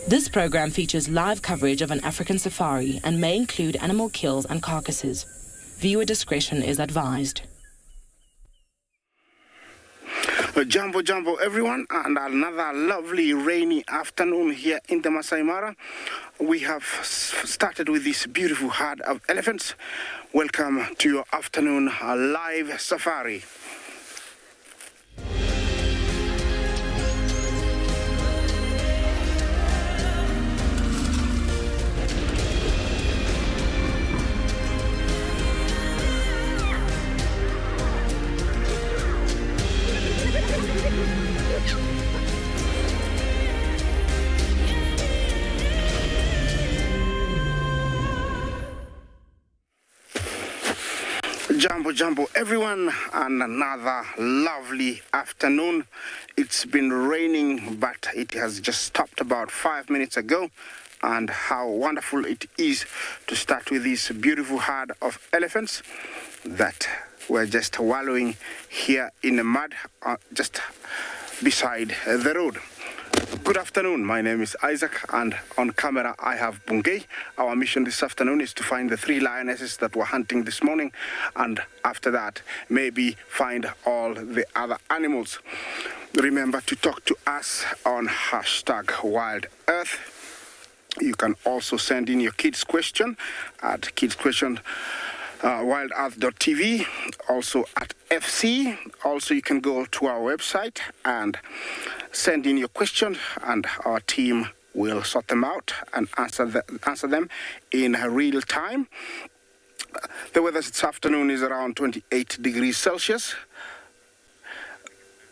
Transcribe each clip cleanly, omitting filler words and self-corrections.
This program features live coverage of an African safari and may include animal kills and carcasses. Viewer discretion is advised. Jambo everyone, and another lovely rainy afternoon here in the Masai Mara. We have started with this beautiful herd of elephants. Welcome to your afternoon live safari. Jambo everyone, and another lovely afternoon. It's been raining, but it has just stopped about 5 minutes ago, and how wonderful it is to start with this beautiful herd of elephants that were just wallowing here in the mud just beside the road. Good afternoon, my name is Isaac, and on camera I have Bungay. Our mission this afternoon is to find the 3 lionesses that were hunting this morning, and after that maybe find all the other animals. Remember to talk to us on #WildEarth. You can also send in your kids' question at kidsquestion@wildearth.tv, also at FC. Also, you can go to our website and send in your question, and our team will sort them out and answer them in real time. The weather this afternoon is around 28 degrees Celsius.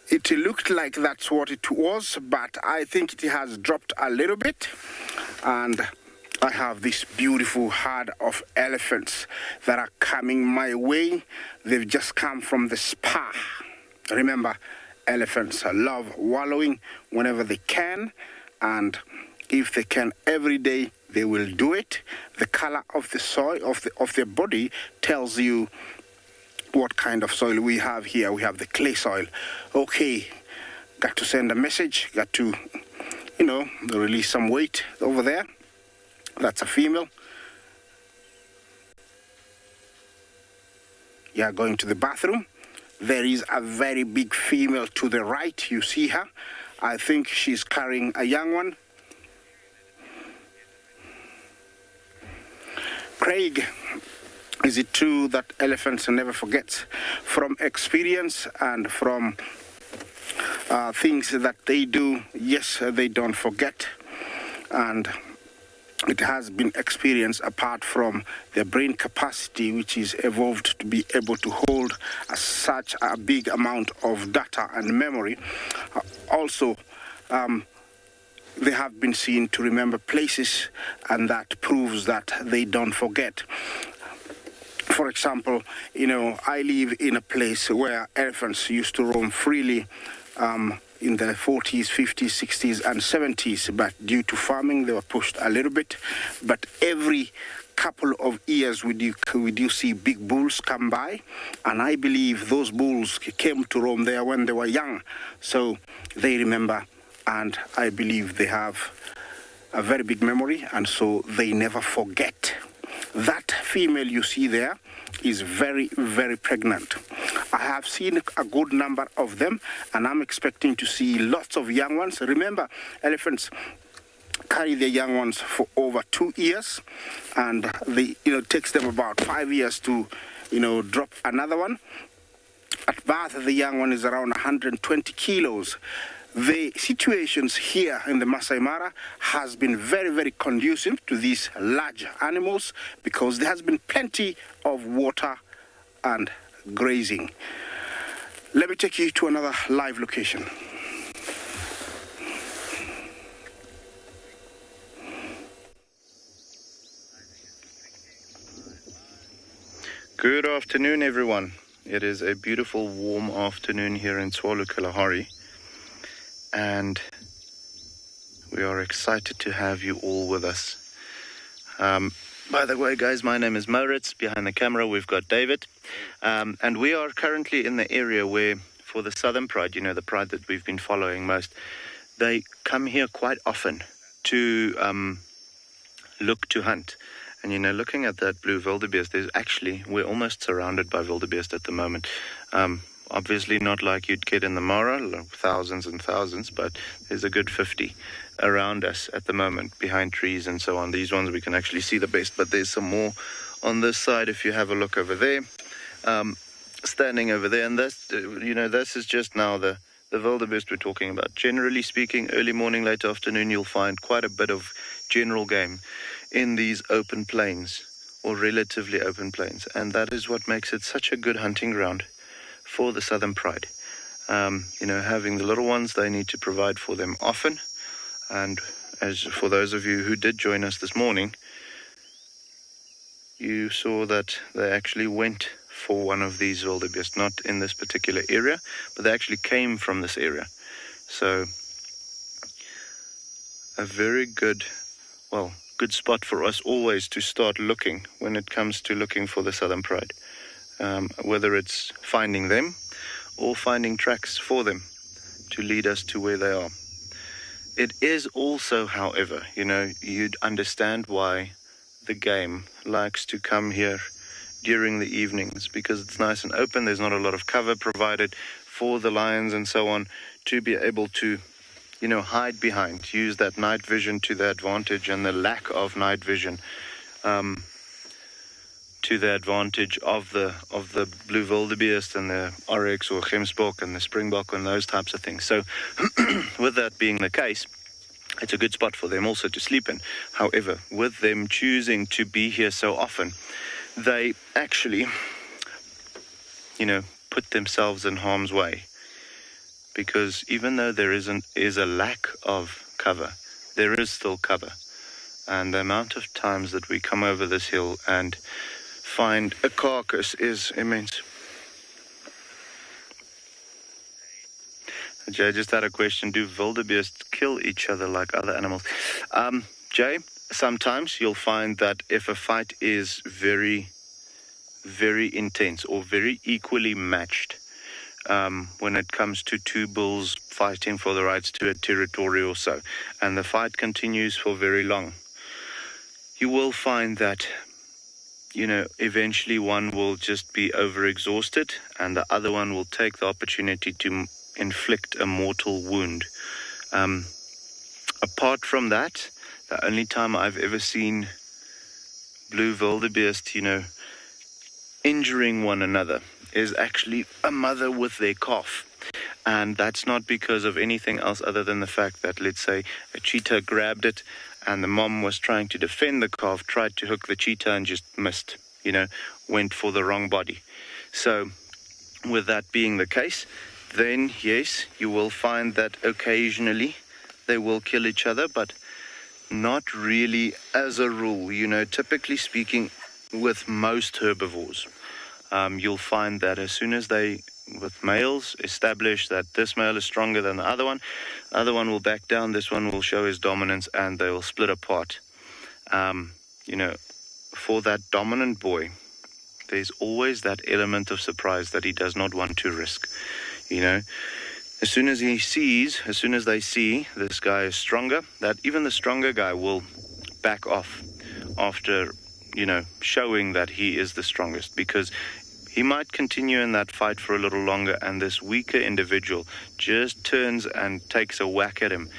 It looked like that's what it was, but I think it has dropped a little bit. And I have this beautiful herd of elephants that are coming my way. They've just come from the spa. Remember, elephants love wallowing whenever they can, and if they can every day, they will do it. The color of the soil of their body tells you what kind of soil we have here. We have the clay soil. Okay, got to send a message, got to release some weight over there. That's a female. Yeah, going to the bathroom. There is a very big female to the right. You see her. I think she's carrying a young one. Craig, is it true that elephants never forget? From experience and from things that they do, yes, they don't forget. And it has been experienced apart from their brain capacity, which is evolved to be able to hold such a big amount of data and memory. Also, they have been seen to remember places, and that proves that they don't forget. For example, I live in a place where elephants used to roam freely in the 40s, 50s, 60s, and 70s, but due to farming, they were pushed a little bit. But every couple of years, we do see big bulls come by, and I believe those bulls came to roam there when they were young, so they remember, and I believe they have a very big memory, and so they never forget. That female you see there is very, very pregnant. I have seen a good number of them, and I'm expecting to see lots of young ones. Remember, elephants carry their young ones for over 2 years, and it takes them about 5 years to, drop another one. At birth, the young one is around 120 kilos. The situations here in the Masai Mara has been very, very conducive to these large animals because there has been plenty of water and grazing. Let me take you to another live location. Good afternoon, everyone. It is a beautiful, warm afternoon here in Tswalu Kalahari, and we are excited to have you all with us. By the way, guys, my name is Moritz. Behind the camera, we've got David. And we are currently in the area where, for the Southern Pride, the pride that we've been following most, they come here quite often to look to hunt. And, looking at that blue wildebeest, we're almost surrounded by wildebeest at the moment. Obviously not like you'd get in the Mara, thousands and thousands, but there's a good 50 around us at the moment, behind trees and so on. These ones we can actually see the best, but there's some more on this side if you have a look over there, standing over there. And this, this is just now the wildebeest we're talking about. Generally speaking, early morning, late afternoon, you'll find quite a bit of general game in these open plains, or relatively open plains. And that is what makes it such a good hunting ground for the Southern Pride. Having the little ones, they need to provide for them often. And as for those of you who did join us this morning, you saw that they actually went for one of these wildebeest, not in this particular area, but they actually came from this area. So a very good spot for us always to start looking when it comes to looking for the Southern Pride. Whether it's finding them or finding tracks for them to lead us to where they are. It is also, however, you'd understand why the game likes to come here during the evenings, because it's nice and open. There's not a lot of cover provided for the lions and so on to be able to, hide behind, use that night vision to their advantage, and the lack of night vision to the advantage of the blue wildebeest and the oryx or gemsbok and the springbok and those types of things. So with that being the case, it's a good spot for them also to sleep in. However, with them choosing to be here so often, they actually, put themselves in harm's way. Because even though there is a lack of cover, there is still cover. And the amount of times that we come over this hill and find a carcass is immense. Jay just had a question. Do wildebeest kill each other like other animals? Jay, sometimes you'll find that if a fight is very, very intense or very equally matched, when it comes to two bulls fighting for the rights to a territory or so. And the fight continues for very long. You will find that, eventually one will just be overexhausted and the other one will take the opportunity to inflict a mortal wound. Apart from that, the only time I've ever seen blue wildebeest, injuring one another is actually a mother with their calf. And that's not because of anything else other than the fact that, let's say, a cheetah grabbed it and the mom was trying to defend the calf, tried to hook the cheetah and just missed, went for the wrong body. So with that being the case, then yes, you will find that occasionally they will kill each other, but not really as a rule. Typically speaking, with most herbivores, you'll find that as soon as they, with males, establish that this male is stronger than the other one will back down, this one will show his dominance, and they will split apart. For that dominant boy, there's always that element of surprise that he does not want to risk. As soon as they see this guy is stronger, that even the stronger guy will back off after, showing that he is the strongest, because he might continue in that fight for a little longer, and this weaker individual just turns and takes a whack at him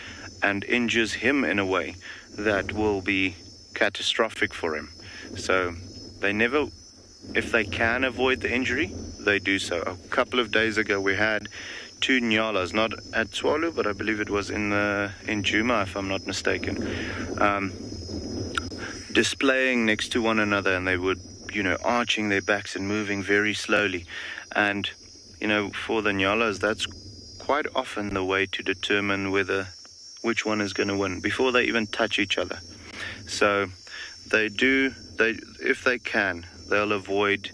and injures him in a way that will be catastrophic for him. So they never, if they can avoid the injury, they do so. A couple of days ago we had two nyalas, not at Tswalu, but I believe it was in Juma, if I'm not mistaken, displaying next to one another, and they would, arching their backs and moving very slowly. And, for the nyalas, that's quite often the way to determine which one is going to win before they even touch each other. So if they can, they'll avoid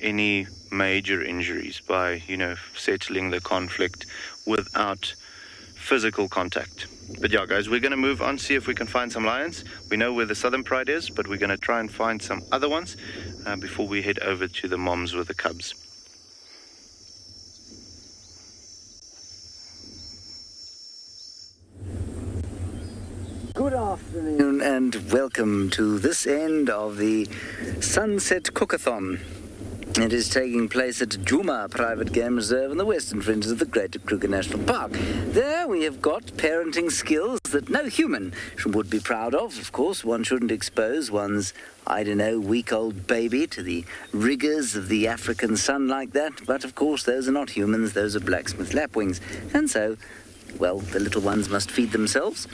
any major injuries by, settling the conflict without physical contact. But yeah, guys, we're going to move on, see if we can find some lions. We know where the Southern Pride is, but we're going to try and find some other ones before we head over to the moms with the cubs. Good afternoon and welcome to this end of the Sunset Cookathon. It is taking place at Djuma Private Game Reserve in the western fringes of the Greater Kruger National Park. There we have got parenting skills that no human would be proud of. Of course, one shouldn't expose one's, week-old baby to the rigors of the African sun like that. But of course, those are not humans, those are blacksmith lapwings. And so, the little ones must feed themselves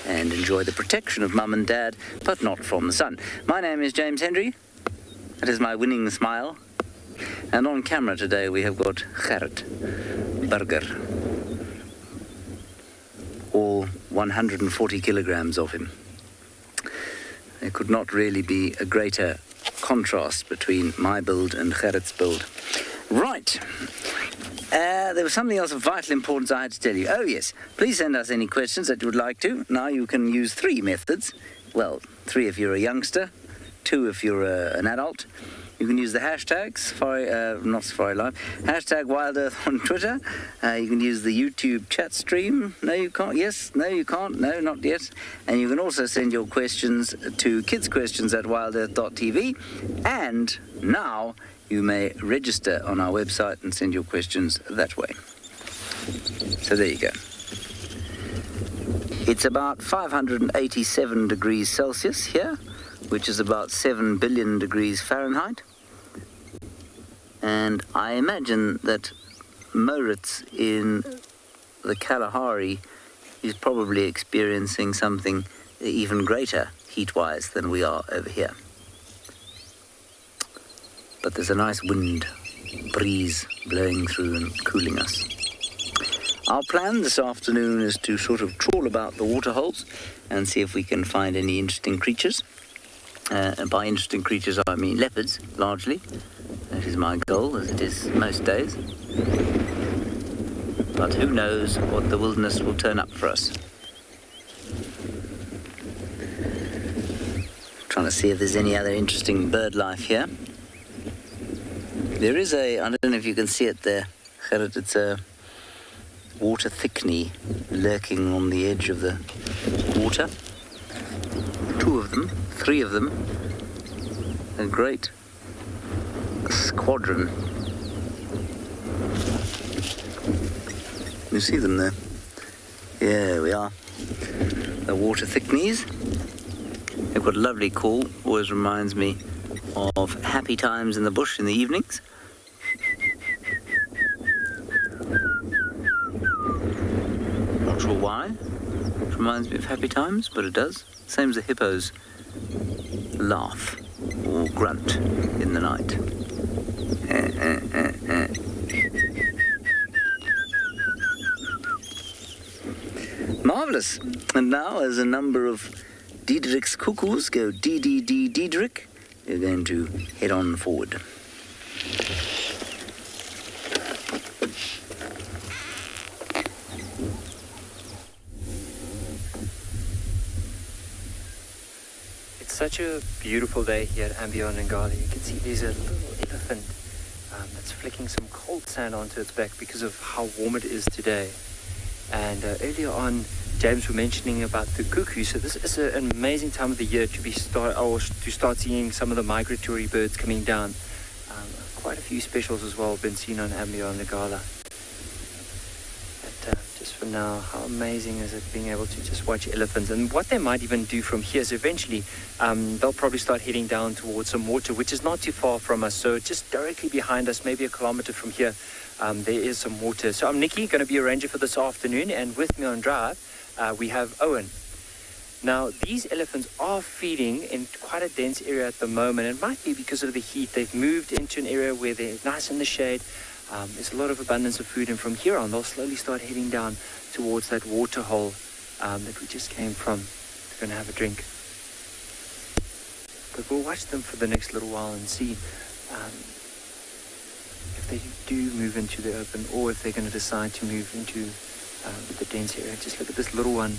and enjoy the protection of mum and dad, but not from the sun. My name is James Hendry. That is my winning smile. And on camera today we have got Gerrit Burger. All 140 kilograms of him. There could not really be a greater contrast between my build and Gerrit's build. Right. There was something else of vital importance I had to tell you. Oh, yes. Please send us any questions that you would like to. Now you can use 3 methods. Well, 3 if you're a youngster, 2 if you're an adult. You can use the hashtag Safari Live, hashtag Wild Earth on Twitter. You can use the YouTube chat stream. No, you can't. Yes, no, you can't. No, not yet. And you can also send your questions to kidssquestions@wildearth.tv. And now you may register on our website and send your questions that way. So there you go. It's about 587 degrees Celsius here, which is about 7 billion degrees Fahrenheit. And I imagine that Moritz in the Kalahari is probably experiencing something even greater heat-wise than we are over here. But there's a nice wind breeze blowing through and cooling us. Our plan this afternoon is to sort of trawl about the waterholes and see if we can find any interesting creatures. And by interesting creatures, I mean leopards, largely. That is my goal, as it is most days. But who knows what the wilderness will turn up for us. Trying to see if there's any other interesting bird life here. There is I don't know if you can see it there, Gerrit, it's a water thickney lurking on the edge of the water. 2 of them, 3 of them. A great squadron. You see them there? Here we are. The water thickneys. They've got a lovely call. Always reminds me of happy times in the bush in the evenings. Not sure why. It reminds me of happy times, but it does. Same as the hippos laugh or grunt in the night. Marvellous. And now, as a number of Diederich's cuckoos go D-D-D Diederich, we're going to head on forward. It's such a beautiful day here at Ambionangala. You can see there's a little elephant that's flicking some cold sand onto its back because of how warm it is today. And earlier on, James was mentioning about the cuckoo. So this is an amazing time of the year to start seeing some of the migratory birds coming down. Quite a few specials as well have been seen on Ambionangala. But just for now, how amazing is it being able to just watch elephants? And what they might even do from here is eventually they'll probably start heading down towards some water, which is not too far from us. So just directly behind us, maybe a kilometer from here, there is some water. So I'm Nikki, going to be a ranger for this afternoon, and with me on drive we have Owen. Now these elephants are feeding in quite a dense area at the moment. It might be because of the heat. They've moved into an area where they're nice in the shade. There's a lot of abundance of food, and from here on they'll slowly start heading down towards that water hole that we just came from. They're going to have a drink. But we'll watch them for the next little while and see if they do move into the open, or if they're going to decide to move into the dense area. Just look at this little one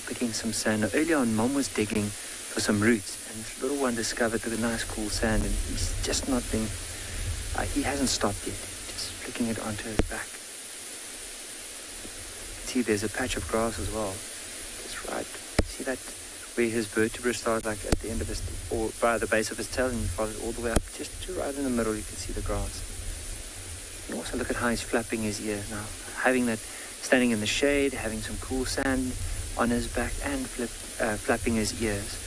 picking some sand. Now, earlier on, Mom was digging for some roots, and this little one discovered the nice cool sand, and he's just not being, he hasn't stopped yet, just flicking it onto his back. See, there's a patch of grass as well, just right, see that, where his vertebrae start, like at the end of his, or by the base of his tail, and you follow it all the way up, just to right in the middle, you can see the grass. And also look at how he's flapping his ear now, having that, standing in the shade, having some cool sand on his back, and flapping his ears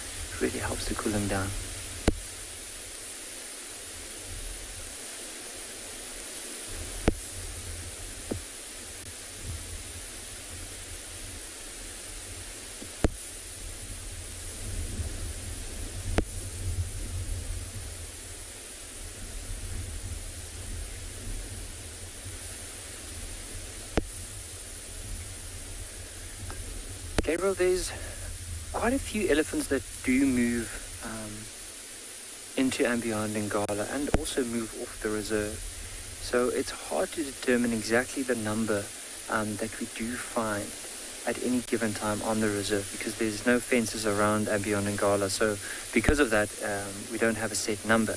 really helps to cool him down. Gabriel, there's quite a few elephants that do move into Ambionangala and also move off the reserve. So it's hard to determine exactly the number that we do find at any given time on the reserve, because there's no fences around Ambionangala. So because of that, we don't have a set number.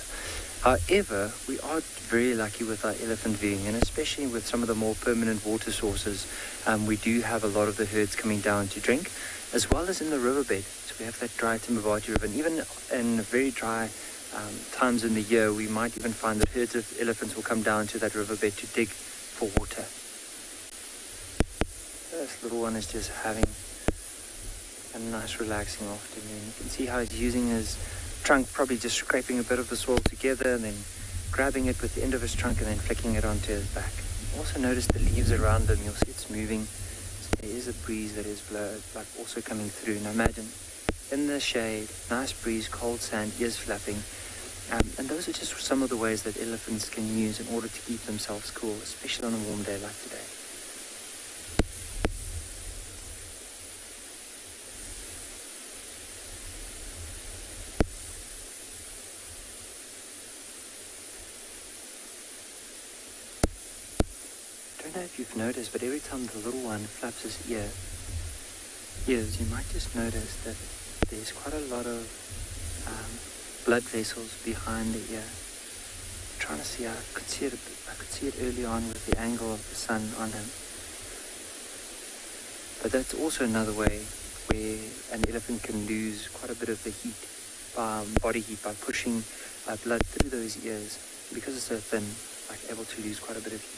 However, we are very lucky with our elephant viewing, and especially with some of the more permanent water sources. We do have a lot of the herds coming down to drink, as well as in the riverbed. So we have that dry Timbabati River, and even in very dry times in the year, we might even find that herds of elephants will come down to that riverbed to dig for water. This little one is just having a nice relaxing afternoon. You can see how he's using his trunk, probably just scraping a bit of the soil together and then grabbing it with the end of his trunk and then flicking it onto his back. Also notice the leaves around him. You'll see it's moving. So there is a breeze that is also coming through. Now imagine in the shade, nice breeze, cold sand, ears flapping. And those are just some of the ways that elephants can use in order to keep themselves cool, especially on a warm day like today. I don't know if you've noticed, but every time the little one flaps his ears, you might just notice that there's quite a lot of blood vessels behind the ear. trying to see, I could see it early on with the angle of the sun on him. But that's also another way where an elephant can lose quite a bit of the heat, body heat, by pushing blood through those ears. Because it's so thin, like able to lose quite a bit of heat.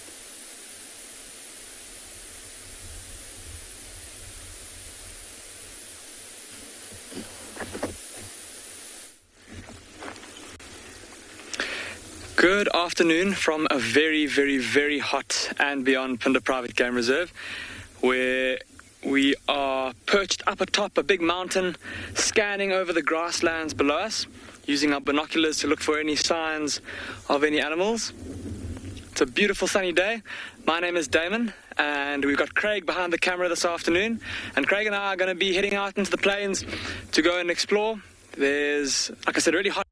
Good afternoon from a very, very, very hot and beyond Phinda Private Game Reserve, where we are perched up atop a big mountain, scanning over the grasslands below us, using our binoculars to look for any signs of any animals. It's a beautiful sunny day. My name is Damon, and we've got Craig behind the camera this afternoon. And Craig and I are going to be heading out into the plains to go and explore. There's, like I said, really hot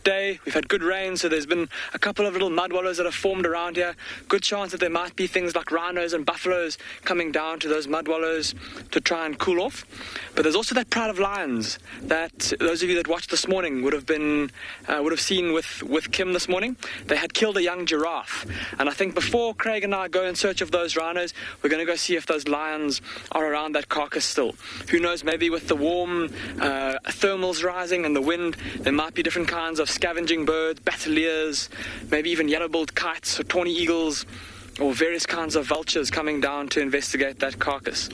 day. We've had good rain, so there's been a couple of little mud wallows that have formed around here. Good chance that there might be things like rhinos and buffaloes coming down to those mud wallows to try and cool off. But there's also that pride of lions that those of you that watched this morning would have seen with Kim this morning. They had killed a young giraffe, and I think before Craig and I go in search of those rhinos, we're going to go see if those lions are around that carcass still. Who knows, maybe with the warm thermals rising and the wind, there might be different kinds of scavenging birds, bataliers, maybe even yellow-billed kites or tawny eagles, or various kinds of vultures coming down to investigate that carcass.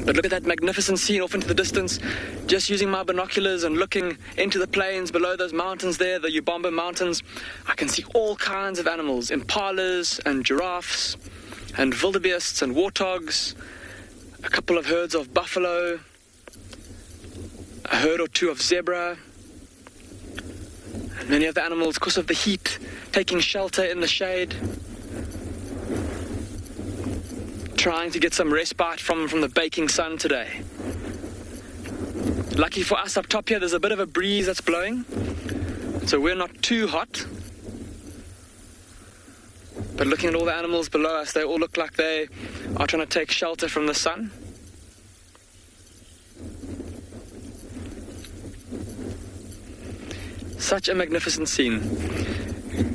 But look at that magnificent scene off into the distance. Just using my binoculars and looking into the plains below those mountains there, the Ubombo Mountains, I can see all kinds of animals, impalas and giraffes and wildebeests and warthogs, a couple of herds of buffalo, a herd or two of zebra, and many of the animals, because of the heat, taking shelter in the shade, trying to get some respite from the baking sun today. Lucky for us up top here, there's a bit of a breeze that's blowing, so we're not too hot. But looking at all the animals below us, they all look like they are trying to take shelter from the sun. Such a magnificent scene.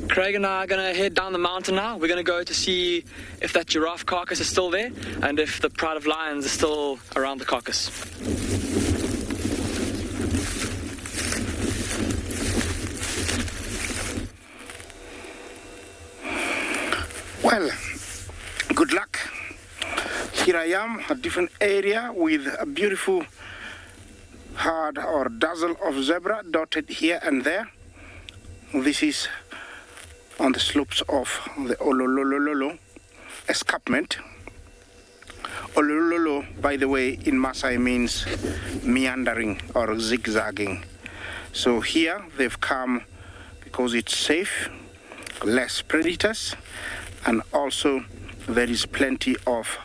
Craig and I are going to head down the mountain now. We're going to go to see if that giraffe carcass is still there and if the pride of lions is still around the carcass. Well, good luck. Here I am, a different area with a beautiful herd or dazzle of zebra dotted here and there. This is on the slopes of the Ololololo escarpment. Olololo, by the way, in Maasai means meandering or zigzagging. So here they've come because it's safe, less predators, and also there is plenty of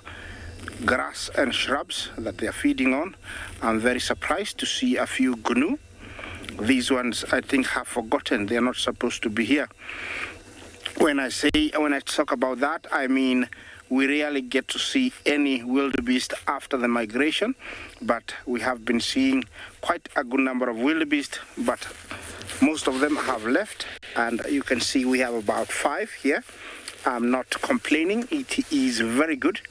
grass and shrubs that they are feeding on. I'm very surprised to see a few gnu. These ones, I think, have forgotten they are not supposed to be here. When I talk about that, I mean we rarely get to see any wildebeest after the migration, but we have been seeing quite a good number of wildebeest, but most of them have left, and you can see we have about 5 here. I'm not complaining. It is very good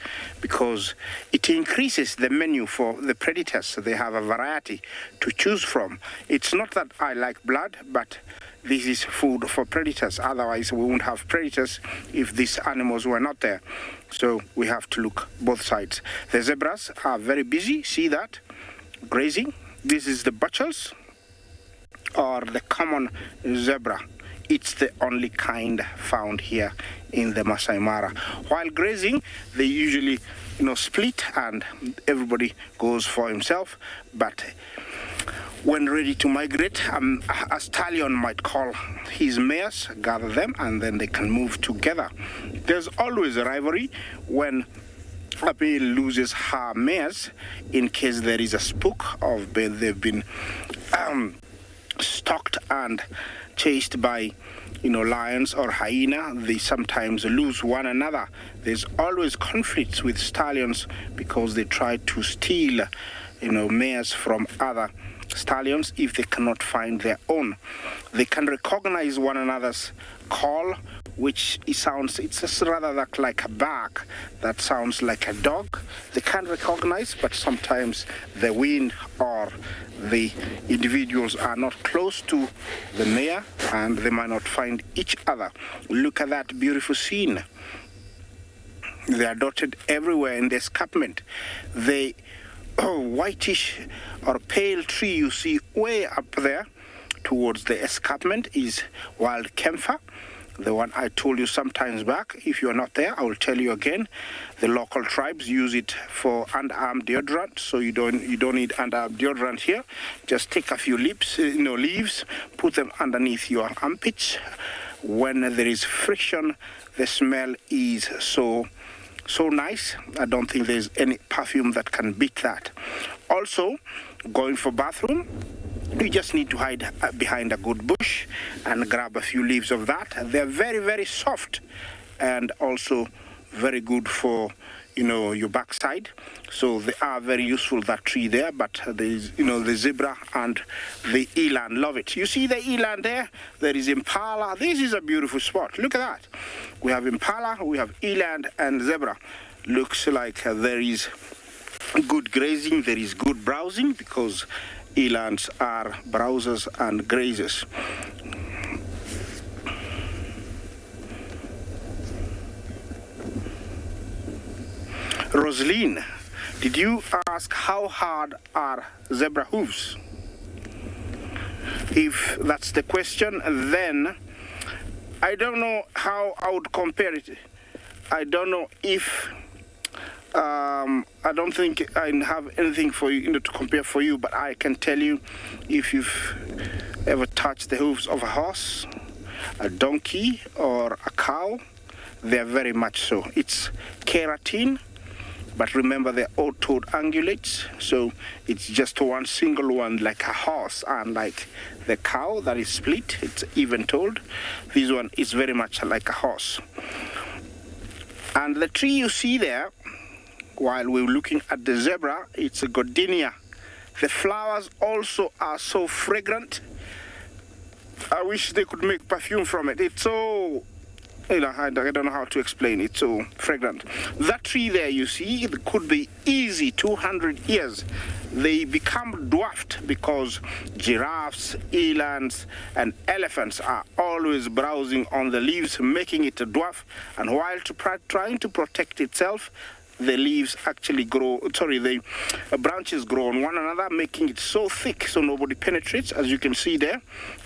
because it increases the menu for the predators. So they have a variety to choose from. It's not that I like blood, but this is food for predators. Otherwise, we wouldn't have predators if these animals were not there. So we have to look both sides. The zebras are very busy. See that? Grazing. This is the butchers or the common zebra. It's the only kind found here in the Masai Mara. While grazing, they usually, split and everybody goes for himself. But when ready to migrate, a stallion might call his mares, gather them, and then they can move together. There's always a rivalry when a male loses her mares in case there is a spook of they've been stalked and chased by lions or hyena. They sometimes lose one another. There's always conflicts with stallions because they try to steal mares from other stallions if they cannot find their own. They can recognize one another's call, which it's just rather like a bark that sounds like a dog. They can recognize, but sometimes the wind or the individuals are not close to the mare and they might not find each other. Look at that beautiful scene. They are dotted everywhere in the escarpment. The whitish or pale tree you see way up there towards the escarpment is wild camphor, the one I told you sometimes back. If you are not there, I will tell you again. The local tribes use it for underarm deodorant, so you don't need underarm deodorant here. Just take a few leaves, put them underneath your armpits. When there is friction, the smell is so nice. I don't think there's any perfume that can beat that. Also, going for bathroom, you just need to hide behind a good bush and grab a few leaves of that. They're very, very soft and also very good for, your backside. So they are very useful, that tree there. But there's, the zebra and the eland love it. You see the eland there? There is impala. This is a beautiful spot. Look at that. We have impala, we have eland and zebra. Looks like there is good grazing, there is good browsing, because elands are browsers and grazers. Rosaline, did you ask how hard are zebra hooves? If that's the question, then I don't know how I would compare it. I don't know if I don't think I have anything for you to compare for you, but I can tell you, if you've ever touched the hooves of a horse, a donkey, or a cow, they're very much so. It's keratin, but remember they're all-toed ungulates, so it's just one single one like a horse, and like the cow that is split, it's even-toed. This one is very much like a horse. And the tree you see there, while we're looking at the zebra, it's a gardenia. The flowers also are so fragrant. I wish they could make perfume from it. It's so, I don't know how to explain. It's so fragrant. That tree there you see, it could be easy 200 years. They become dwarfed because giraffes, elands, and elephants are always browsing on the leaves, making it a dwarf. And while trying to protect itself, the leaves actually the branches grow on one another, making it so thick so nobody penetrates. As you can see there,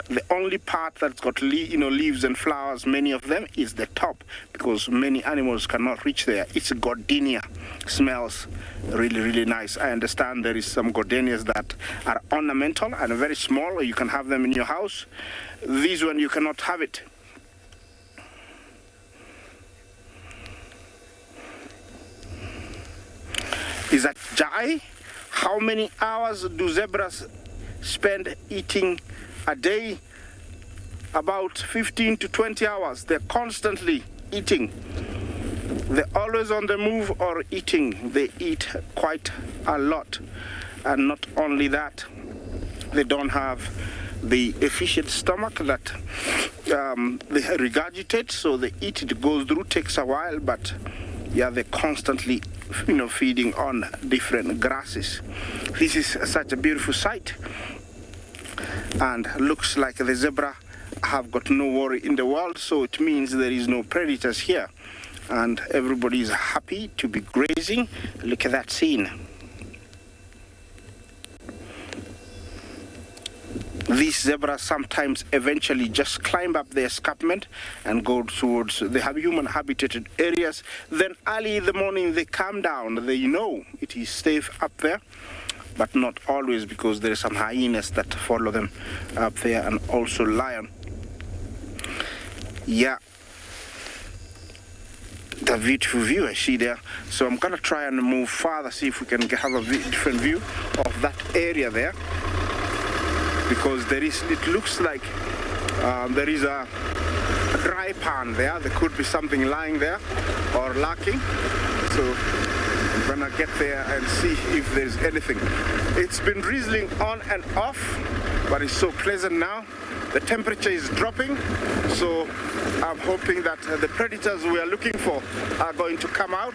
the only part that's got leaves and flowers, many of them, is the top, because many animals cannot reach there. It's a gardenia. Smells really, really nice. I understand there is some gardenias that are ornamental and very small. You can have them in your house. This one, you cannot have it. Is that Jai? How many hours do zebras spend eating a day? About 15 to 20 hours. They're constantly eating. They're always on the move or eating. They eat quite a lot. And not only that, they don't have the efficient stomach that they regurgitate, so they eat, it goes through, takes a while, but yeah, they're constantly feeding on different grasses. This is such a beautiful sight, and looks like the zebra have got no worry in the world, so it means there is no predators here, and everybody is happy to be grazing. Look at that scene. These zebras sometimes eventually just climb up the escarpment and go towards the human habitated areas. Then early in the morning they come down. They know it is safe up there, but not always, because there are some hyenas that follow them up there, and also lion. Yeah, the beautiful view I see there. So I'm gonna try and move farther, see if we can have a different view of that area there. Because it looks like there is a dry pan there. There could be something lying there or lacking. So I'm gonna get there and see if there's anything. It's been drizzling on and off, but it's so pleasant now. The temperature is dropping, so I'm hoping that the predators we are looking for are going to come out,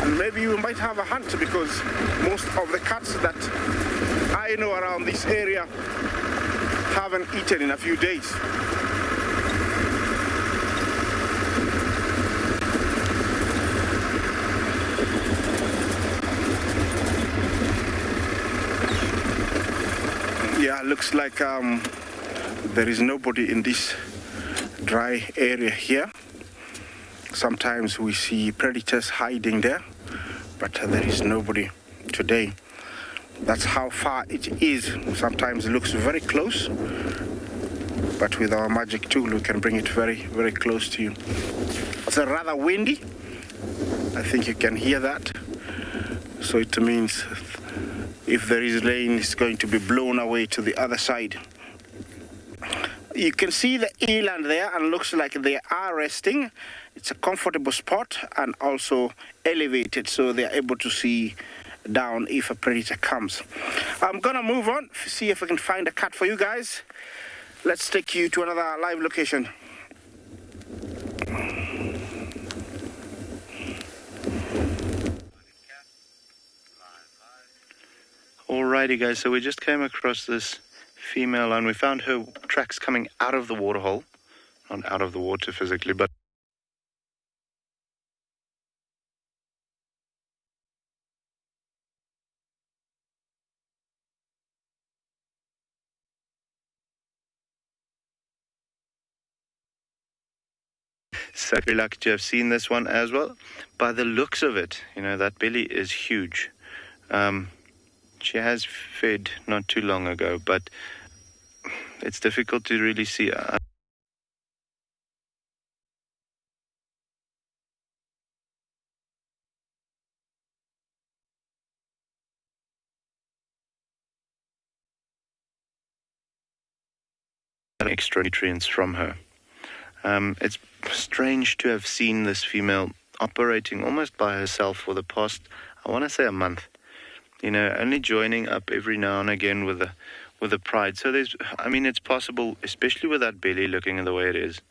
and maybe we might have a hunt, because most of the cats that I know around this area haven't eaten in a few days. Yeah, looks like there is nobody in this dry area here. Sometimes we see predators hiding there, but there is nobody today. That's how far it is. Sometimes it looks very close, but with our magic tool we can bring it very, very close to you. It's rather windy. I think you can hear that. So it means if there is rain, it's going to be blown away to the other side. You can see the eland there, and looks like they are resting. It's a comfortable spot and also elevated, so they are able to see down if a predator comes. I'm gonna move on, see if I can find a cat for you guys. Let's take you to another live location. Alrighty guys, so we just came across this female and we found her tracks coming out of the waterhole. Not out of the water physically, but so very lucky to have seen this one as well. By the looks of it, you know, that belly is huge. She has fed not too long ago, but it's difficult to really see. Extra nutrients from her. It's strange to have seen this female operating almost by herself for the past, I want to say, a month. You know, only joining up every now and again with a pride. So there's, I mean, it's possible, especially with that belly looking the way it is.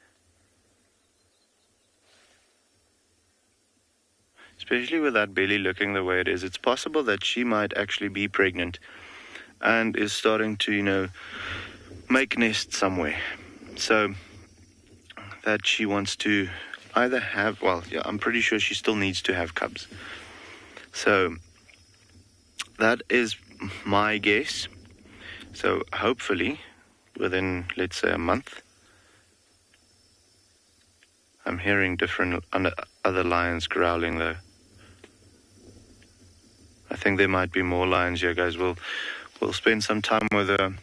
Especially with that belly looking the way it is, it's possible that she might actually be pregnant and is starting to, you know, make nests somewhere. So that she wants to either have, well, yeah, I'm pretty sure she still needs to have cubs. So that is my guess. So hopefully within, let's say, a month. I'm hearing different other lions growling though. I think there might be more lions here, guys. We'll spend some time with her.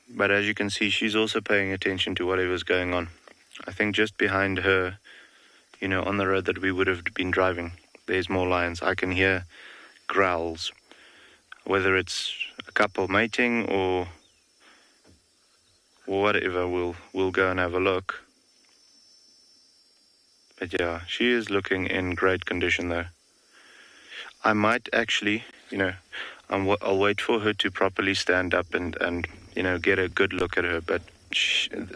But as you can see, she's also paying attention to whatever's going on. I think just behind her, you know, on the road that we would have been driving, there's more lions. I can hear growls. Whether it's a couple mating or whatever, we'll go and have a look. But yeah, she is looking in great condition though. I might actually, you know, I'll wait for her to properly stand up and you know, get a good look at her. But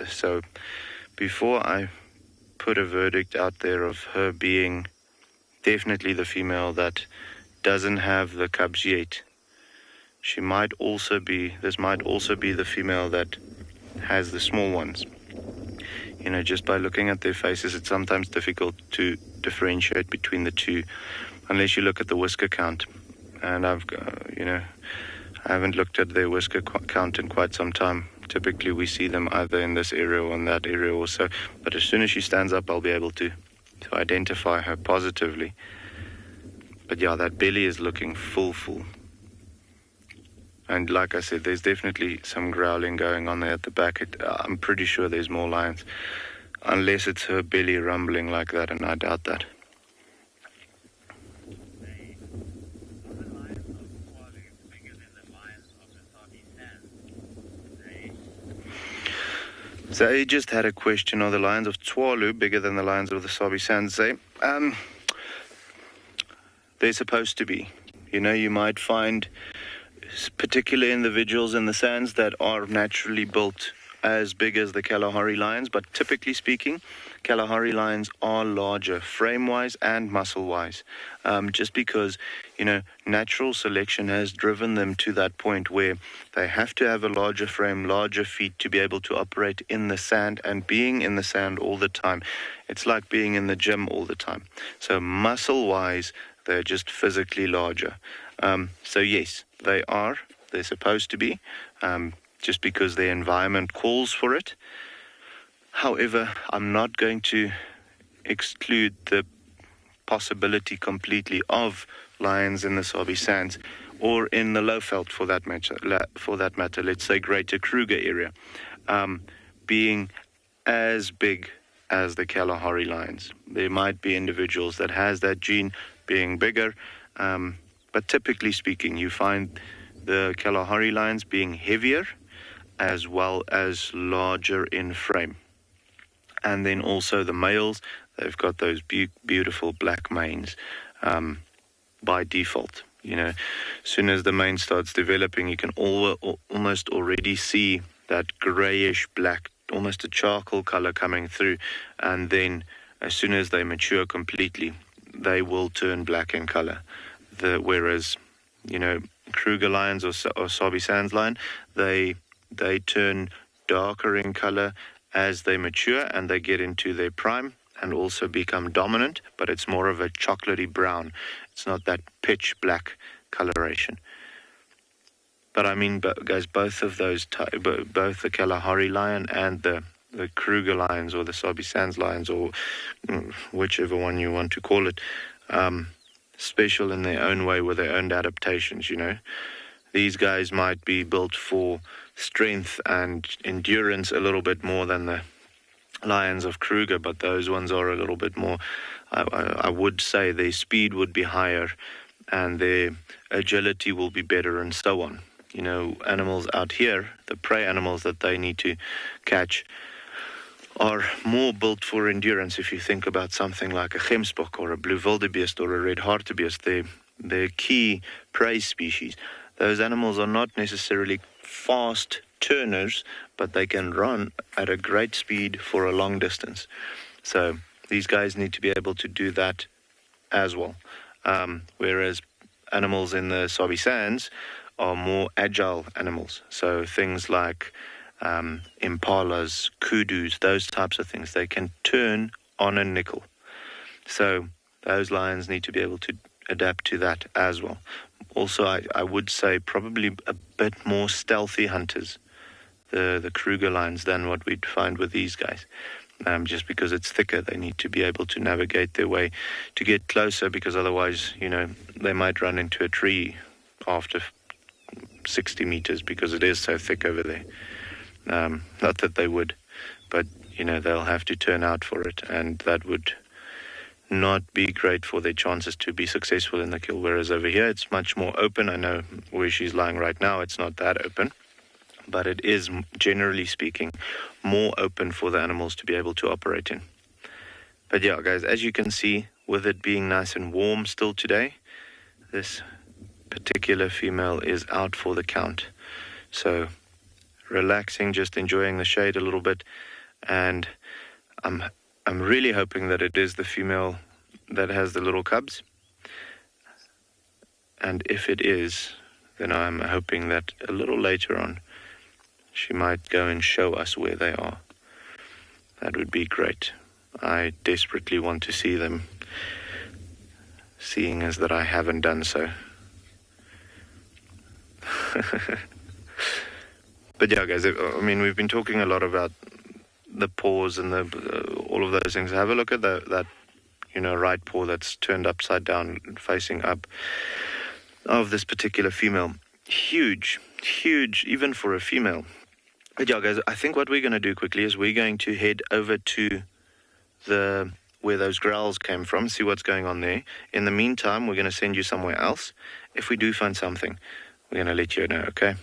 so before I put a verdict out there of her being definitely the female that doesn't have the cubs yet, this might also be the female that has the small ones. You know, just by looking at their faces, it's sometimes difficult to differentiate between the two, unless you look at the whisker count. And I haven't looked at their whisker count in quite some time. Typically, we see them either in this area or in that area also. But as soon as she stands up, I'll be able to identify her positively. But yeah, that belly is looking full. And like I said, there's definitely some growling going on there at the back. I'm pretty sure there's more lions. Unless it's her belly rumbling like that, and I doubt that. So he just had a question, are the lions of Tswalu bigger than the lions of the Sabi Sands? they're supposed to be. You know, you might find particular individuals in the sands that are naturally built as big as the Kalahari lions, but typically speaking, Kalahari lions are larger frame-wise and muscle-wise, just because, you know, natural selection has driven them to that point where they have to have a larger frame, larger feet to be able to operate in the sand, and being in the sand all the time, it's like being in the gym all the time. So muscle-wise, they're just physically larger. So yes, they're supposed to be, just because the environment calls for it. However, I'm not going to exclude the possibility completely of lions in the Sabi Sands or in the Lowveld for that matter, let's say Greater Kruger area, being as big as the Kalahari lions. There might be individuals that has that gene being bigger, but typically speaking, you find the Kalahari lions being heavier as well as larger in frame. And then also the males, they've got those beautiful black manes by default. You know, as soon as the mane starts developing, you can almost already see that grayish black, almost a charcoal color coming through. And then as soon as they mature completely, they will turn black in color. Whereas, you know, Kruger lions or Sabi Sands lion, they turn darker in color as they mature and they get into their prime and also become dominant, but it's more of a chocolatey brown. It's not that pitch black coloration. But I mean, guys, both of those, both the Kalahari lion and the Kruger lions or the Sabi Sands lions, or whichever one you want to call it, special in their own way with their own adaptations, you know. These guys might be built for strength and endurance a little bit more than the lions of Kruger, but those ones are a little bit more, I would say their speed would be higher and their agility will be better and so on. You know, animals out here, the prey animals that they need to catch, are more built for endurance. If you think about something like a gemsbok or a blue wildebeest or a red hartebeest, they're key prey species. Those animals are not necessarily fast turners, but they can run at a great speed for a long distance. So these guys need to be able to do that as well. Whereas animals in the Sabi Sands are more agile animals. So things like impalas, kudus, those types of things, they can turn on a nickel. So those lions need to be able to adapt to that as well. Also, I would say probably a bit more stealthy hunters, the Kruger lions, than what we'd find with these guys. Just because it's thicker, they need to be able to navigate their way to get closer, because otherwise, you know, they might run into a tree after 60 meters because it is so thick over there. Not that they would, but, you know, they'll have to turn out for it, and that would not be great for their chances to be successful in the kill. Whereas over here, it's much more open. I know where she's lying right now, it's not that open, but it is, generally speaking, more open for the animals to be able to operate in. But yeah, guys, as you can see, with it being nice and warm still today, this particular female is out for the count. So relaxing, just enjoying the shade a little bit, and I'm really hoping that it is the female that has the little cubs. And if it is, then I'm hoping that a little later on she might go and show us where they are. That would be great. I desperately want to see them, seeing as that I haven't done so. But yeah, guys, I mean, we've been talking a lot about the paws and all of those things. Have a look at that, you know, right paw that's turned upside down, facing up, of this particular female. Huge, even for a female. But yeah, guys, I think what we're going to do quickly is we're going to head over to where those growls came from, see what's going on there. In the meantime, we're going to send you somewhere else. If we do find something, we're going to let you know, okay?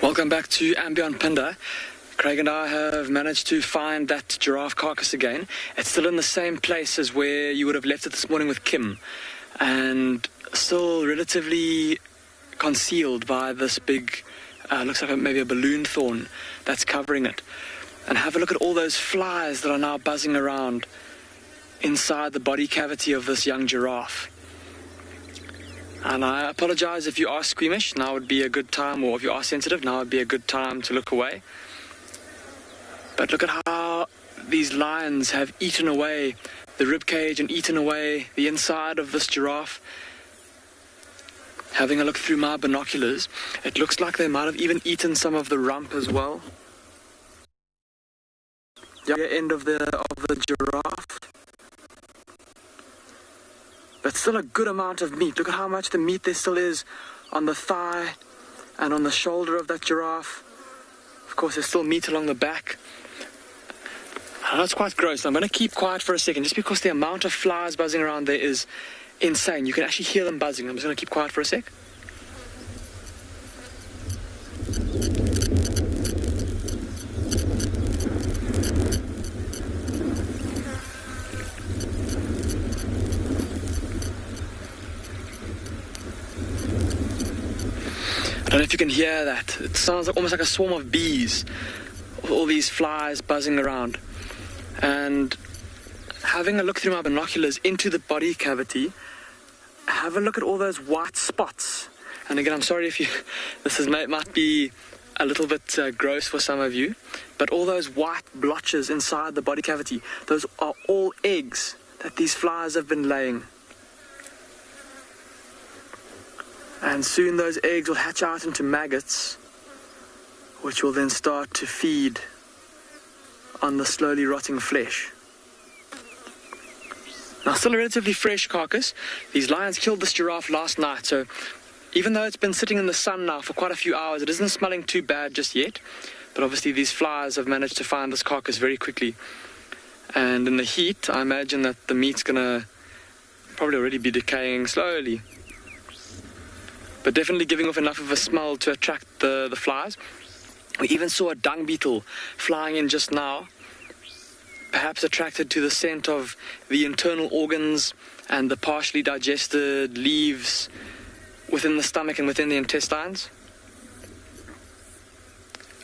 Welcome back to Ambient Pinda. Craig and I have managed to find that giraffe carcass again. It's still in the same place as where you would have left it this morning with Kim, and still relatively concealed by this big, looks like maybe a balloon thorn that's covering it. And have a look at all those flies that are now buzzing around inside the body cavity of this young giraffe. And I apologize if you are squeamish, now would be a good time, or if you are sensitive, now would be a good time to look away. But look at how these lions have eaten away the ribcage and eaten away the inside of this giraffe. Having a look through my binoculars, it looks like they might have even eaten some of the rump as well. The end of the giraffe. But still a good amount of meat. Look at how much the meat there still is on the thigh and on the shoulder of that giraffe. Of course, there's still meat along the back. I know it's quite gross. I'm going to keep quiet for a second just because the amount of flies buzzing around there is insane. You can actually hear them buzzing. I'm just going to keep quiet for a sec. I don't know if you can hear that. It sounds like almost like a swarm of bees. All these flies buzzing around. And having a look through my binoculars into the body cavity, have a look at all those white spots. And again, I'm sorry if might be a little bit gross for some of you, but all those white blotches inside the body cavity, those are all eggs that these flies have been laying. And soon those eggs will hatch out into maggots, which will then start to feed on the slowly rotting flesh. Now, still a relatively fresh carcass. These lions killed this giraffe last night, so even though it's been sitting in the sun now for quite a few hours, it isn't smelling too bad just yet. But obviously these flies have managed to find this carcass very quickly. And in the heat, I imagine that the meat's going to probably already be decaying slowly. But definitely giving off enough of a smell to attract the flies. We even saw a dung beetle flying in just now, perhaps attracted to the scent of the internal organs and the partially digested leaves within the stomach and within the intestines.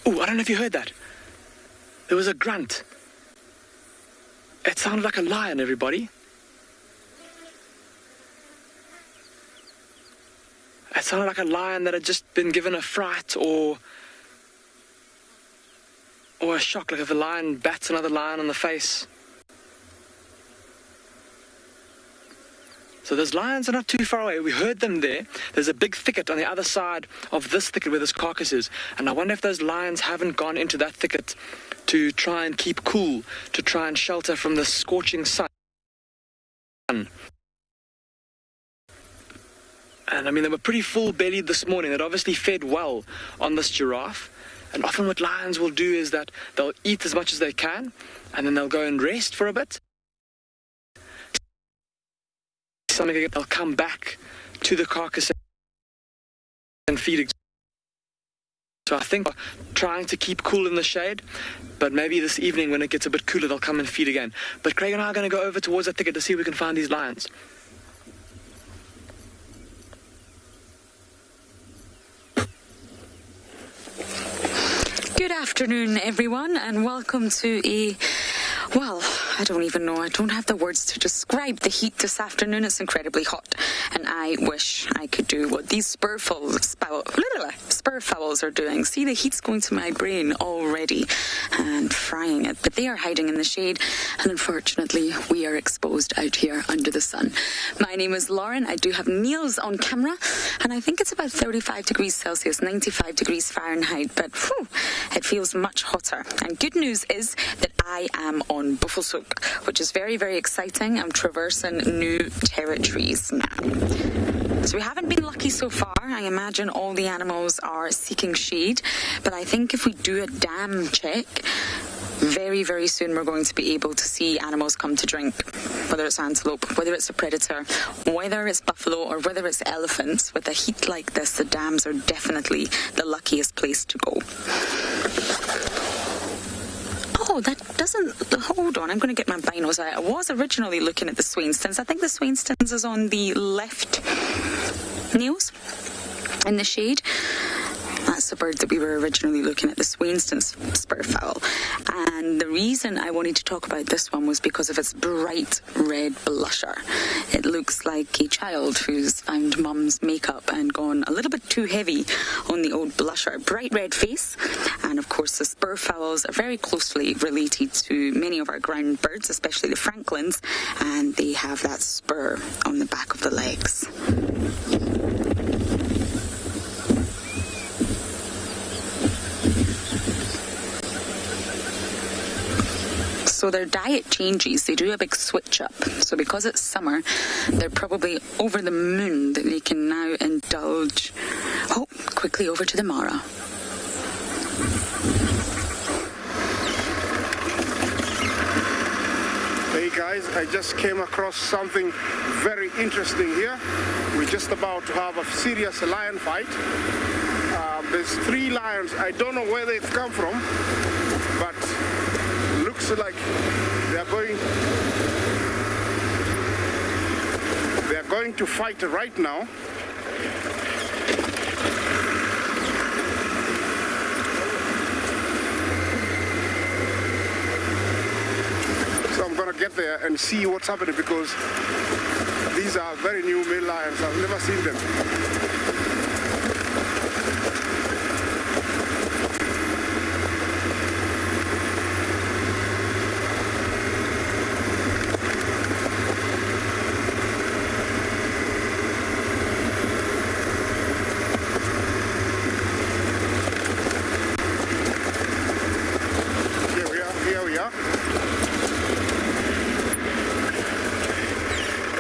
Oh, I don't know if you heard that. There was a grunt. It sounded like a lion, everybody. It sounded like a lion that had just been given a fright or a shock, like if a lion bats another lion on the face. So those lions are not too far away. We heard them there. There's a big thicket on the other side of this thicket where this carcass is. And I wonder if those lions haven't gone into that thicket to try and keep cool, to try and shelter from the scorching sun. And I mean, they were pretty full-bellied this morning. They'd obviously fed well on this giraffe. And often what lions will do is that they'll eat as much as they can, and then they'll go and rest for a bit. They'll come back to the carcass and feed again. So I think trying to keep cool in the shade, but maybe this evening when it gets a bit cooler, they'll come and feed again. But Craig and I are going to go over towards that thicket to see if we can find these lions. Good afternoon, everyone, and welcome to I don't even know. I don't have the words to describe the heat this afternoon. It's incredibly hot, and I wish I could do what these spur fowls are doing. See, the heat's going to my brain already and frying it, but they are hiding in the shade, and unfortunately, we are exposed out here under the sun. My name is Lauren. I do have Niels on camera, and I think it's about 35 degrees Celsius, 95 degrees Fahrenheit, but it feels much hotter. And good news is that I am on Buffelshoek, which is very, very exciting. I'm traversing new territories now. So we haven't been lucky so far. I imagine all the animals are seeking shade, but I think if we do a dam check, very, very soon we're going to be able to see animals come to drink, whether it's antelope, whether it's a predator, whether it's buffalo, or whether it's elephants. With a heat like this, the dams are definitely the luckiest place to go. wasn't, hold on, I'm going to get my binos out. I was originally looking at the Swainston's. I think the Swainston's is on the left, Niels, in the shade. That's the bird that we were originally looking at, the Swainston's spurfowl. And the reason I wanted to talk about this one was because of its bright red blusher. It looks like a child who's found mum's makeup and gone a little bit too heavy on the old blusher. Bright red face, and of course the spurfowls are very closely related to many of our ground birds, especially the Franklins, and they have that spur on the back of the legs. So their diet changes. They do a big switch up. So because it's summer, they're probably over the moon that they can now indulge. Oh, quickly over to the Mara. Hey guys, I just came across something very interesting here. We're just about to have a serious lion fight. There's 3 lions. I don't know where they've come from, but looks like they are going to fight right now. So I'm gonna get there and see what's happening, because these are very new male lions. I've never seen them.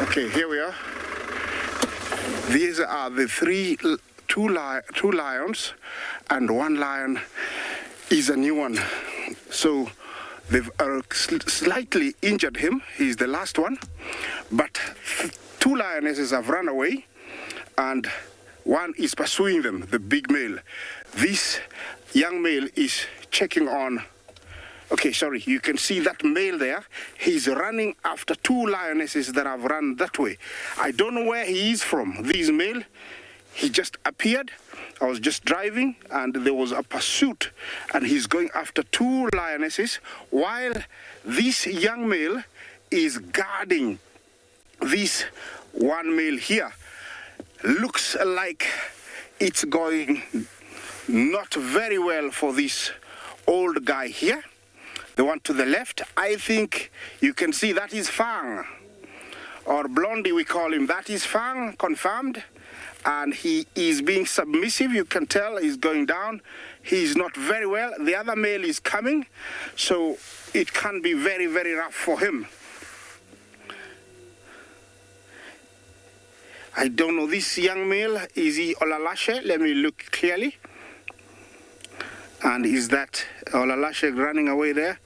Okay, here we are. These are the two lions, and 1 lion is a new one. So they've slightly injured him. He's the last one, but 2 lionesses have run away, and 1 is pursuing them, the big male. This young male is checking on. Okay, sorry, you can see that male there. He's running after 2 lionesses that have run that way. I don't know where he is from. This male, he just appeared. I was just driving, and there was a pursuit, and he's going after 2 lionesses, while this young male is guarding this 1 male here. Looks like it's going not very well for this old guy here. The one to the left, I think you can see that is Fang, or Blondie we call him. That is Fang, confirmed, and he is being submissive. You can tell he's going down. He's not very well. The other male is coming, so it can be very, very rough for him. I don't know, this young male, is he Olalashe? Let me look clearly. And is that Olalashe running away there?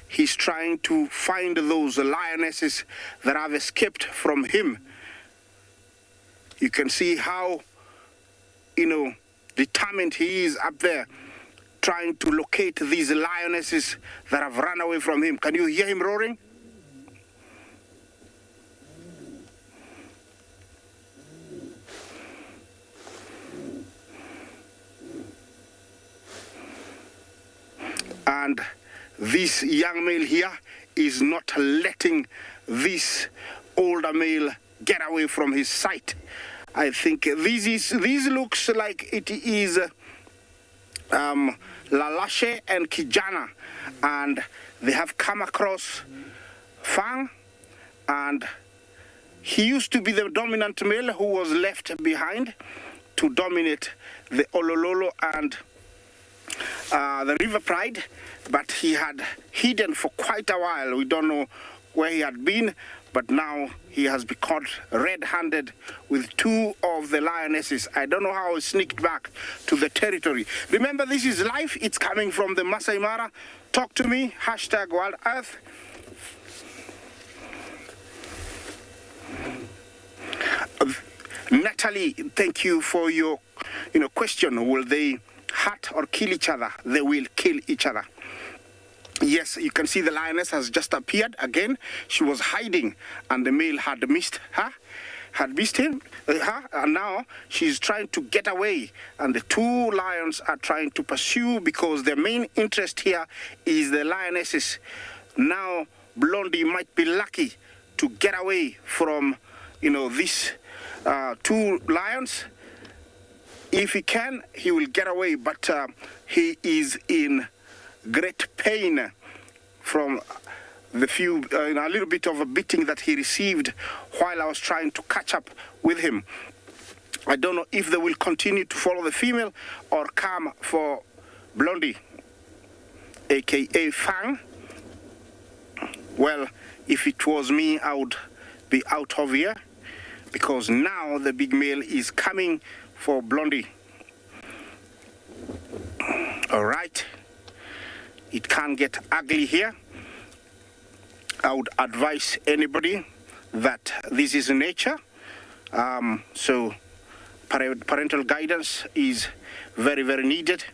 He's trying to find those lionesses that have escaped from him. You can see how, determined he is up there, trying to locate these lionesses that have run away from him. Can you hear him roaring? And this young male here is not letting this older male get away from his sight. I think this looks like it is Lalashe and Kijana, and they have come across Fang, and he used to be the dominant male who was left behind to dominate the Olololo and the River Pride, but he had hidden for quite a while. We don't know where he had been, but now he has been caught red-handed with 2 of the lionesses. I don't know how he sneaked back to the territory. Remember, this is live. It's coming from the Masai Mara. Talk to me, #WildEarth. Natalie, thank you for your question. Will they hurt or kill each other? They will kill each other. Yes, you can see the lioness has just appeared again. She was hiding, and the male had missed her, and now she's trying to get away. And the two lions are trying to pursue because their main interest here is the lionesses. Now, Blondie might be lucky to get away from, these two lions. If he can, he will get away, but he is in great pain from the few, a little bit of a beating that he received while I was trying to catch up with him. I don't know if they will continue to follow the female or come for Blondie, aka Fang. Well, if it was me, I would be out of here, because now the big male is coming for Blondie. All right. It can get ugly here. I would advise anybody that this is nature. So parental guidance is very, very needed,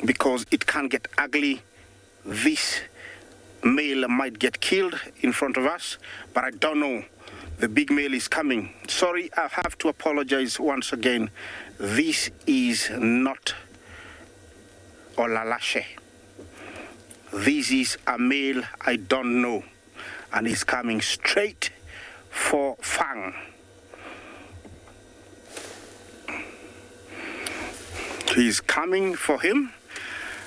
because it can get ugly. This male might get killed in front of us, but I don't know. The big male is coming. Sorry, I have to apologize once again. This is not Olalashe. This is a male I don't know, and he's coming straight for Fang. He's coming for him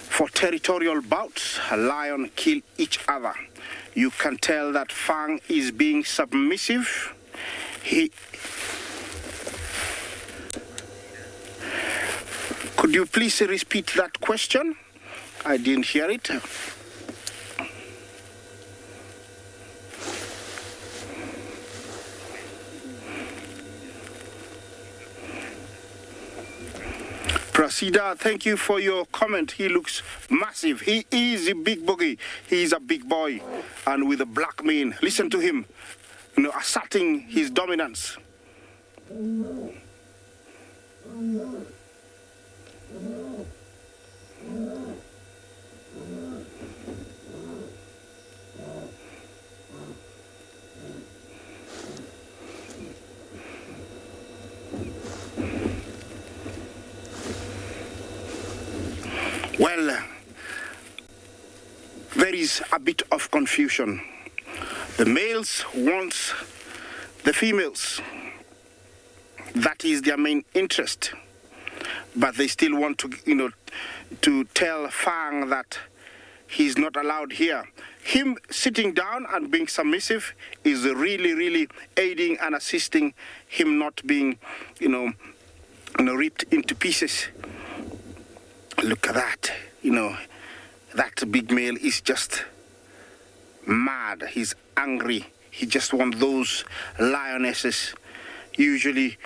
for territorial bouts. A lion kill each other. You can tell that Fang is being submissive. Could you please repeat that question? I didn't hear it. Prasida, thank you for your comment. He looks massive. He is a big boogie. He is a big boy, and with a black mane. Listen to him, asserting his dominance. Well, there is a bit of confusion. The males want the females. That is their main interest. But they still want to, to tell Fang that he's not allowed here. Him sitting down and being submissive is really, really aiding and assisting him not being, ripped into pieces. Look at that, that big male is just mad. He's angry. He just wants those lionesses. Usually,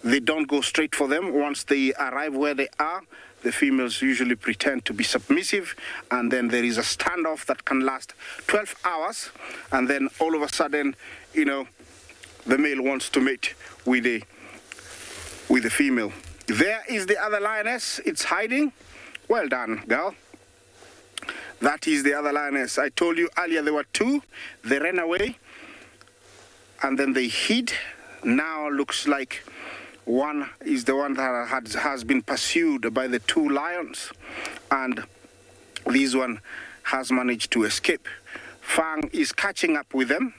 they don't go straight for them. Once they arrive where they are, the females usually pretend to be submissive, and then there is a standoff that can last 12 hours, and then all of a sudden, the male wants to mate with the female. There is the other lioness. It's hiding. Well done, girl. That is the other lioness. I told you earlier there were two. They ran away, and then they hid. Now looks like one is the one that has been pursued by the two lions, and this one has managed to escape. Fang is catching up with them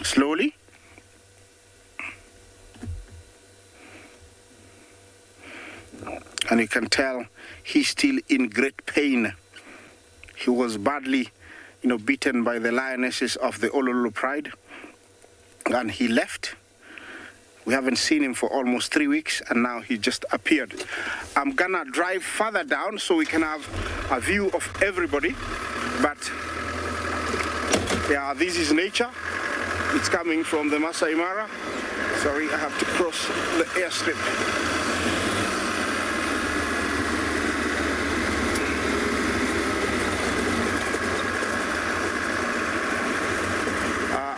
slowly. And you can tell he's still in great pain. He was badly, beaten by the lionesses of the Ololo Pride, and he left. We haven't seen him for almost 3 weeks, and now he just appeared. I'm gonna drive further down so we can have a view of everybody. But yeah, this is nature. It's coming from the Masai Mara. Sorry, I have to cross the airstrip.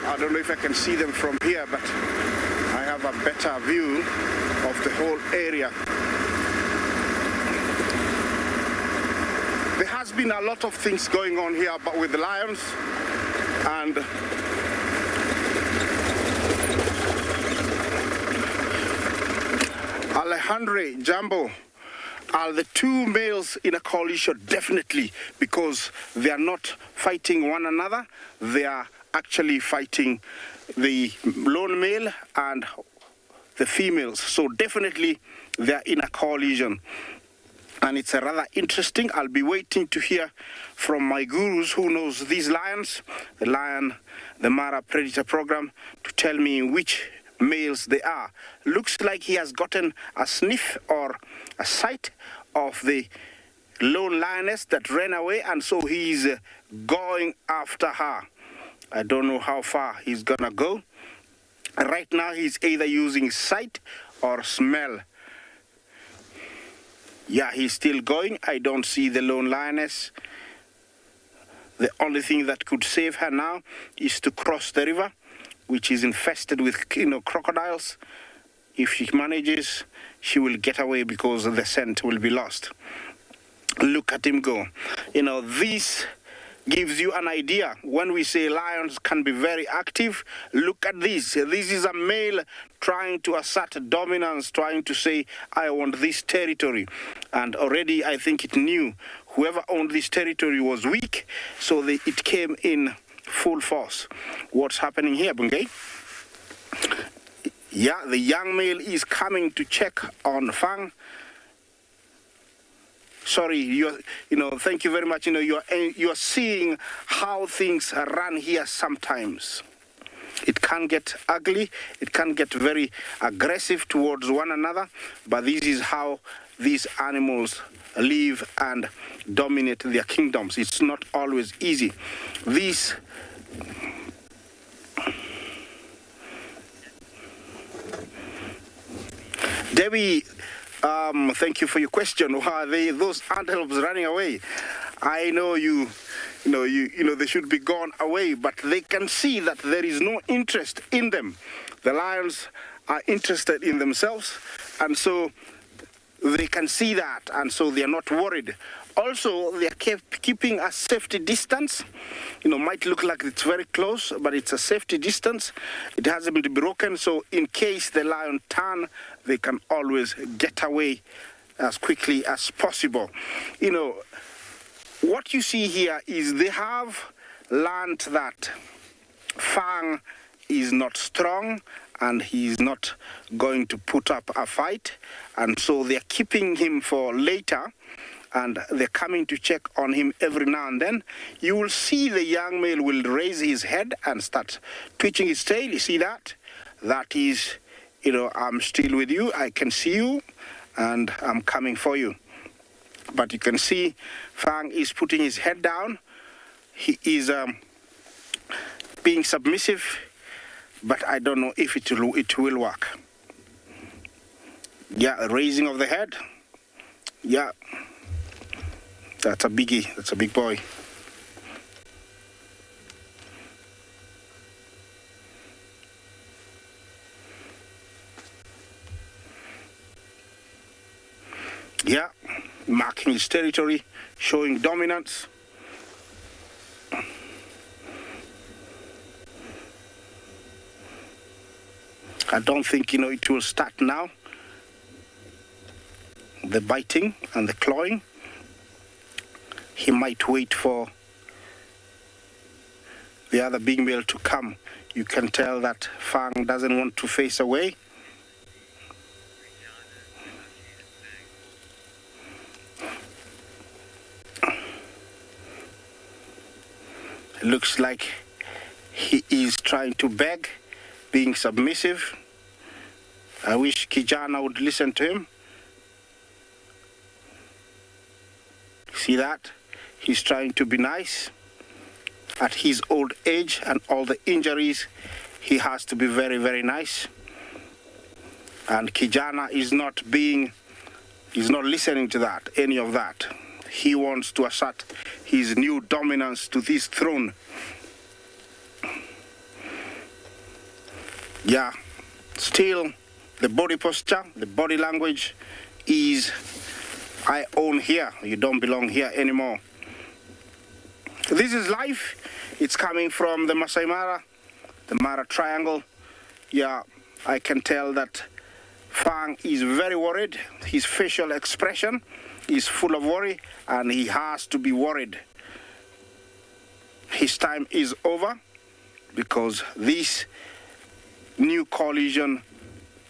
I don't know if I can see them from here, but I have a better view of the whole area. been a lot of things going on here but with the lions, and Alejandro, Jumbo are the two males in a coalition, definitely, because they are not fighting one another. They are actually fighting the lone male and the females. So definitely they are in a coalition. And it's rather interesting. I'll be waiting to hear from my gurus who knows these lions, the lion, the Mara Predator program, to tell me which males they are. Looks like he has gotten a sniff or a sight of the lone lioness that ran away, and so he's going after her. I don't know how far he's gonna go. Right now he's either using sight or smell. Yeah, he's still going. I don't see the lone lioness. The only thing that could save her now is to cross the river, which is infested with, crocodiles. If she manages, she will get away because the scent will be lost. Look at him go. This gives you an idea. When we say lions can be very active, look at this. This is a male trying to assert dominance, trying to say, I want this territory. And already I think it knew whoever owned this territory was weak, so it came in full force. What's happening here, Bungay? Yeah, the young male is coming to check on Fang. Sorry, thank you very much. You're seeing how things run here sometimes. It can get ugly, it can get very aggressive towards one another, but this is how these animals live and dominate their kingdoms. It's not always easy. Debbie, thank you for your question. Why are those antelopes running away? I know they should be gone away, but they can see that there is no interest in them. The lions are interested in themselves, and so they can see that, and so they are not worried. Also, they are keeping a safety distance. Might look like it's very close, but it's a safety distance. It hasn't been broken, so in case the lion turn, they can always get away as quickly as possible. What you see here is they have learned that Fang is not strong and he's not going to put up a fight, and so they're keeping him for later, and they're coming to check on him every now and then. You will see the young male will raise his head and start twitching his tail. You see that? That is, I'm still with you, I can see you, and I'm coming for you. But you can see Fang is putting his head down. He is being submissive, but I don't know if it will work. Yeah, raising of the head. Yeah, that's a biggie. That's a big boy. Yeah, marking his territory, showing dominance. I don't think, it will start now. The biting and the clawing. He might wait for the other big male to come. You can tell that Fang doesn't want to face away. It looks like he is trying to beg, being submissive. I wish Kijana would listen to him. See that? He's trying to be nice. At his old age and all the injuries, he has to be very, very nice. And Kijana is not listening to that, any of that. He wants to assert his new dominance to this throne. Yeah, still the body posture, the body language is, I own here, you don't belong here anymore. This is live. It's coming from the Masai Mara, the Mara Triangle. Yeah, I can tell that Fang is very worried. His facial expression is full of worry, and he has to be worried. His time is over because this new coalition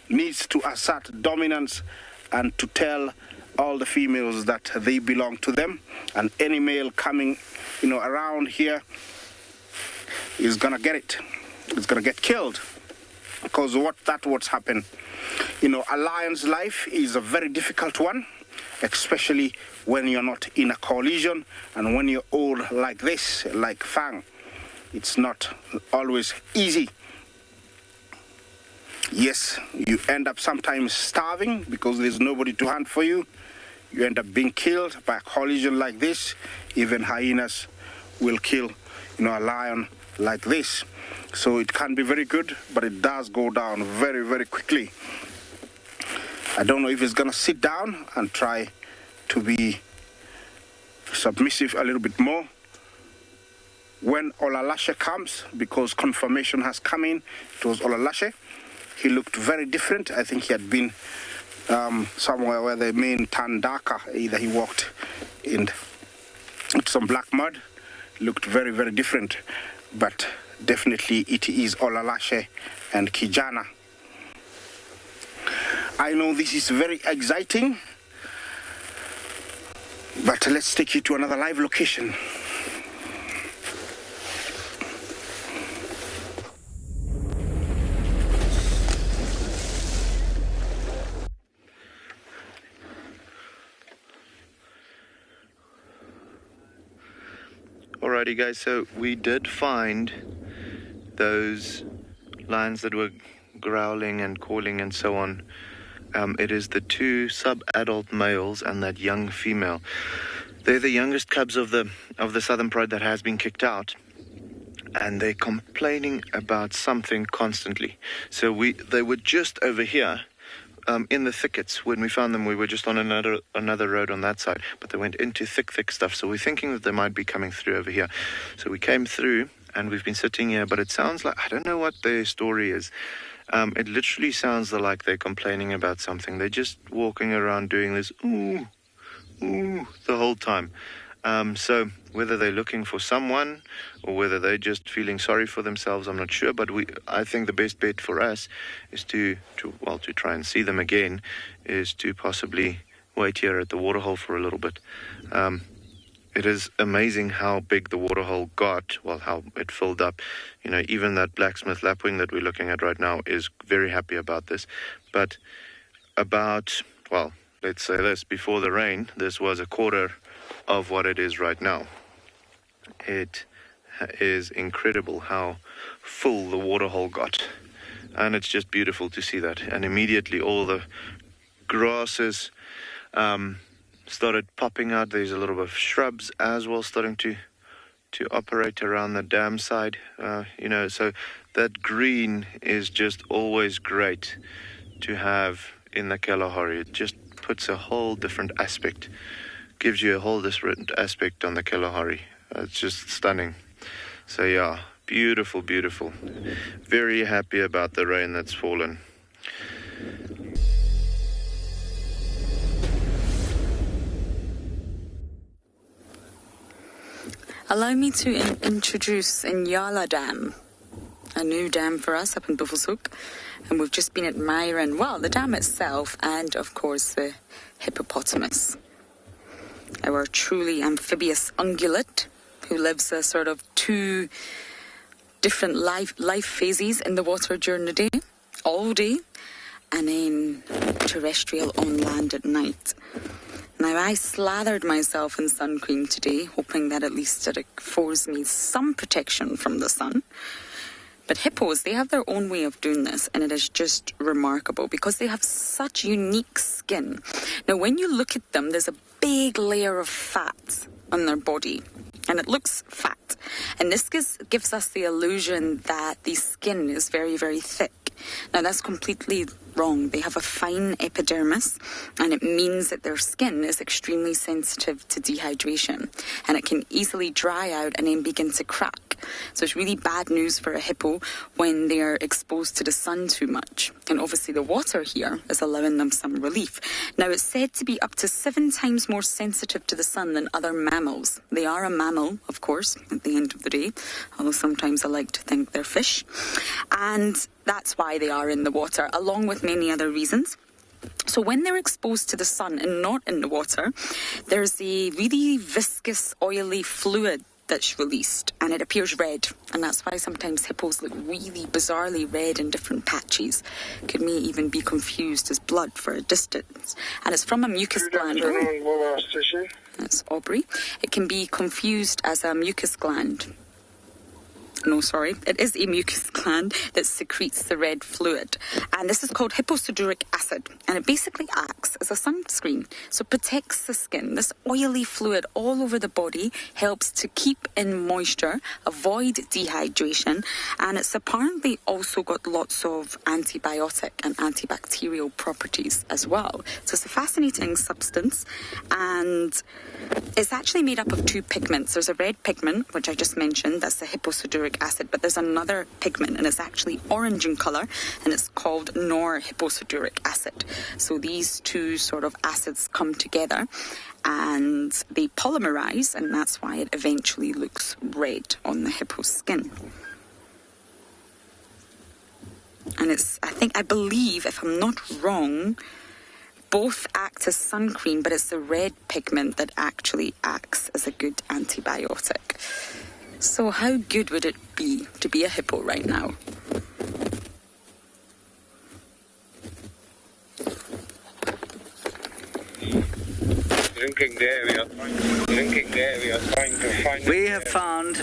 needs to assert dominance and to tell all the females that they belong to them, and any male coming, around here is gonna get it. It's gonna get killed because what's happened. A lion's life is a very difficult one, especially when you're not in a coalition and when you're old like this, like Fang. It's not always easy. Yes, you end up sometimes starving because there's nobody to hunt for you. You end up being killed by a coalition like this. Even hyenas will kill, a lion like this. So it can be very good, but it does go down very, very quickly. I don't know if it's gonna sit down and try to be submissive a little bit more when Olalashe comes, because confirmation has come in. It was Olalashe. He looked very different. I think he had been somewhere where the main turned darker. Either he walked in some black mud. Looked very, very different. But definitely it is Olalashe and Kijana. I know this is very exciting, but let's take you to another live location. Alrighty guys, so we did find those lions that were growling and calling and so on. It is the two sub-adult males and that young female. They're the youngest cubs of the Southern Pride that has been kicked out, and they're complaining about something constantly. So they were just over here in the thickets. When we found them, we were just on another road on that side, but they went into thick stuff. So we're thinking that they might be coming through over here. So we came through and we've been sitting here, but it sounds like, I don't know what their story is. It literally sounds like they're complaining about something. They're just walking around doing this ooh, ooh the whole time. So whether they're looking for someone or whether they're just feeling sorry for themselves, I'm not sure. But I think the best bet for us is to try and see them again, is to possibly wait here at the waterhole for a little bit. It is amazing how big the waterhole got, how it filled up. Even that blacksmith lapwing that we're looking at right now is very happy about this. But let's say this, before the rain, this was a quarter of what it is right now. It is incredible how full the waterhole got. And it's just beautiful to see that. And immediately all the grasses started popping out. There's a little bit of shrubs as well starting to operate around the dam side. So that green is just always great to have in the Kalahari. It just puts a whole different aspect, gives you a whole different aspect on the Kalahari. It's just stunning. So yeah, beautiful, beautiful. Very happy about the rain that's fallen. Allow me to introduce Inyala Dam, a new dam for us up in Buffelshoek. And we've just been admiring, the dam itself and, of course, the hippopotamus. Our truly amphibious ungulate, who lives a sort of two different life phases in the water during the day, all day, and then terrestrial on land at night. Now, I slathered myself in sun cream today, hoping that at least it affords me some protection from the sun. But hippos, they have their own way of doing this, and it is just remarkable because they have such unique skin. Now, when you look at them, there's a big layer of fat on their body, and it looks fat. And this gives us the illusion that the skin is very, very thick. Now, that's completely wrong. They have a fine epidermis, and it means that their skin is extremely sensitive to dehydration, and it can easily dry out and then begin to crack. So it's really bad news for a hippo when they're exposed to the sun too much. And obviously the water here is allowing them some relief. Now, it's said to be up to 7 times more sensitive to the sun than other mammals. They are a mammal, of course, at the end of the day, although sometimes I like to think they're fish. And that's why they are in the water, along with many other reasons. So when they're exposed to the sun and not in the water, there's a really viscous, oily fluid that's released, and it appears red, and that's why sometimes hippos look really bizarrely red in different patches. Could may even be confused as blood for a distance, and it's from a mucus gland. That's Aubrey. It can be confused as a mucus gland. No, sorry, it is a mucus gland that secretes the red fluid. And this is called hipposudoric acid. And it basically acts as a sunscreen. So it protects the skin. This oily fluid all over the body helps to keep in moisture, avoid dehydration. And it's apparently also got lots of antibiotic and antibacterial properties as well. So it's a fascinating substance. And it's actually made up of 2 pigments. There's a red pigment, which I just mentioned. That's the hipposudoric acid, but there's another pigment, and it's actually orange in color, and it's called norhipposudoric acid. So these 2 sort of acids come together and they polymerize, and that's why it eventually looks red on the hippo's skin. And it's, I believe, if I'm not wrong, both act as sun cream, but it's the red pigment that actually acts as a good antibiotic. So how good would it be to be a hippo right now? We have found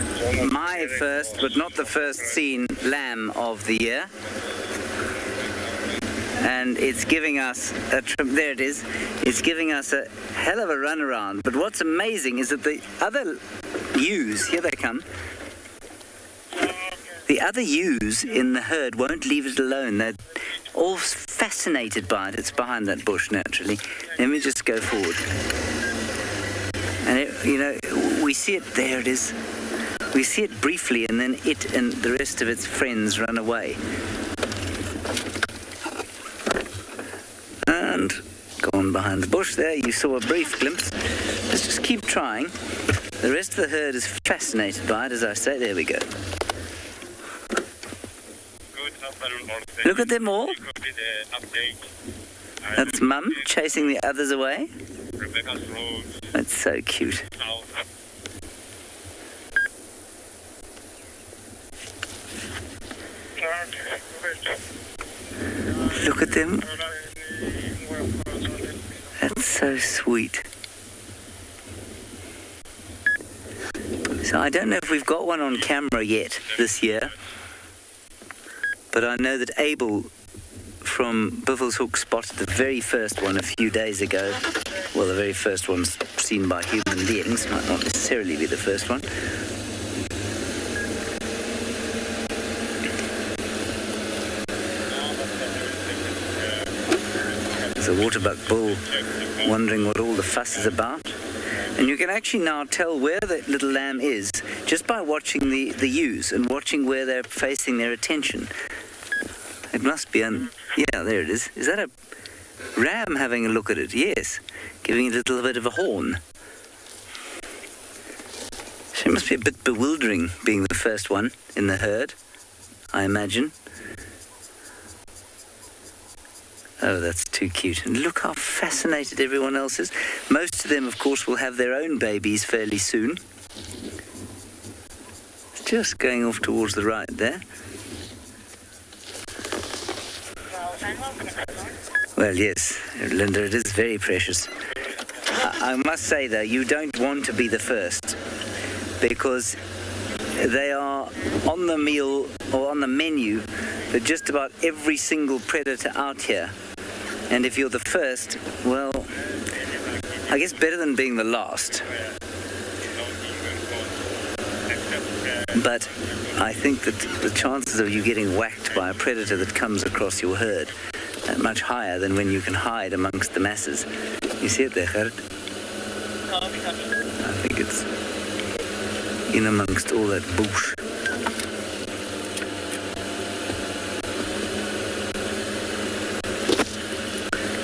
my first, but not the first seen, lamb of the year. And it's giving us there it is. It's giving us a hell of a run around. But what's amazing is that the other ewes, here they come, the other ewes in the herd won't leave it alone. They're all fascinated by it. It's behind that bush, naturally. Let me just go forward. And, we see it, there it is. We see it briefly, and then it and the rest of its friends run away. And gone behind the bush there, you saw a brief glimpse. Let's just keep trying. The rest of the herd is fascinated by it, as I say. There we go. Look at them all. That's Mum chasing the others away. That's so cute. Look at them. That's so sweet. So I don't know if we've got one on camera yet this year, but I know that Abel from Buffelshoek spotted the very first one a few days ago. Well, the very first one seen by human beings, might not necessarily be the first one. There's a waterbuck bull wondering what all the fuss is about. And you can actually now tell where the little lamb is just by watching the ewes and watching where they're facing their attention. It must be yeah, there it is. Is that a ram having a look at it? Yes, giving it a little bit of a horn. So it must be a bit bewildering being the first one in the herd, I imagine. Oh, that's too cute. And look how fascinated everyone else is. Most of them, of course, will have their own babies fairly soon. It's just going off towards the right there. Well, yes, Linda, it is very precious. I must say, though, you don't want to be the first, because they are on the meal or on the menu for just about every single predator out here. And if you're the first, well, I guess better than being the last. But I think that the chances of you getting whacked by a predator that comes across your herd are much higher than when you can hide amongst the masses. You see it there, Gerrit? I think it's in amongst all that bush.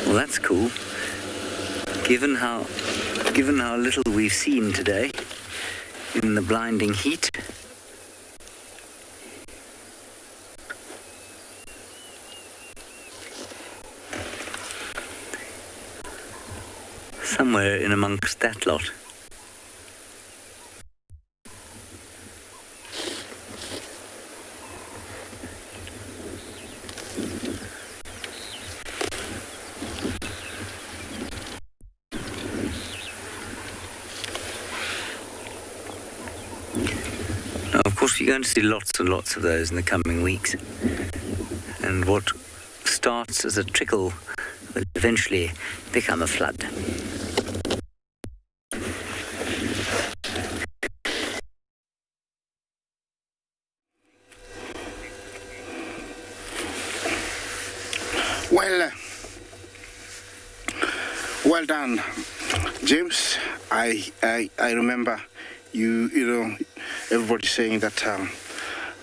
Well, that's cool. Given how little we've seen today in the blinding heat. Somewhere in amongst that lot. Now, of course, you're going to see lots and lots of those in the coming weeks. And what starts as a trickle will eventually become a flood. Well done, James. I remember you know, everybody saying that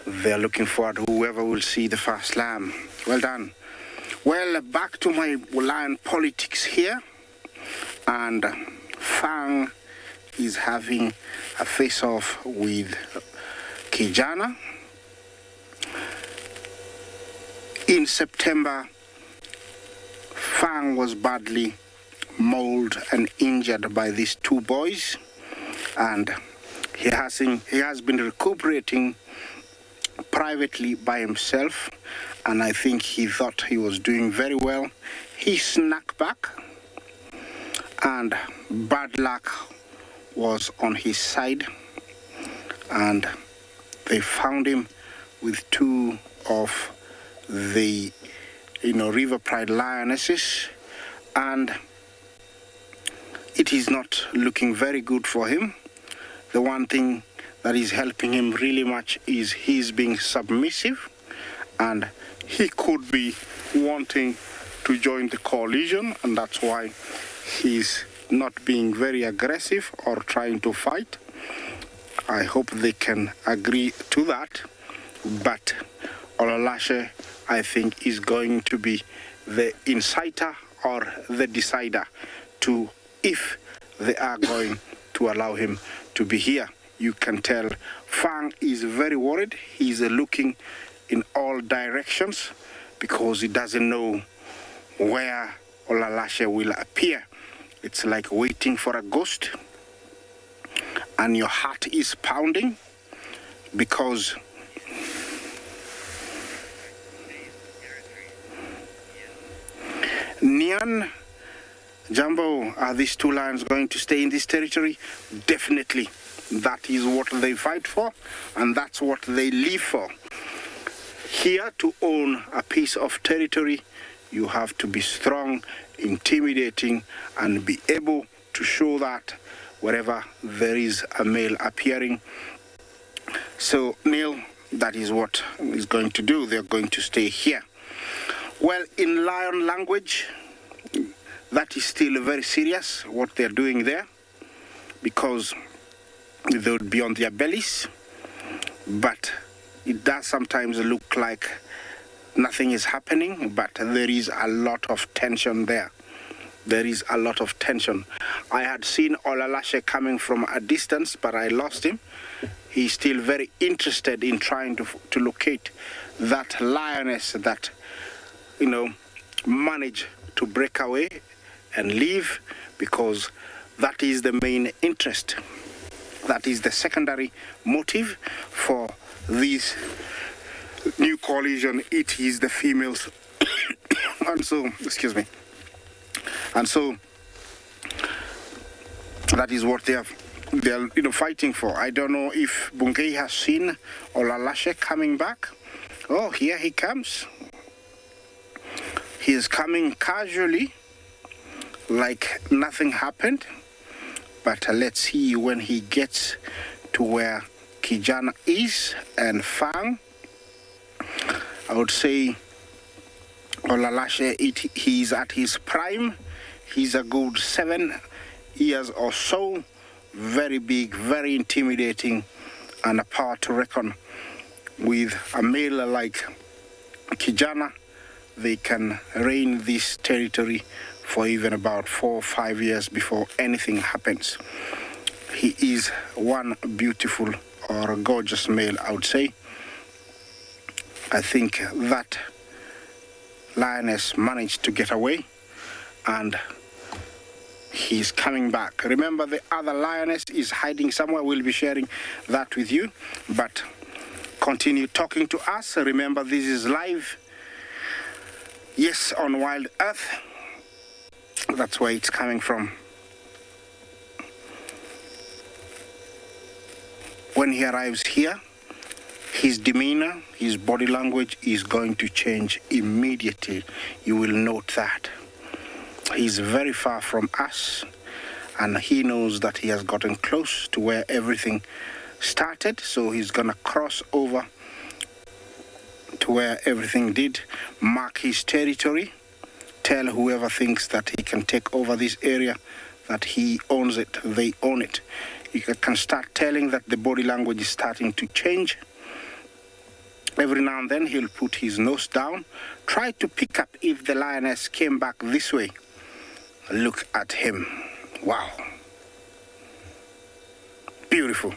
they are looking forward to whoever will see the first lamb. Well done. Well, back to my lion politics here, and Fang is having a face-off with Kijana. In September, Fang was badly mauled and injured by these two boys, and he has been recuperating privately by himself, and I think he thought he was doing very well. He snuck back, and bad luck was on his side, and they found him with two of the River Pride lionesses, and it is not looking very good for him. The one thing that is helping him really much is he's being submissive, and he could be wanting to join the coalition, and that's why he's not being very aggressive or trying to fight. I hope they can agree to that, but Olalashe, I think, is going to be the inciter or the decider to if they are going to allow him to be here. You can tell Fang is very worried. He's looking in all directions because he doesn't know where Olalashe will appear. It's like waiting for a ghost, and your heart is pounding because Nyan, Jumbo, are these two lions going to stay in this territory? Definitely. That is what they fight for, and that's what they live for. Here, to own a piece of territory, you have to be strong, intimidating, and be able to show that wherever there is a male appearing. So, Neil, that is what is going to do. They're going to stay here. Well, in lion language, that is still very serious, what they're doing there, because they would be on their bellies, but it does sometimes look like nothing is happening, but there is a lot of tension there. There is a lot of tension. I had seen Olalashe coming from a distance, but I lost him. He's still very interested in trying to locate that lioness that, manage to break away and leave, because that is the main interest. That is the secondary motive for this new coalition. It is the females. And so, excuse me. And so that is what they're fighting for. I don't know if Bungei has seen Olalashe coming back. Oh, here he comes. He is coming casually, like nothing happened. But let's see when he gets to where Kijana is, and Fang, I would say Olalashe, he's at his prime. He's a good 7 years or so. Very big, very intimidating, and a power to reckon with. A male like Kijana, they can reign this territory for even about 4 or 5 years before anything happens. He is one beautiful or a gorgeous male, I would say. I think that lioness managed to get away, and he's coming back. Remember, the other lioness is hiding somewhere. We'll be sharing that with you, but continue talking to us. Remember, this is live. Yes, on Wild Earth. That's where it's coming from. When he arrives here, his demeanor, his body language is going to change immediately. You will note that. He's very far from us, and he knows that he has gotten close to where everything started, so he's gonna cross over to where everything did, mark his territory, tell whoever thinks that he can take over this area that he owns it, they own it. You can start telling that the body language is starting to change. Every now and then he'll put his nose down, try to pick up if the lioness came back this way. Look at him. Wow. Beautiful.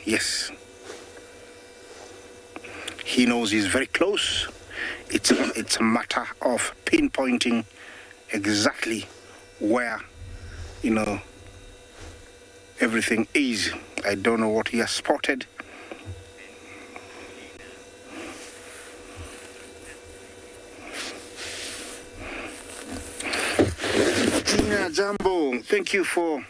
Yes. He knows he's very close. It's a matter of pinpointing exactly where, everything is. I don't know what he has spotted. Tina Jambo, thank you for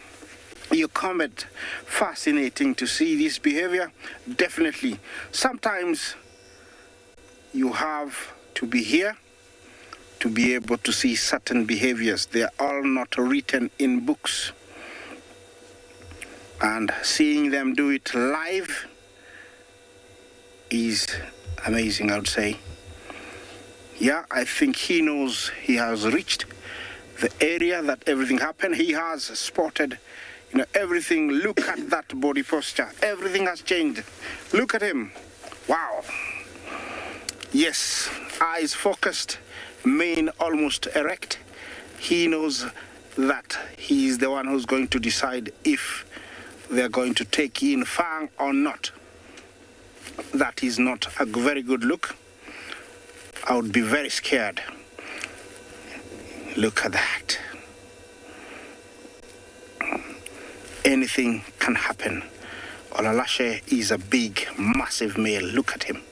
your comment. Fascinating to see this behavior. Definitely. Sometimes you have to be here to be able to see certain behaviors. They are all not written in books. And seeing them do it live is amazing, I would say. Yeah, I think he knows he has reached the area that everything happened. He has spotted, everything. Look at that body posture. Everything has changed. Look at him. Wow. Yes, eyes focused, mane almost erect. He knows that he is the one who's going to decide if they're going to take in Fang or not. That is not a very good look. I would be very scared. Look at that. Anything can happen. Olalashe is a big, massive male. Look at him.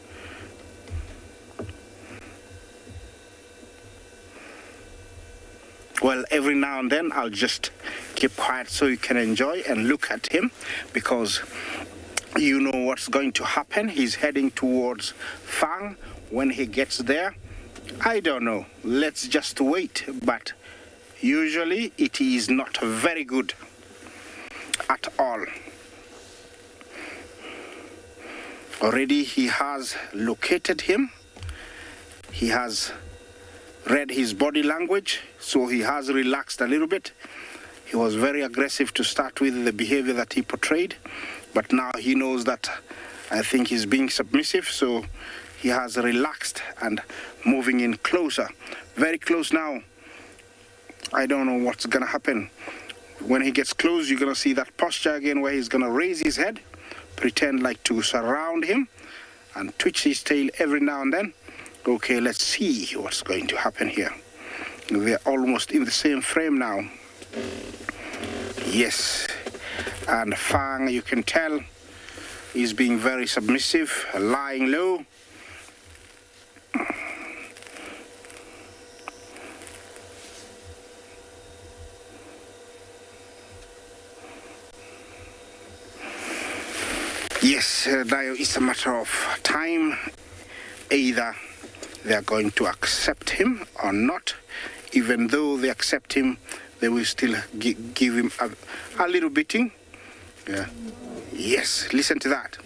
Well, every now and then I'll just keep quiet so you can enjoy and look at him, because you know what's going to happen. He's heading towards Fang. When he gets there, I don't know. Let's just wait. But usually it is not very good at all. Already he has located him. He has read his body language, so he has relaxed a little bit. He was very aggressive to start with, the behavior that he portrayed, but now he knows that I think he's being submissive, so he has relaxed and moving in closer, very close now. I don't know what's gonna happen. When he gets close, you're gonna see that posture again where he's gonna raise his head, pretend like to surround him, and twitch his tail every now and then. Okay, let's see what's going to happen here. They're almost in the same frame now. Yes, and Fang, you can tell, is being very submissive, lying low. Yes, now it's a matter of time. Either they are going to accept him or not. Even though they accept him, they will still give him a little beating. Yeah. Yes, listen to that.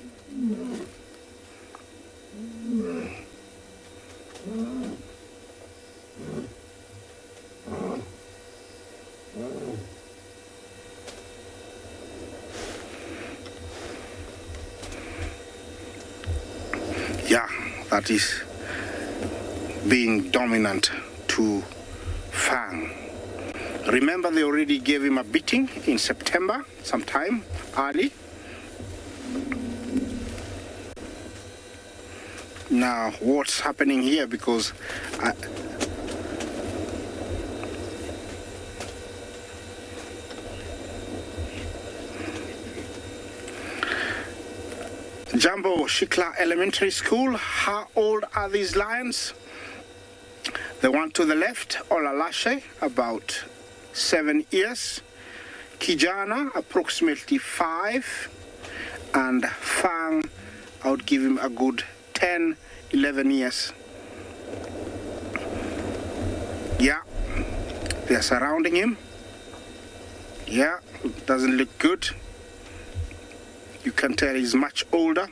Yeah, that is being dominant to Fang. Remember, they already gave him a beating in September, sometime early. Now, what's happening here? Because Jumbo Shikla Elementary School. How old are these lions? The one to the left, Olalashe, about 7 years. Kijana, approximately 5. And Fang, I would give him a good 10, 11 years. Yeah, they are surrounding him. Yeah, doesn't look good. You can tell he's much older,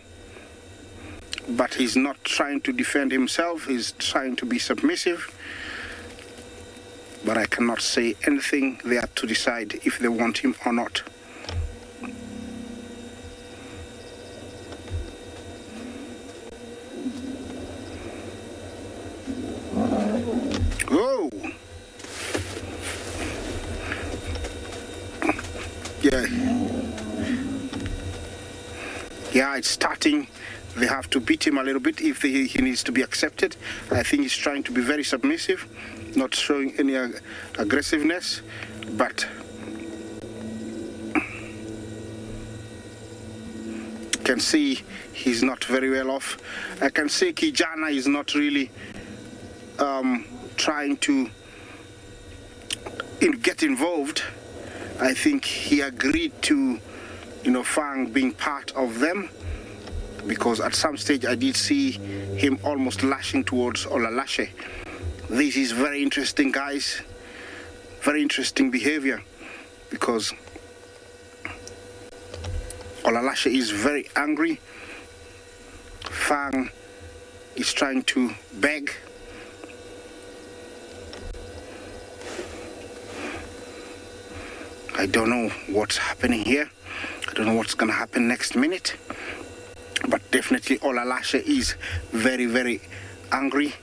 but he's not trying to defend himself. He's trying to be submissive. But I cannot say anything. They are to decide if they want him or not. Oh! Yeah. Yeah, it's starting. They have to beat him a little bit if he needs to be accepted. I think he's trying to be very submissive, not showing any aggressiveness, but can see he's not very well off. I can say Kijana is not really trying to get involved. I think he agreed to, Fang being part of them, because at some stage I did see him almost lashing towards Olalashe. This is very interesting, guys. Very interesting behavior, because Olalashe is very angry. Fang is trying to beg. I don't know what's happening here. I don't know what's going to happen next minute. But definitely Olalashe is very, very angry.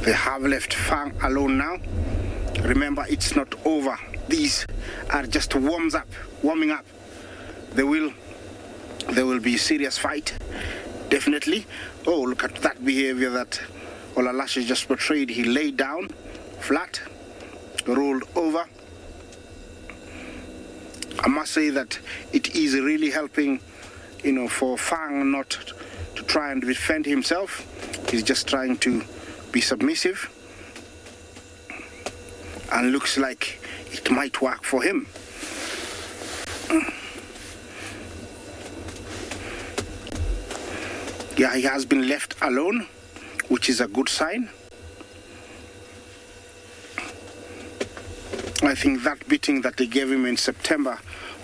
They have left Fang alone now. Remember, it's not over. These are just warming up. There will be a serious fight, definitely. Oh, look at that behavior that Olalashe just portrayed. He laid down flat, rolled over. I must say that it is really helping, for Fang not to try and defend himself. He's just trying to be submissive, and looks like it might work for him. Yeah, he has been left alone, which is a good sign. I think that beating that they gave him in September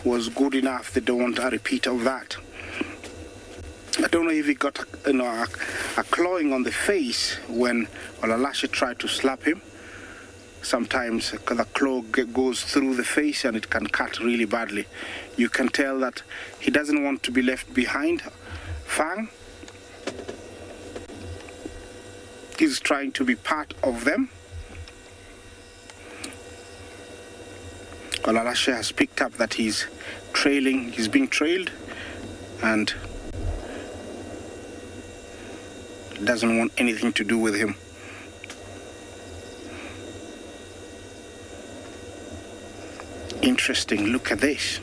was good enough. They don't want a repeat of that. I don't know if he got a clawing on the face when Olalashe tried to slap him. Sometimes the claw goes through the face and it can cut really badly. You can tell that he doesn't want to be left behind. Fang, he's trying to be part of them. Olalashe has picked up that he's being trailed, and doesn't want anything to do with him. Interesting, look at this.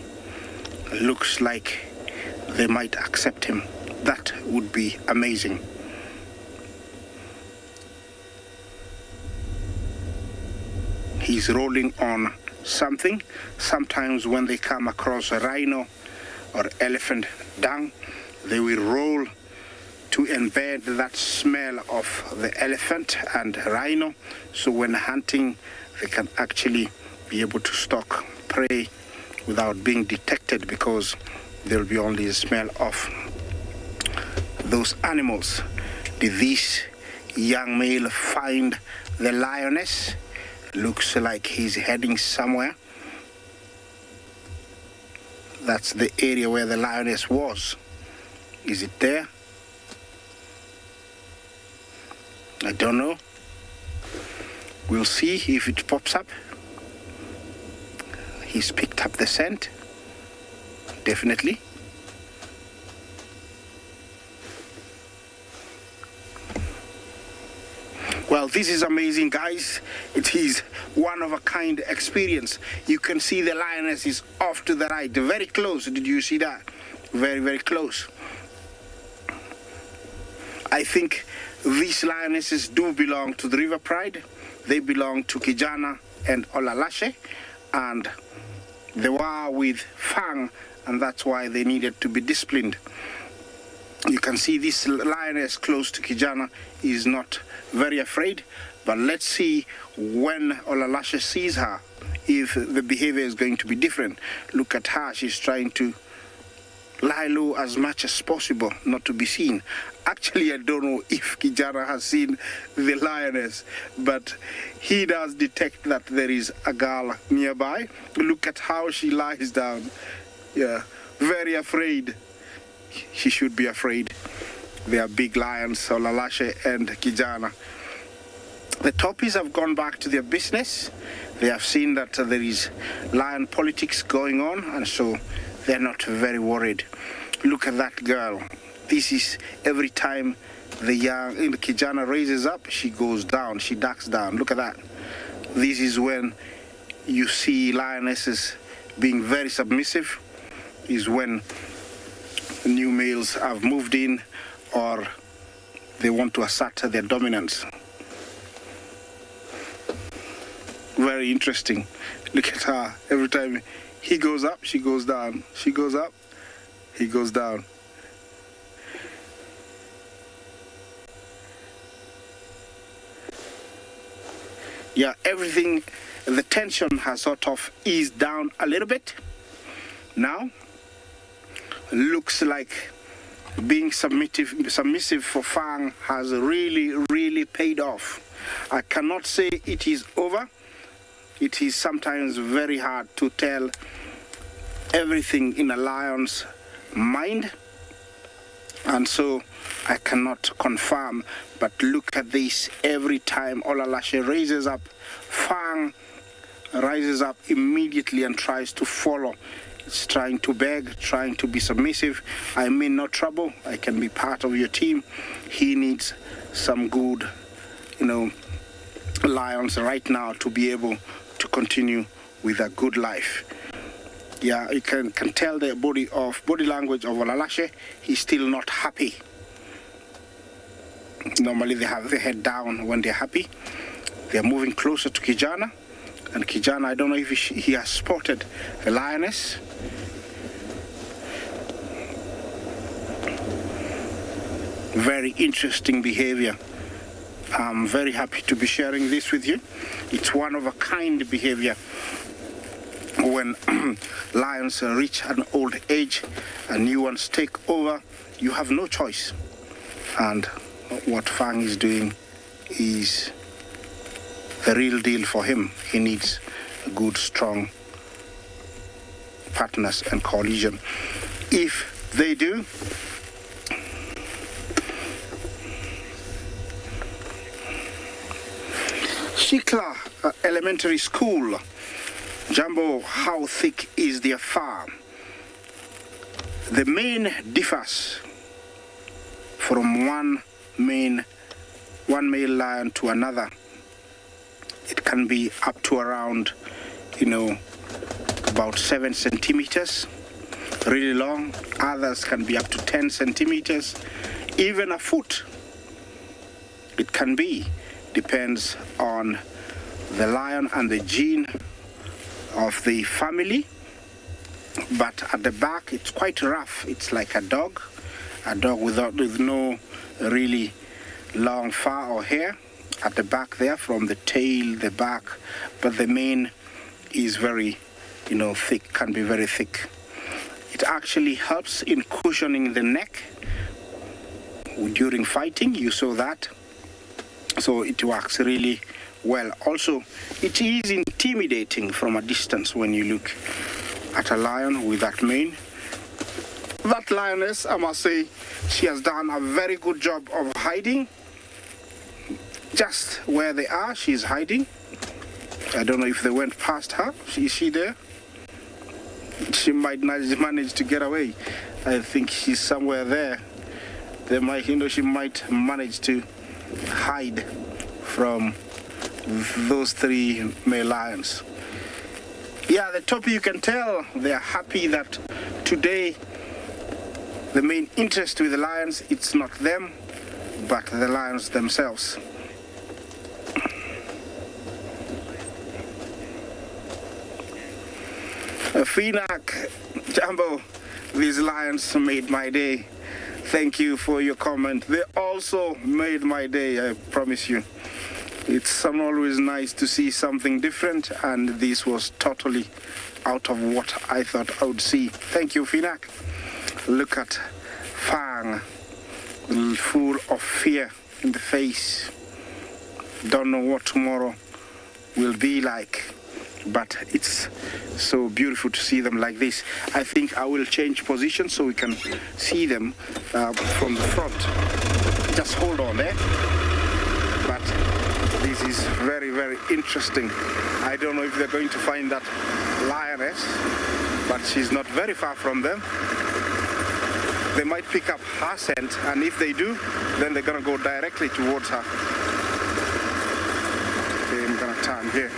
Looks like they might accept him. That would be amazing. He's rolling on something. Sometimes when they come across a rhino or elephant dung, they will roll to embed that smell of the elephant and rhino. So when hunting, they can actually be able to stalk prey without being detected, because there will be only the smell of those animals. Did this young male find the lioness? Looks like he's heading somewhere. That's the area where the lioness was. Is it there? I don't know. We'll see if it pops up. He's picked up the scent. Definitely. Well, this is amazing, guys. It is one-of-a-kind experience. You can see the lioness is off to the right, very close. Did you see that? Very, very close. I think these lionesses do belong to the River Pride. They belong to Kijana and Olalashe, and they were with Fang, and that's why they needed to be disciplined. You can see this lioness close to Kijana is not very afraid, but let's see when Olalashe sees her, if the behavior is going to be different. Look at her, she's trying to lie low as much as possible, not to be seen. Actually, I don't know if Kijana has seen the lioness, but he does detect that there is a girl nearby. Look at how she lies down. Yeah, very afraid. She should be afraid. They are big lions, Olalashe and Kijana. The Toppies have gone back to their business. They have seen that there is lion politics going on, and so they're not very worried. Look at that girl. This is every time the Kijana raises up, she goes down, she ducks down. Look at that. This is when you see lionesses being very submissive, is when new males have moved in or they want to assert their dominance. Very interesting. Look at her. Every time he goes up, she goes down. She goes up, he goes down. Yeah, everything, the tension has sort of eased down a little bit. Now, looks like being submissive for Fang has really paid off. I cannot say it is over. It is sometimes very hard to tell everything in a lion's mind, and so I cannot confirm. But look at this. Every time Olalashe raises up, Fang rises up immediately and tries to follow. It's trying to beg, trying to be submissive. I mean no trouble. I can be part of your team. He needs some good, lions right now to be able to continue with a good life. Yeah, you can tell the body language of Olalashe. He's still not happy. Normally they have their head down when they're happy. They're moving closer to Kijana, and Kijana, I don't know if he has spotted the lioness. Very interesting behavior. I'm very happy to be sharing this with you. It's one-of-a-kind behavior. When lions reach an old age and new ones take over, you have no choice. And what Fang is doing is the real deal for him. He needs good, strong partners and coalition. If they do, Shikla Elementary School. Jumbo, how thick is their farm? The mane differs from one male lion to another. It can be up to around, about 7 centimeters, really long. Others can be up to 10 centimeters, even a foot. It can be, depends on the lion and the gene of the family. But at the back, it's quite rough. It's like a dog, a dog with no really long fur or hair at the back there, from the tail, the back, but the mane is very, thick, can be very thick. It actually helps in cushioning the neck during fighting. You saw that. So it works really well. Also, it is intimidating from a distance when you look at a lion with that mane. That lioness, I must say, she has done a very good job of hiding. Just where they are, she's hiding. I don't know if they went past her. Is she there? She might not manage to get away. I think she's somewhere there. They might, she might manage to hide from those three male lions. Yeah, the top, you can tell they're happy that today the main interest with the lions, it's not them, but the lions themselves. Finak, Jambo, these lions made my day. Thank you for your comment. They also made my day, I promise you. It's always nice to see something different, and this was totally out of what I thought I would see. Thank you, Finak. Look at Fang, full of fear in the face. Don't know what tomorrow will be like, but it's so beautiful to see them like this. I think I will change position so we can see them from the front. Just hold on there. But this is very, very interesting. I don't know if they're going to find that lioness, but she's not very far from them. They might pick up her scent, and if they do, then they're going to go directly towards her. Okay, I'm going to turn here.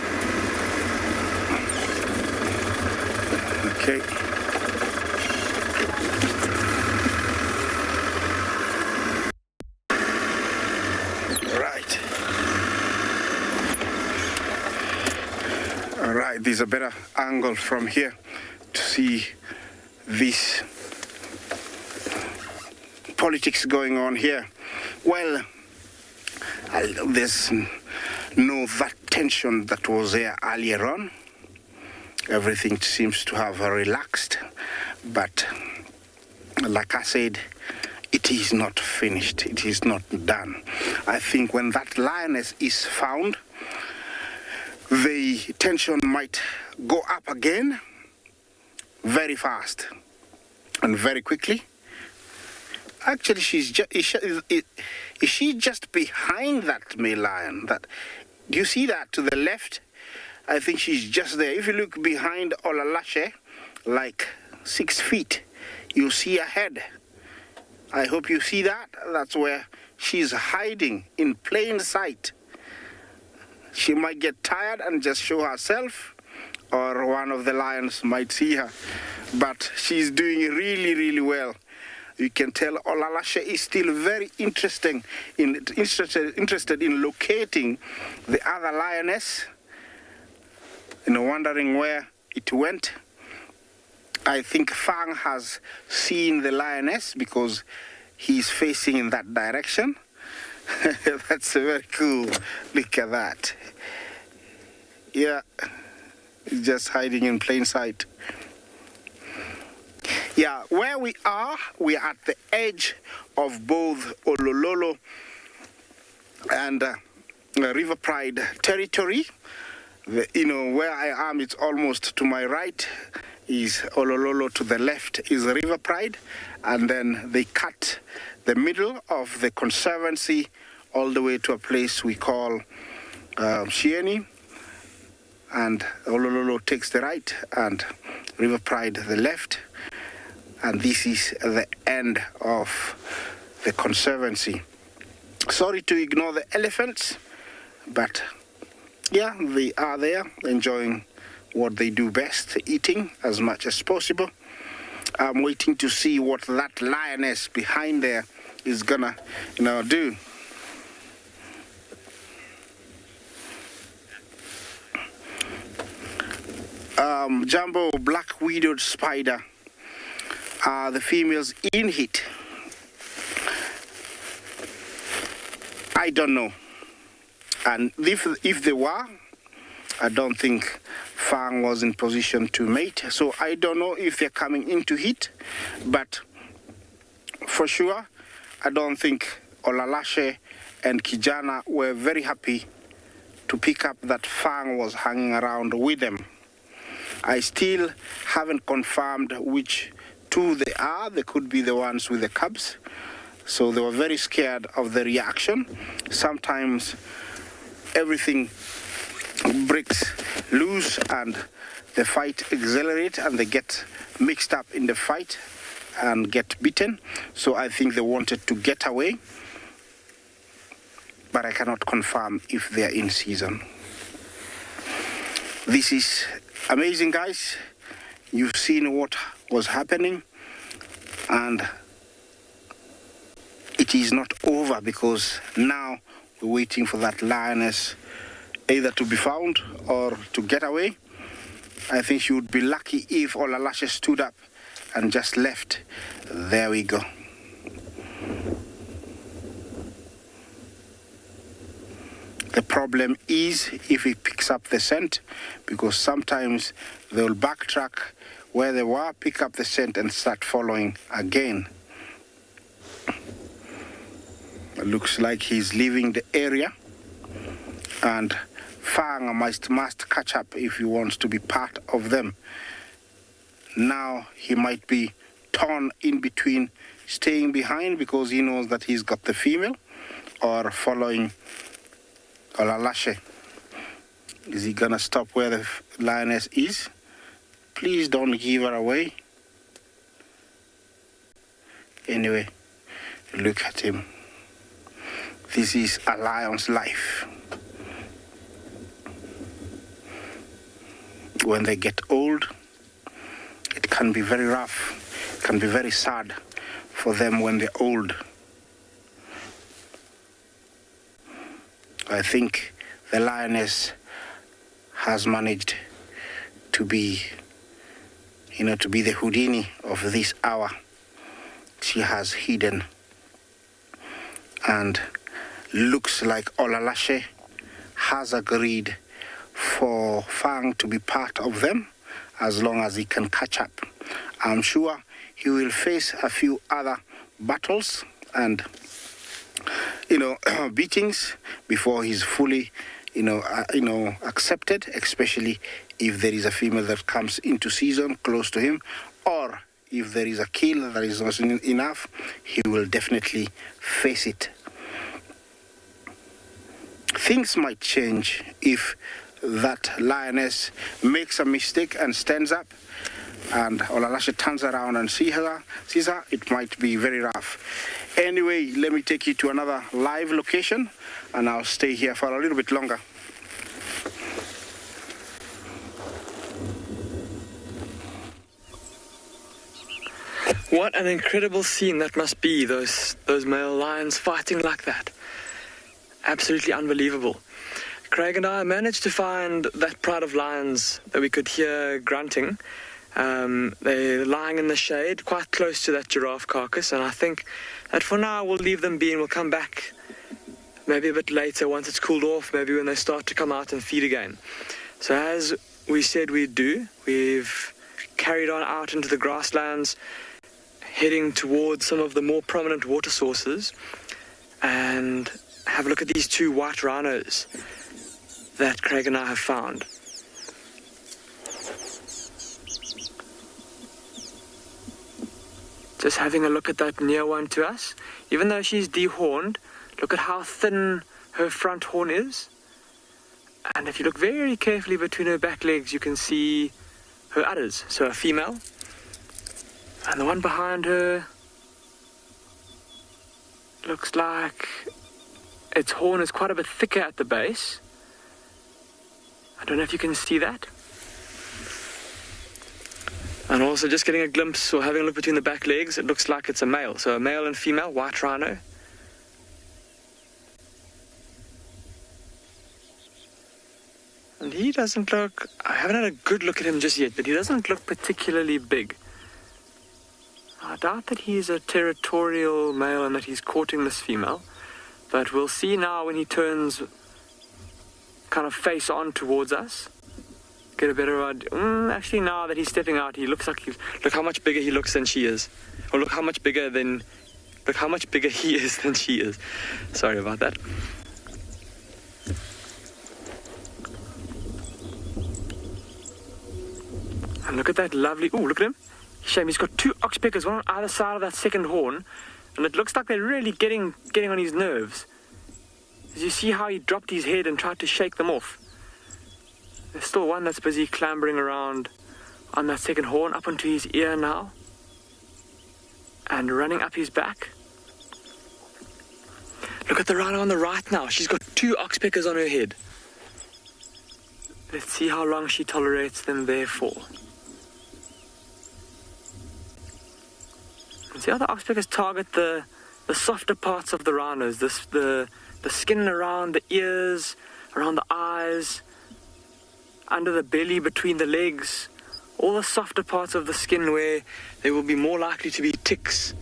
Okay. Right. All right, there's a better angle from here to see this politics going on here. Well, there's no that tension that was there earlier on. Everything seems to have relaxed, but like I said, it is not finished. It is not done. I think when that lioness is found, the tension might go up again very fast and very quickly. Actually, is she just behind that male lion? Do you see that to the left? I think she's just there. If you look behind Olalashe, like 6 feet, you see a head. I hope you see that. That's where she's hiding in plain sight. She might get tired and just show herself, or one of the lions might see her. But she's doing really, really well. You can tell Olalashe is still very interested in locating the other lioness, wondering where it went. I think Fang has seen the lioness because he's facing in that direction. That's very cool. Look at that. Yeah, he's just hiding in plain sight. Yeah, where we are at the edge of both Olololo and River Pride territory. Where I am, it's almost to my right is Olololo, to the left is River Pride, and then they cut the middle of the conservancy all the way to a place we call Shieni, and Olololo takes the right and River Pride the left. And this is the end of the conservancy. Sorry to ignore the elephants, but yeah, they are there enjoying what they do best, eating as much as possible. I'm waiting to see what that lioness behind there is gonna, do. Jumbo black-widowed spider. The females in heat. I don't know. And if they were, I don't think Fang was in position to mate. So I don't know if they're coming into heat, but for sure, I don't think Olalashe and Kijana were very happy to pick up that Fang was hanging around with them. I still haven't confirmed which two they are. They could be the ones with the cubs. So they were very scared of the reaction. Sometimes everything breaks loose and the fight accelerates and they get mixed up in the fight and get beaten. So I think they wanted to get away, but I cannot confirm if they are in season. This is amazing, guys. You've seen what was happening, and it is not over because now we're waiting for that lioness either to be found or to get away. I think she would be lucky if Olalashe stood up and just left. There we go. The problem is if he picks up the scent, because sometimes they'll backtrack where they were, pick up the scent and start following again. It looks like he's leaving the area, and Fang must catch up if he wants to be part of them. Now he might be torn in between staying behind because he knows that he's got the female, or following Olalashe. Is he gonna stop where the lioness is? Please don't give her away. Anyway, look at him. This is a lion's life. When they get old, it can be very rough. It can be very sad for them when they're old. I think the lioness has managed to be, to be the Houdini of this hour. She has hidden, and looks like Olalashe has agreed for Fang to be part of them as long as he can catch up. I'm sure he will face a few other battles and beatings before he's fully accepted, especially if there is a female that comes into season close to him, or if there is a kill that is not enough, he will definitely face it. Things might change if that lioness makes a mistake and stands up, and Olalashe turns around and sees her, it might be very rough. Anyway, let me take you to another live location, and I'll stay here for a little bit longer. What an incredible scene that must be, those male lions fighting like that. Absolutely unbelievable. Craig and I managed to find that pride of lions that we could hear grunting. They're lying in the shade quite close to that giraffe carcass, and I think that for now we'll leave them be and we'll come back maybe a bit later once it's cooled off, maybe when they start to come out and feed again. So as we said we'd do, we've carried on out into the grasslands, heading towards some of the more prominent water sources, and have a look at these two white rhinos that Craig and I have found. Just having a look at that near one to us. Even though she's dehorned, look at how thin her front horn is. And if you look very carefully between her back legs, you can see her udders, so a female. And the one behind her looks like its horn is quite a bit thicker at the base. I don't know if you can see that. And also just getting a glimpse or having a look between the back legs, it looks like it's a male. So a male and female white rhino. And he doesn't look, I haven't had a good look at him just yet, but he doesn't look particularly big. I doubt that he's a territorial male and that he's courting this female. But we'll see now when he turns kind of face on towards us. Get a better idea. Actually, now that he's stepping out, he looks like look how much bigger he looks than she is. Or look how much bigger he is than she is. Sorry about that. And look at that lovely... Ooh, look at him. Shame, he's got 2 oxpeckers, one on either side of that second horn. And it looks like they're really getting on his nerves. Did you see how he dropped his head and tried to shake them off? There's still one that's busy clambering around on that second horn, up onto his ear now. And running up his back. Look at the rhino on the right now. She's got 2 oxpeckers on her head. Let's see how long she tolerates them there for. And see how the oxpeckers target the softer parts of the rhinos. The skin around the ears, around the eyes, under the belly, between the legs. All the softer parts of the skin where there will be more likely to be ticks.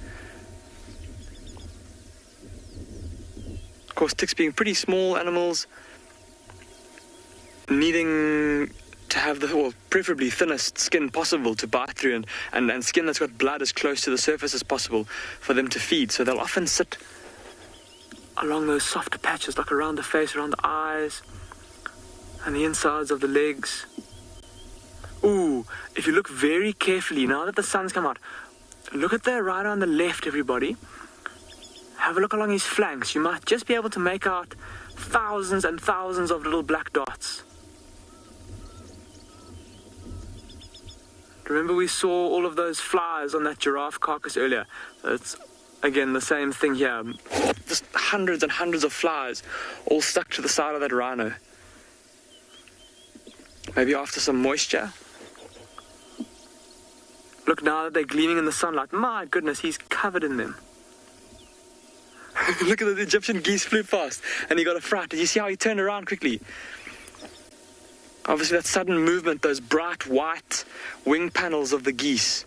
Of course, ticks being pretty small animals, needing to have the, preferably thinnest skin possible to bite through, and skin that's got blood as close to the surface as possible for them to feed. So they'll often sit along those softer patches, like around the face, around the eyes, and the insides of the legs. Ooh, if you look very carefully, now that the sun's come out, look at the rhino on the left, everybody. Have a look along his flanks. You might just be able to make out thousands and thousands of little black dots. Remember we saw all of those flies on that giraffe carcass earlier? It's, again, the same thing here. Just hundreds and hundreds of flies all stuck to the side of that rhino. Maybe after some moisture. Look, now that they're gleaming in the sunlight, my goodness, he's covered in them. Look at the Egyptian geese flew past and he got a fright. Did you see how he turned around quickly? Obviously that sudden movement, those bright white wing panels of the geese.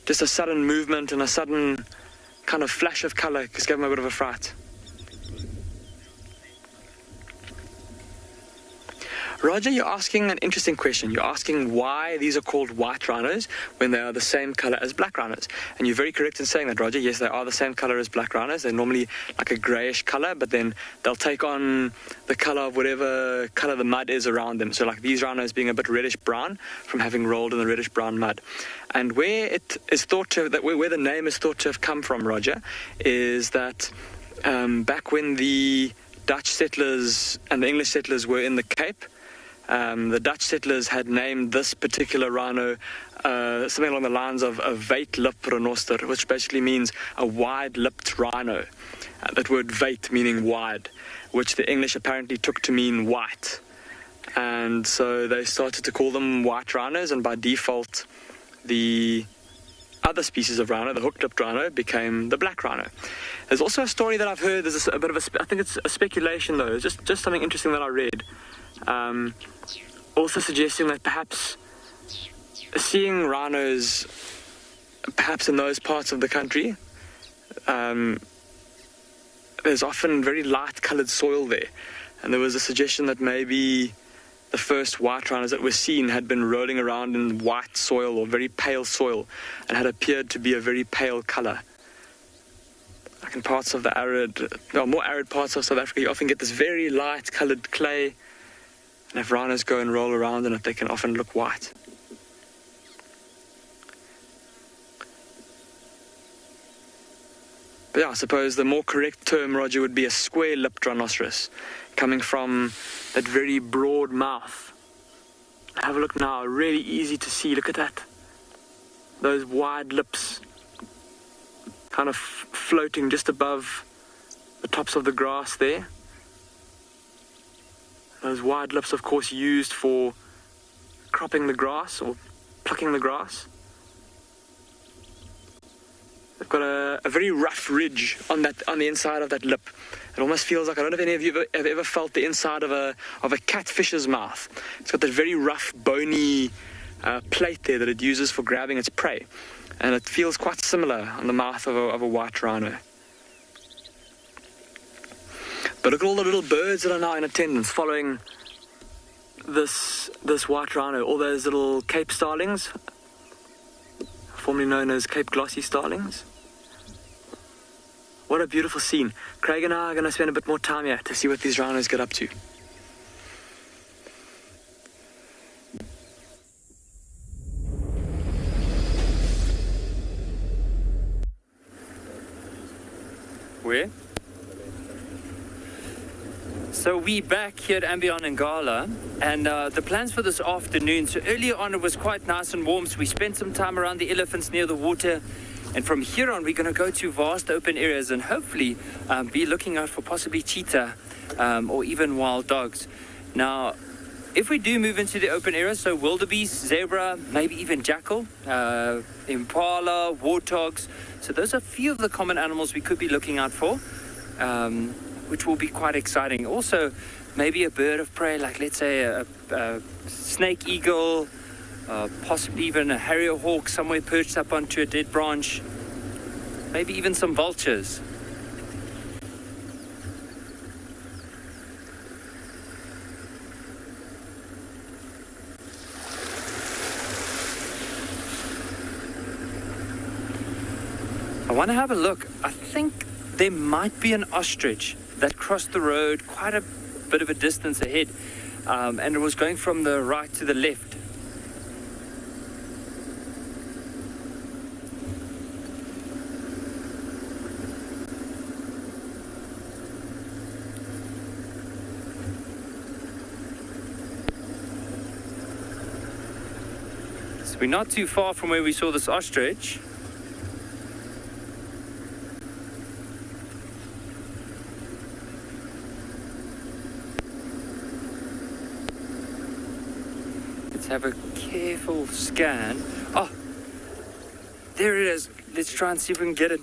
Just a sudden movement and a sudden kind of flash of colour just gave him a bit of a fright. Roger, you're asking an interesting question. You're asking why these are called white rhinos when they are the same color as black rhinos. And you're very correct in saying that, Roger. Yes, they are the same color as black rhinos. They're normally like a grayish color, but then they'll take on the color of whatever color the mud is around them. So like these rhinos being a bit reddish-brown from having rolled in the reddish-brown mud. And where it is thought to, where the name is thought to have come from, Roger, is that back when the Dutch settlers and the English settlers were in the Cape, the Dutch settlers had named this particular rhino something along the lines of a wyd-lip rhinoster, which basically means a wide-lipped rhino. That word wyd meaning wide, which the English apparently took to mean white. And so they started to call them white rhinos, and by default the other species of rhino, the hook-lipped rhino, became the black rhino. There's also a story that I've heard, there's a bit of I think it's a speculation though, it's just something interesting that I read. Also suggesting that perhaps seeing rhinos perhaps in those parts of the country, there's often very light coloured soil there, and there was a suggestion that maybe the first white rhinos that were seen had been rolling around in white soil or very pale soil and had appeared to be a very pale colour. Like in parts of the more arid parts of South Africa, you often get this very light coloured clay. And if rhinos go and roll around in it, they can often look white. But yeah, I suppose the more correct term, Roger, would be a square-lipped rhinoceros, coming from that very broad mouth. Have a look now, really easy to see. Look at that. Those wide lips kind of floating just above the tops of the grass there. Those wide lips, of course, used for cropping the grass or plucking the grass. They've got a very rough ridge on the inside of that lip. It almost feels like, I don't know if any of you have ever felt the inside of a catfish's mouth. It's got that very rough, bony plate there that it uses for grabbing its prey. And it feels quite similar on the mouth of a white rhino. But look at all the little birds that are now in attendance following this white rhino. All those little Cape starlings, formerly known as Cape glossy starlings. What a beautiful scene. Craig and I are going to spend a bit more time here to see what these rhinos get up to. Where? So we back here at Ambion and Gala, and the plans for this afternoon. So earlier on it was quite nice and warm, so we spent some time around the elephants near the water. And from here on, we're going to go to vast open areas and hopefully be looking out for possibly cheetah or even wild dogs. Now, if we do move into the open areas, so wildebeest, zebra, maybe even jackal, impala, warthogs. So those are a few of the common animals we could be looking out for, which will be quite exciting. Also, maybe a bird of prey, like let's say a snake eagle, possibly even a harrier hawk somewhere perched up onto a dead branch, maybe even some vultures. I want to have a look. I think there might be an ostrich that crossed the road quite a bit of a distance ahead, and it was going from the right to the left. So we're not too far from where we saw this ostrich. Have a careful scan. Oh, there it is. Let's try and see if we can get it.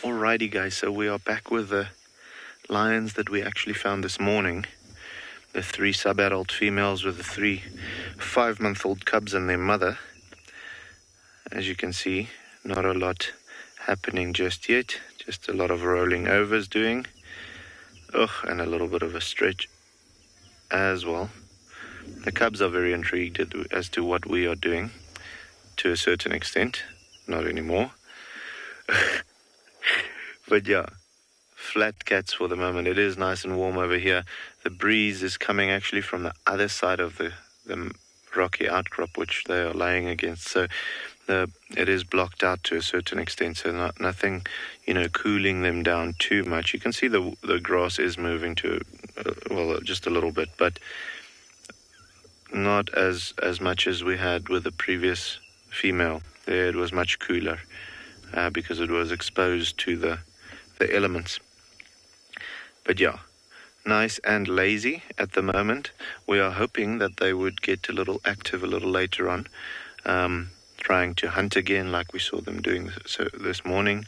Alrighty guys, so we are back with the lions that we actually found this morning. The 3 sub-adult females with the 3 5-month-old cubs and their mother. As you can see, not a lot happening just yet. Just a lot of rolling overs doing. And a little bit of a stretch as well. The cubs are very intrigued as to what we are doing to a certain extent. Not anymore. But yeah, flat cats for the moment. It is nice and warm over here. The breeze is coming actually from the other side of the rocky outcrop which they are laying against. So it is blocked out to a certain extent. So nothing, cooling them down too much. You can see the grass is moving to, just a little bit, but not as much as we had with the previous female. There it was much cooler because it was exposed to the elements. But yeah, nice and lazy at the moment. We are hoping that they would get a little active a little later on, trying to hunt again like we saw them doing this morning.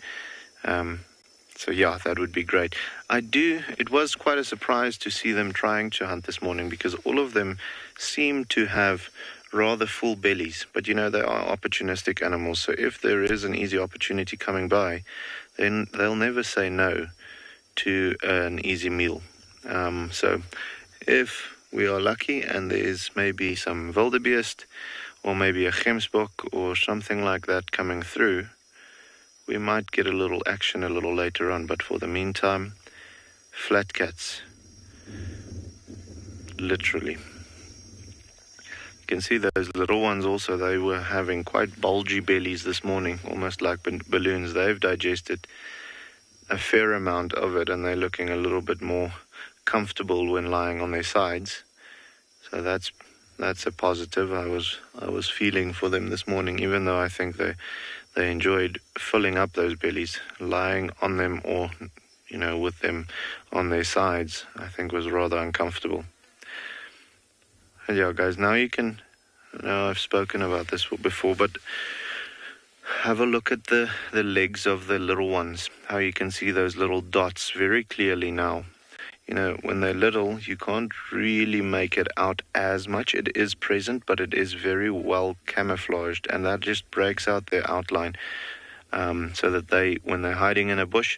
So yeah, that would be great. It was quite a surprise to see them trying to hunt this morning because all of them seem to have rather full bellies, but they are opportunistic animals. So if there is an easy opportunity coming by, then they'll never say no to an easy meal. So if we are lucky and there's maybe some wildebeest or maybe a gemsbok or something like that coming through, we might get a little action a little later on. But for the meantime, flat cats, literally. You can see those little ones also, they were having quite bulgy bellies this morning, almost like balloons. They've digested a fair amount of it and they're looking a little bit more comfortable when lying on their sides. So that's a positive. I was feeling for them this morning, even though I think they enjoyed filling up those bellies. Lying on them or with them on their sides, I think was rather uncomfortable. And yeah, guys, now I've spoken about this before, but have a look at the legs of the little ones, how you can see those little dots very clearly now. You know, when they're little, you can't really make it out as much. It is present, but it is very well camouflaged, and that just breaks out their outline, so that they, when they're hiding in a bush,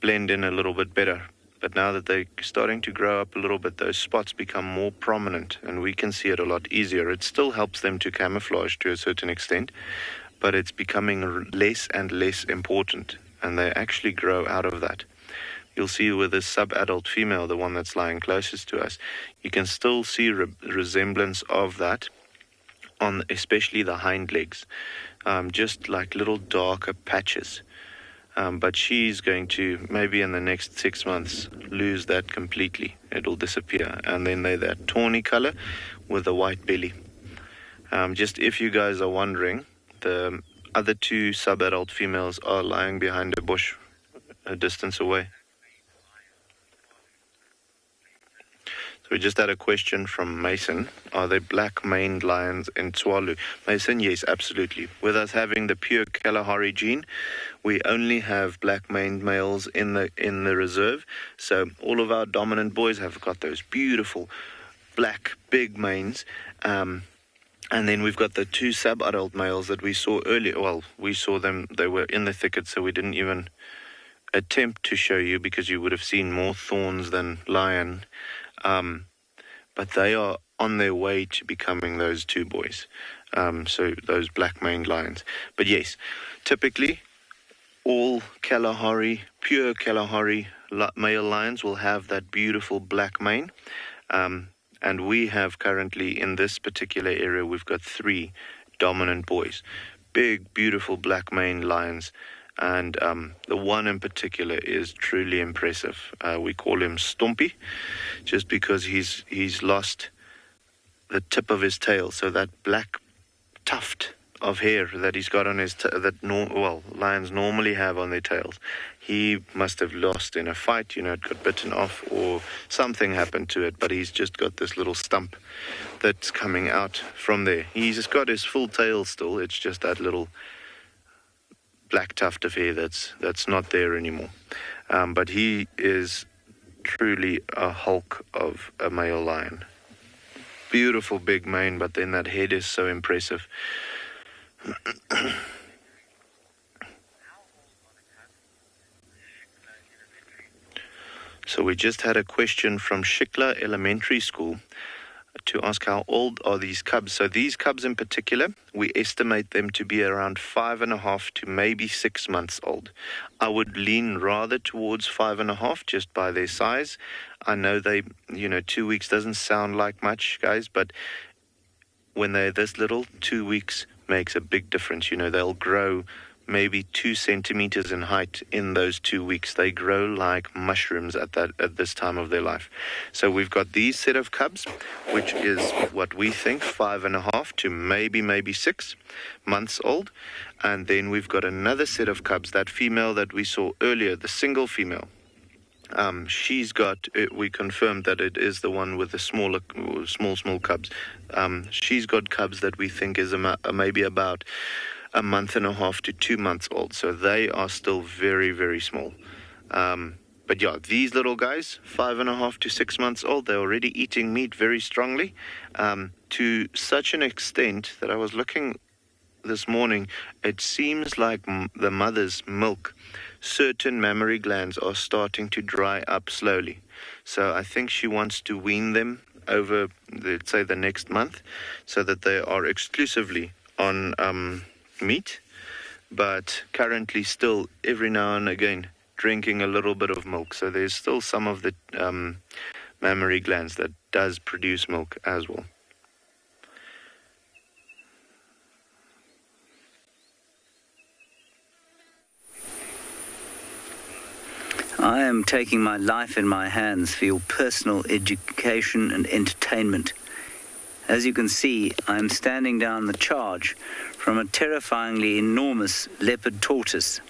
blend in a little bit better. But now that they're starting to grow up a little bit, those spots become more prominent, and we can see it a lot easier. It still helps them to camouflage to a certain extent, but it's becoming less and less important, and they actually grow out of that. You'll see with this sub-adult female, the one that's lying closest to us, you can still see resemblance of that on especially the hind legs, just like little darker patches. But she's going to, maybe in the next 6 months, lose that completely. It'll disappear. And then they're that tawny color with a white belly. Just if you guys are wondering, the other two sub-adult females are lying behind a bush a distance away. So we just had a question from Mason. Are there black-maned lions in Tswalu? Mason, yes, absolutely. With us having the pure Kalahari gene, we only have black-maned males in the reserve. So all of our dominant boys have got those beautiful black big manes. And then we've got the two sub-adult males that we saw earlier. Well, we saw them, they were in the thicket, so we didn't even attempt to show you because you would have seen more thorns than lion. But they are on their way to becoming those two boys, so those black-maned lions. But yes, typically all Kalahari, pure Kalahari male lions will have that beautiful black mane, and we have currently in this particular area, we've got 3 dominant boys, big, beautiful black-maned lions. And the one in particular is truly impressive. We call him Stompy, just because he's lost the tip of his tail. So that black tuft of hair that he's got on his lions normally have on their tails, he must have lost in a fight. You know, it got bitten off or something happened to it. But he's just got this little stump that's coming out from there. He's just got his full tail still. It's just that little black tuft of hair that's not there anymore. But he is truly a hulk of a male lion. Beautiful big mane, but then that head is so impressive. So we just had a question from Shikla Elementary School to ask how old are these cubs. So these cubs in particular, we estimate them to be around 5.5 to maybe 6 months old. I would lean rather towards 5.5 just by their size. I know 2 weeks doesn't sound like much, guys, but when they're this little, 2 weeks makes a big difference. You know, they'll grow maybe 2 centimeters in height in those 2 weeks. They grow like mushrooms at this time of their life. So we've got these set of cubs, which is what we think 5.5 to maybe 6 months old. And then we've got another set of cubs, that female that we saw earlier, the single female. She's got, we confirmed that it is the one with the small cubs. She's got cubs that we think is maybe about 1.5 to 2 months old. So they are still very, very small. But yeah, these little guys, 5.5 to 6 months old, they're already eating meat very strongly, to such an extent that I was looking this morning, it seems like the mother's milk, certain mammary glands are starting to dry up slowly. So I think she wants to wean them over, let's say, the next month, so that they are exclusively on meat, but currently still every now and again drinking a little bit of milk. So there's still some of the mammary glands that does produce milk as well. I am taking my life in my hands for your personal education and entertainment. As you can see, I am standing down the charge from a terrifyingly enormous leopard tortoise.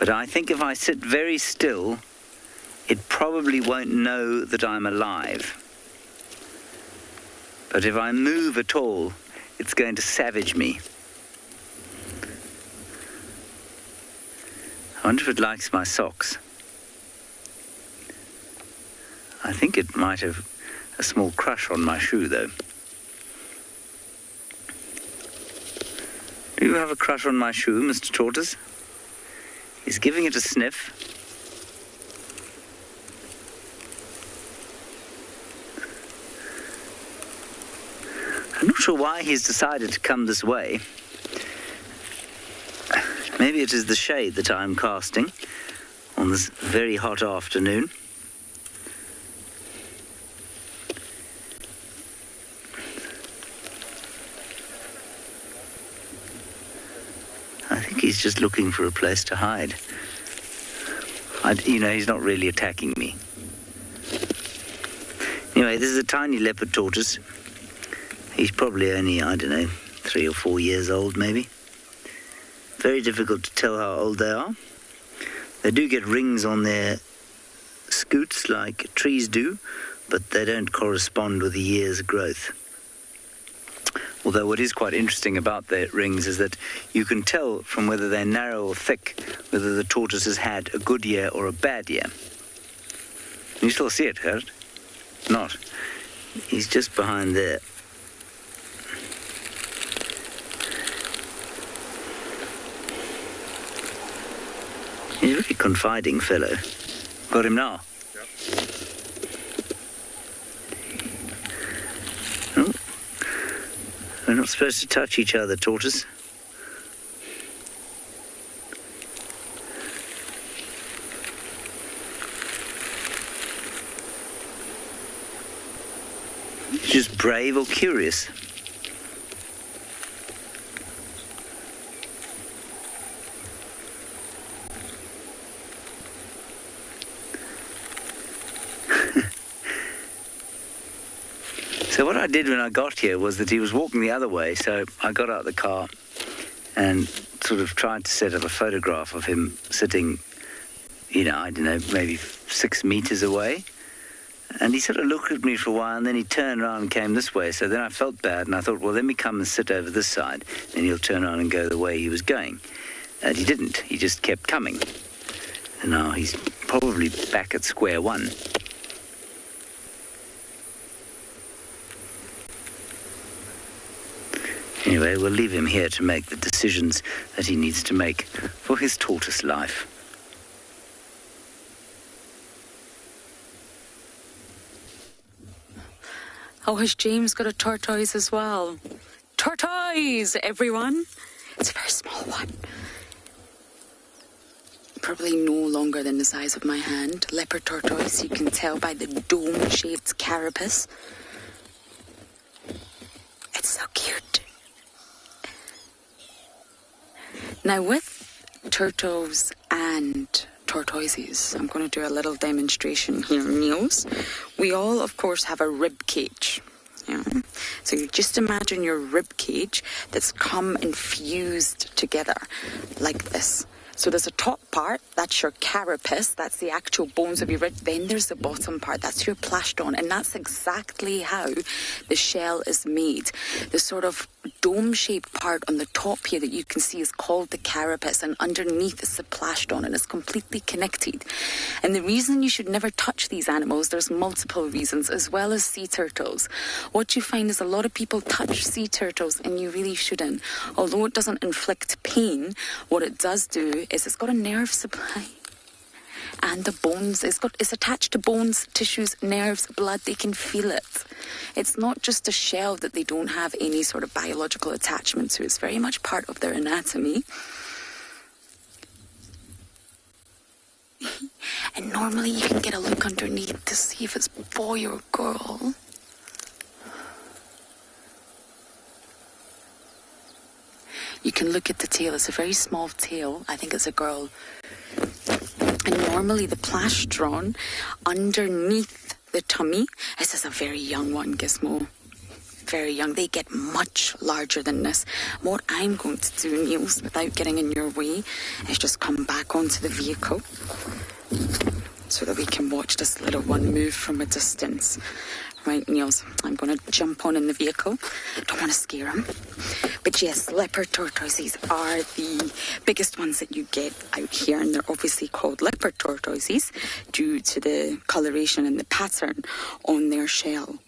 But I think if I sit very still, it probably won't know that I'm alive. But if I move at all, it's going to savage me. I wonder if it likes my socks. I think it might have a small crush on my shoe, though. Do you have a crush on my shoe, Mr. Tortoise? He's giving it a sniff. I'm not sure why he's decided to come this way. Maybe it is the shade that I'm casting on this very hot afternoon. I think he's just looking for a place to hide. He's not really attacking me. Anyway, this is a tiny leopard tortoise. He's probably only, 3 or 4 years old, maybe. Very difficult to tell how old they are. They do get rings on their scoots like trees do, but they don't correspond with the year's growth. Although what is quite interesting about their rings is that you can tell from whether they're narrow or thick whether the tortoise has had a good year or a bad year. Can you still see it, Gerrit? Not. He's just behind there. He's a very confiding fellow. Got him now? Yep. Oh. We're not supposed to touch each other, tortoise. Just brave or curious? So what I did when I got here was that he was walking the other way, so I got out of the car and sort of tried to set up a photograph of him sitting, maybe 6 meters away. And he sort of looked at me for a while, and then he turned around and came this way. So then I felt bad, and I thought, well, let me come and sit over this side, and he'll turn around and go the way he was going. And he didn't. He just kept coming. And now he's probably back at square one. Anyway, we'll leave him here to make the decisions that he needs to make for his tortoise life. Oh, has James got a tortoise as well? Tortoise, everyone! It's a very small one. Probably no longer than the size of my hand. Leopard tortoise, you can tell by the dome-shaped carapace. It's so cute. Now, with turtles and tortoises, I'm going to do a little demonstration here, Niels. We all, of course, have a rib cage. Yeah. So you just imagine your rib cage that's come and fused together like this. So there's a top part, that's your carapace, that's the actual bones of your rib. Then there's the bottom part, that's your plastron, and that's exactly how the shell is made. The sort of dome-shaped part on the top here that you can see is called the carapace, and underneath is the plastron, and it's completely connected. And the reason you should never touch these animals, there's multiple reasons, as well as sea turtles. What you find is a lot of people touch sea turtles, and you really shouldn't. Although it doesn't inflict pain, what it does do is it's got a nerve supply. And the bones, it's attached to bones, tissues, nerves, blood. They can feel it. It's not just a shell that they don't have any sort of biological attachment to. It's very much part of their anatomy. And normally you can get a look underneath to see if it's boy or girl. You can look at the tail. It's a very small tail. I think it's a girl. And normally the plastron underneath the tummy, this is a very young one, Gizmo. Very young. They get much larger than this. What I'm going to do, Niels, without getting in your way, is just come back onto the vehicle so that we can watch this little one move from a distance. Right, Niels, I'm going to jump on in the vehicle. Don't want to scare him. But yes, leopard tortoises are the biggest ones that you get out here, and they're obviously called leopard tortoises due to the coloration and the pattern on their shell.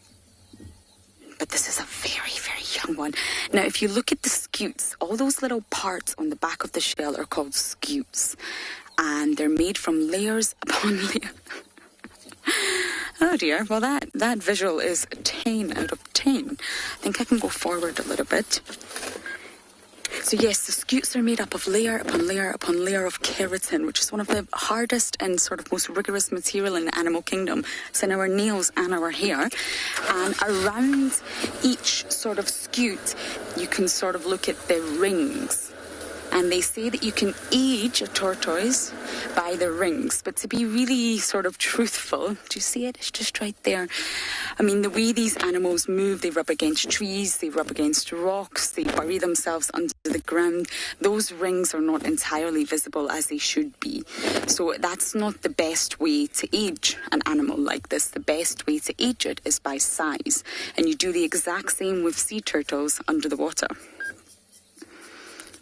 But this is a very, very young one. Now, if you look at the scutes, all those little parts on the back of the shell are called scutes, and they're made from layers upon layers. Oh dear, well that visual is a 10 out of 10. I think I can go forward a little bit. So yes, the scutes are made up of layer upon layer upon layer of keratin, which is one of the hardest and sort of most rigorous material in the animal kingdom. It's in our nails and our hair. And around each sort of scute, you can sort of look at the rings. And they say that you can age a tortoise by the rings. But to be really sort of truthful, do you see it? It's just right there. I mean, the way these animals move, they rub against trees, they rub against rocks, they bury themselves under the ground. Those rings are not entirely visible as they should be. So that's not the best way to age an animal like this. The best way to age it is by size. And you do the exact same with sea turtles under the water.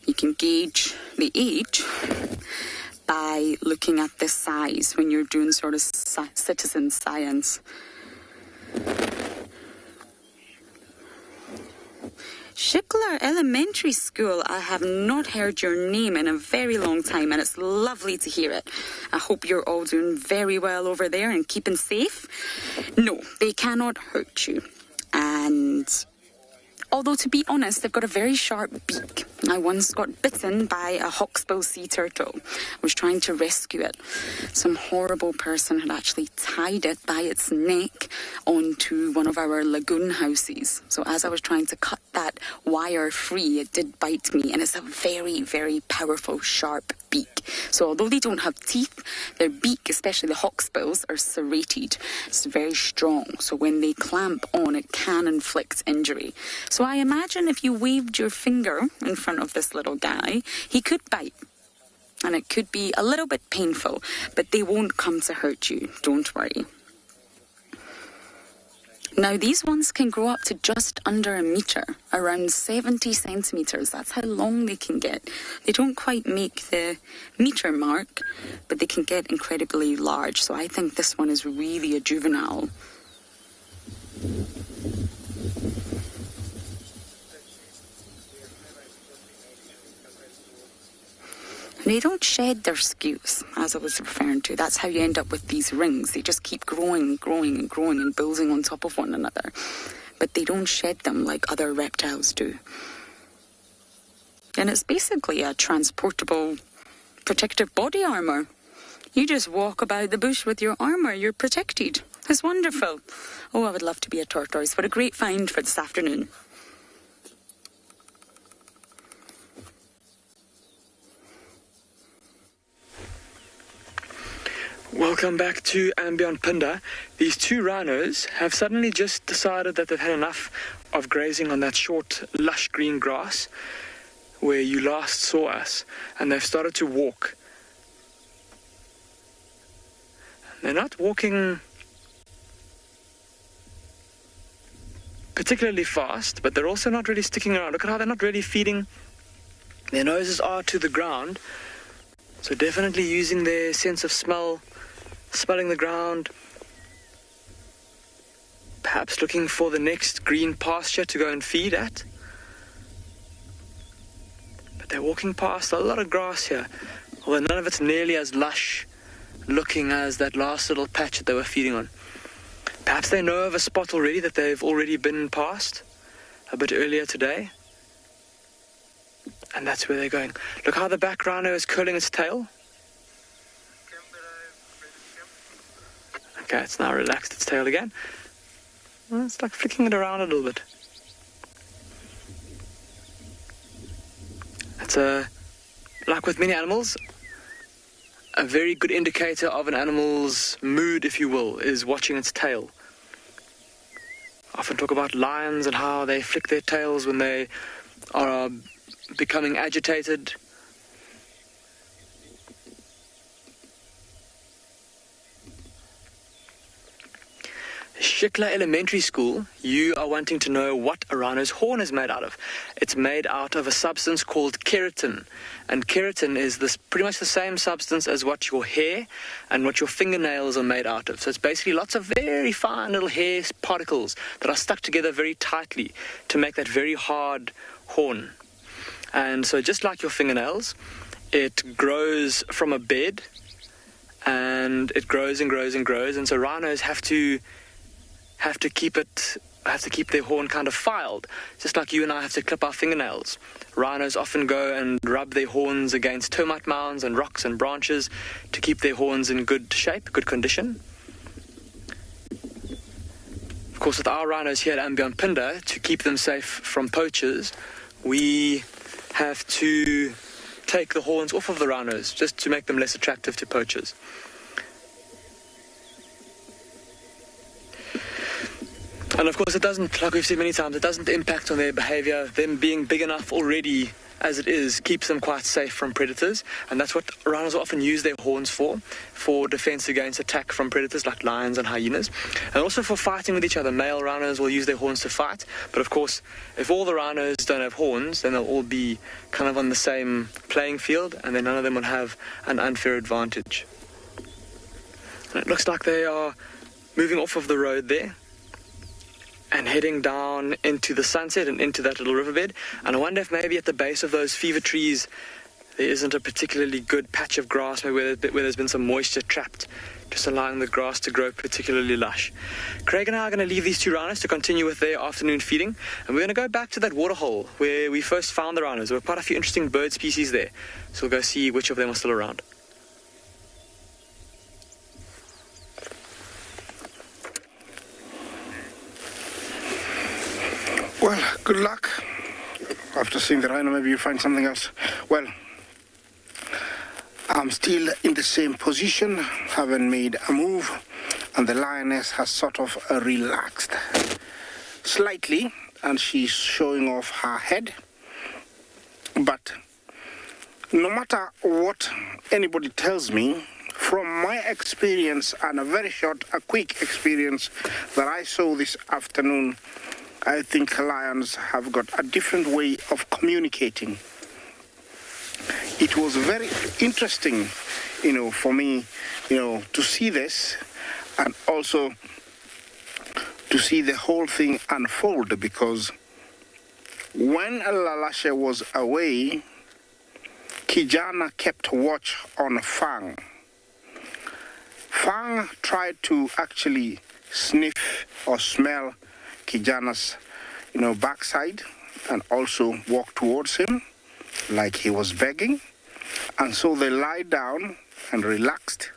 You can gauge the age by looking at the size when you're doing sort of citizen science. Schickler Elementary School, I have not heard your name in a very long time, and it's lovely to hear it. I hope you're all doing very well over there and keeping safe. No, they cannot hurt you. And although, to be honest, they've got a very sharp beak. I once got bitten by a hawksbill sea turtle. I was trying to rescue it. Some horrible person had actually tied it by its neck onto one of our lagoon houses. So as I was trying to cut that wire free, it did bite me. And it's a very, very powerful, sharp beak. So although they don't have teeth, their beak, especially the hawksbills, are serrated. It's very strong. So when they clamp on, it can inflict injury. So I imagine if you waved your finger in front of this little guy, he could bite. And it could be a little bit painful, but they won't come to hurt you. Don't worry. Now, these ones can grow up to just under a metre, around 70 centimetres. That's how long they can get. They don't quite make the metre mark, but they can get incredibly large. So I think this one is really a juvenile. They don't shed their scutes, as I was referring to. That's how you end up with these rings. They just keep growing and growing and growing and building on top of one another. But they don't shed them like other reptiles do. And it's basically a transportable protective body armour. You just walk about the bush with your armour. You're protected. It's wonderful. Oh, I would love to be a tortoise. What a great find for this afternoon. Welcome back to Ambient Pinda. These two rhinos have suddenly just decided that they've had enough of grazing on that short, lush green grass where you last saw us, and they've started to walk. They're not walking particularly fast, but they're also not really sticking around. Look at how they're not really feeding. Their noses are to the ground, so definitely using their sense of smell, smelling the ground, perhaps looking for the next green pasture to go and feed at. But they're walking past a lot of grass here, although none of it's nearly as lush looking as that last little patch that they were feeding on. Perhaps they know of a spot already that they've already been past a bit earlier today, and that's where they're going. Look how the back rhino is curling its tail. Okay, it's now relaxed its tail again. Well, it's like flicking it around a little bit. It's like with many animals, a very good indicator of an animal's mood, if you will, is watching its tail. I often talk about lions and how they flick their tails when they are becoming agitated. Shikla Elementary School, you are wanting to know what a rhino's horn is made out of. It's made out of a substance called keratin. And keratin is pretty much the same substance as what your hair and what your fingernails are made out of. So it's basically lots of very fine little hair particles that are stuck together very tightly to make that very hard horn. And so just like your fingernails, it grows from a bed, and it grows and grows and grows. And so rhinos have to keep their horn kind of filed, just like you and I have to clip our fingernails. Rhinos often go and rub their horns against termite mounds and rocks and branches to keep their horns in good shape, good condition. Of course, with our rhinos here at Ambion Pinda, to keep them safe from poachers, we have to take the horns off of the rhinos just to make them less attractive to poachers. And of course it doesn't, like we've said many times, it doesn't impact on their behavior. Them being big enough already as it is keeps them quite safe from predators, and that's what rhinos often use their horns for defense against attack from predators like lions and hyenas, and also for fighting with each other. Male rhinos will use their horns to fight, but of course if all the rhinos don't have horns, then they'll all be kind of on the same playing field, and then none of them will have an unfair advantage. And it looks like they are moving off of the road there and heading down into the sunset and into that little riverbed. And I wonder if maybe at the base of those fever trees there isn't a particularly good patch of grass, maybe where there's been some moisture trapped, just allowing the grass to grow particularly lush. Craig and I are going to leave these two rhinos to continue with their afternoon feeding, and we're going to go back to that waterhole where we first found the rhinos. There were quite a few interesting bird species there, so we'll go see which of them are still around. Well, good luck. After seeing the rhino, maybe you find something else. Well, I'm still in the same position, haven't made a move, and the lioness has sort of relaxed slightly, and she's showing off her head. But no matter what anybody tells me, from my experience and a quick experience that I saw this afternoon, I think lions have got a different way of communicating. It was very interesting, for me, to see this, and also to see the whole thing unfold, because when Lalashe was away, Kijana kept watch on Fang. Fang tried to actually sniff or smell Kijana's, backside, and also walk towards him like he was begging. And so they lied down and relaxed.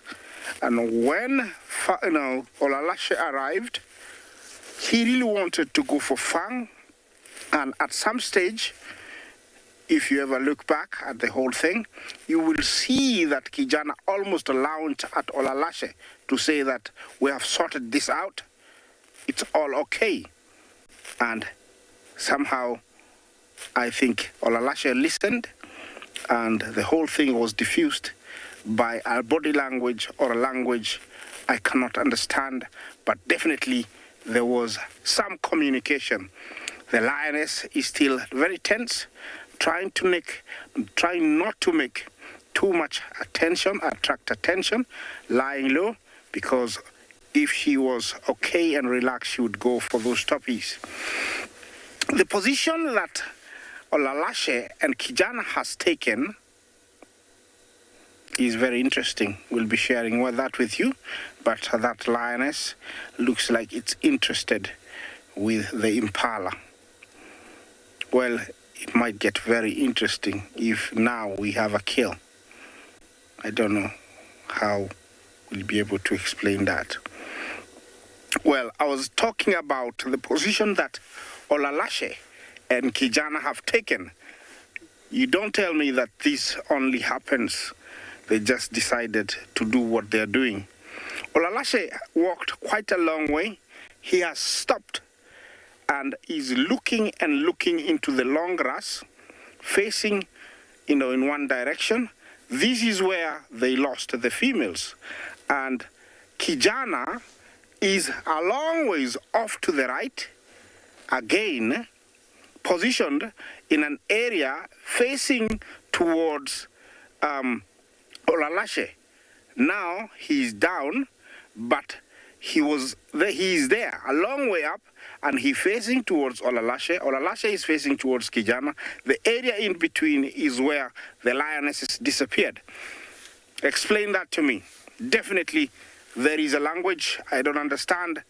And when, Olalashe arrived, he really wanted to go for Fang. And at some stage, if you ever look back at the whole thing, you will see that Kijana almost lounged at Olalashe to say that we have sorted this out. It's all okay. And somehow, I think Olalashe listened, and the whole thing was diffused by a body language or a language I cannot understand, but definitely there was some communication. The lioness is still very tense, trying not to make too much attract attention, lying low, because if she was okay and relaxed, she would go for those toppies. The position that Olalashe and Kijana has taken is very interesting. We'll be sharing that with you, but that lioness looks like it's interested with the impala. Well, it might get very interesting if now we have a kill. I don't know how we'll be able to explain that. Well, I was talking about the position that Olalashe and Kijana have taken. You don't tell me that this only happens. They just decided to do what they're doing. Olalashe walked quite a long way. He has stopped and is looking into the long grass, facing, in one direction. This is where they lost the females. And Kijana is a long ways off to the right, again positioned in an area facing towards Olalashe. Now he's down, but he is there a long way up, and he's facing towards Olalashe. Olalashe is facing towards Kijana. The area in between is where the lionesses disappeared. Explain that to me. Definitely there is a language I don't understand,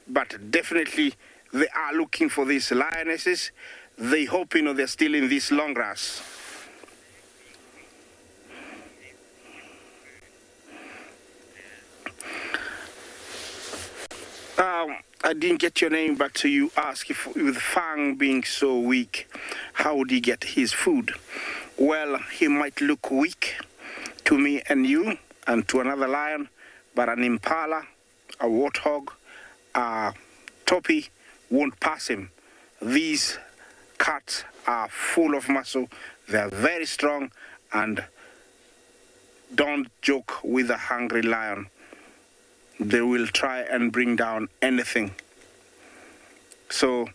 but definitely they are looking for these lionesses. They hope, they're still in this long grass. I didn't get your name, but you asked if with Fang being so weak, how would he get his food? Well, he might look weak to me and you and to another lion, but an impala, a warthog, a topi won't pass him. These cats are full of muscle, they're very strong, and don't joke with a hungry lion. They will try and bring down anything. So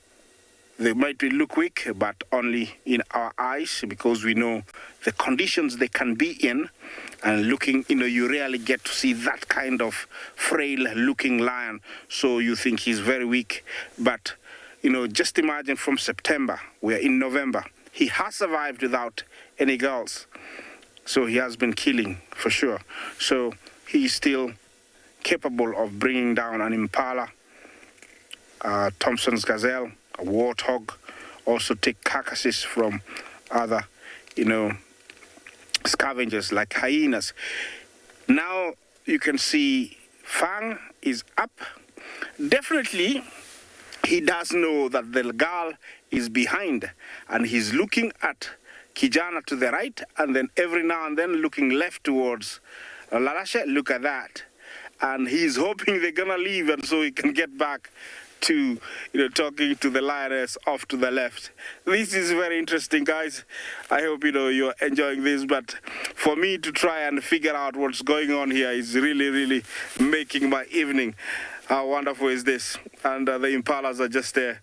they might look weak, but only in our eyes, because we know the conditions they can be in. And looking, you rarely get to see that kind of frail looking lion. So you think he's very weak. But, just imagine from September, we're in November. He has survived without any girls. So he has been killing for sure. So he's still capable of bringing down an impala, Thompson's gazelle, a warthog, also take carcasses from other, scavengers like hyenas. Now you can see Fang is up. Definitely he does know that the girl is behind, and he's looking at Kijana to the right, and then every now and then looking left towards Lalashe. Look at that. And he's hoping they're gonna leave, and so he can get back to talking to the lioness off to the left. This is very interesting, guys. I hope you're enjoying this, but for me to try and figure out what's going on here is really making my evening. How wonderful is this? And the impalas are just there,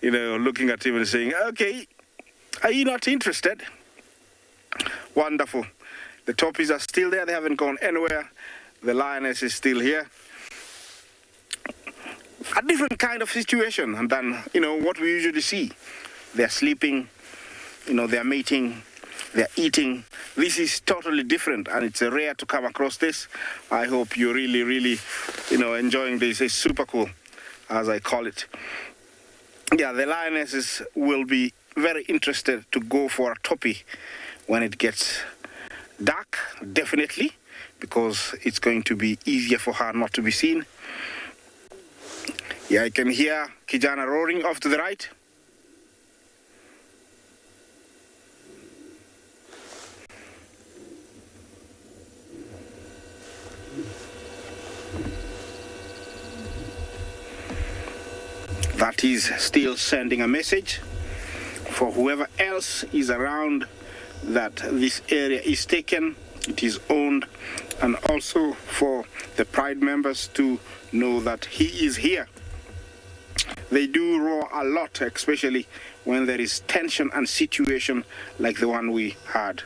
looking at him and saying, okay, are you not interested? Wonderful. The toppies are still there, they haven't gone anywhere. The lioness is still here. A different kind of situation than, what we usually see. They're sleeping, they're mating, they're eating. This is totally different, and it's rare to come across this. I hope you're really, enjoying this. It's super cool, as I call it. Yeah, the lionesses will be very interested to go for a toppy when it gets dark, definitely, because it's going to be easier for her not to be seen. Yeah, I can hear Kijana roaring off to the right. That is still sending a message for whoever else is around that this area is taken, it is owned, and also for the Pride members to know that he is here. They do roar a lot, especially when there is tension and situation like the one we had.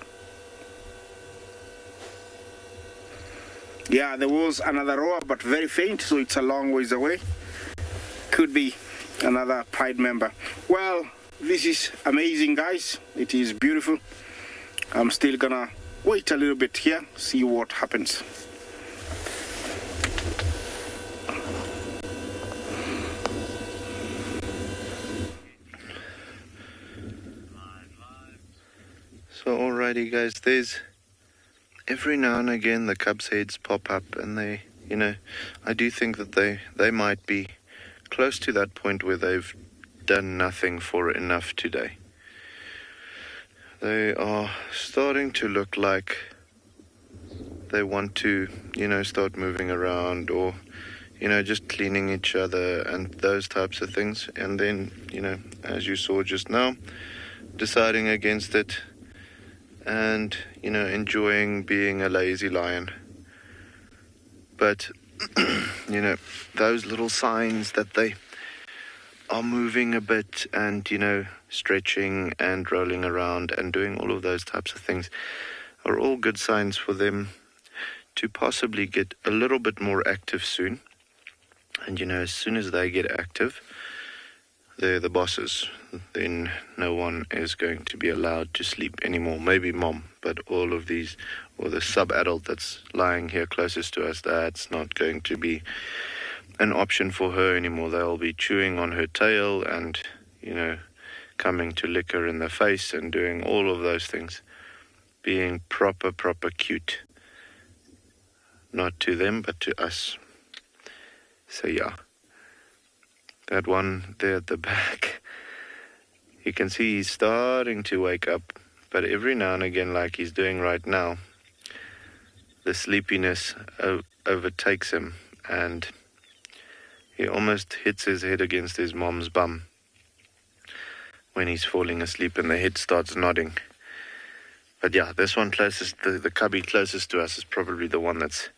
Yeah, there was another roar, but very faint, so it's a long ways away. Could be another Pride member. Well, this is amazing, guys. It is beautiful. I'm still gonna wait a little bit here, see what happens. So alrighty, guys, there's every now and again the cubs' heads pop up, and they, I do think that they might be close to that point where they've done nothing for enough today. They are starting to look like they want to, start moving around, or, just cleaning each other and those types of things. And then, as you saw just now, deciding against it and, enjoying being a lazy lion. But you know, those little signs that they are moving a bit and, you know, stretching and rolling around and doing all of those types of things are all good signs for them to possibly get a little bit more active soon. And, you know, as soon as they get active, they're the bosses. Then no one is going to be allowed to sleep anymore. Maybe mom, but all of these, or the sub-adult that's lying here closest to us, that's not going to be an option for her anymore. They'll be chewing on her tail and, you know, coming to lick her in the face and doing all of those things. Being proper cute. Not to them, but to us. So yeah. That one there at the back, you can see he's starting to wake up, but every now and again, like he's doing right now, the sleepiness overtakes him and he almost hits his head against his mom's bum when he's falling asleep and the head starts nodding. But yeah, this one closest, the cubby closest to us is probably the one that's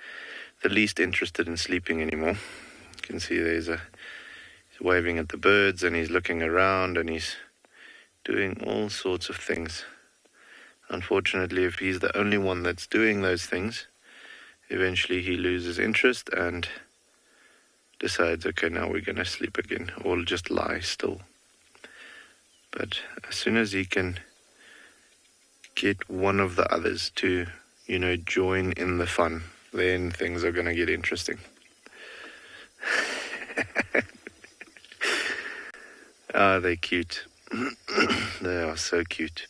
the least interested in sleeping anymore. You can see he's waving at the birds and he's looking around and he's doing all sorts of things. Unfortunately, if he's the only one that's doing those things, eventually he loses interest and decides, okay, now we're going to sleep again, or just lie still. But as soon as he can get one of the others to, you know, join in the fun, then things are going to get interesting. Ah, they're cute. They are so cute.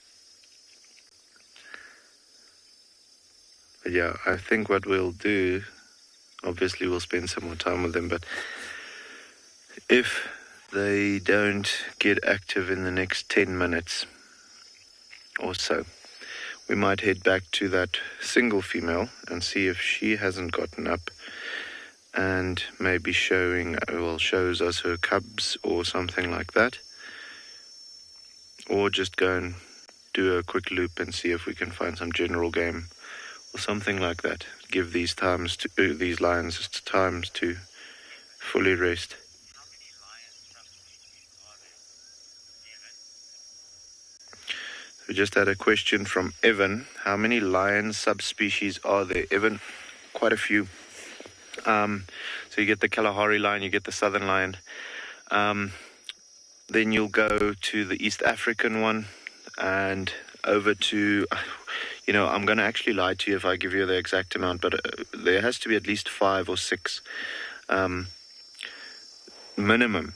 But yeah, I think what we'll do, obviously we'll spend some more time with them, but if they don't get active in the next 10 minutes or so, we might head back to that single female and see if she hasn't gotten up and maybe shows us her cubs or something like that. Or just go and do a quick loop and see if we can find some general game or something like that. Give these lions times to fully rest. We just had a question from Evan. How many lion subspecies are there? Evan, quite a few. So you get the Kalahari lion, you get the southern lion. Then you'll go to the East African one and over to, you know, I'm going to actually lie to you if I give you the exact amount, but there has to be at least 5 or 6 minimum.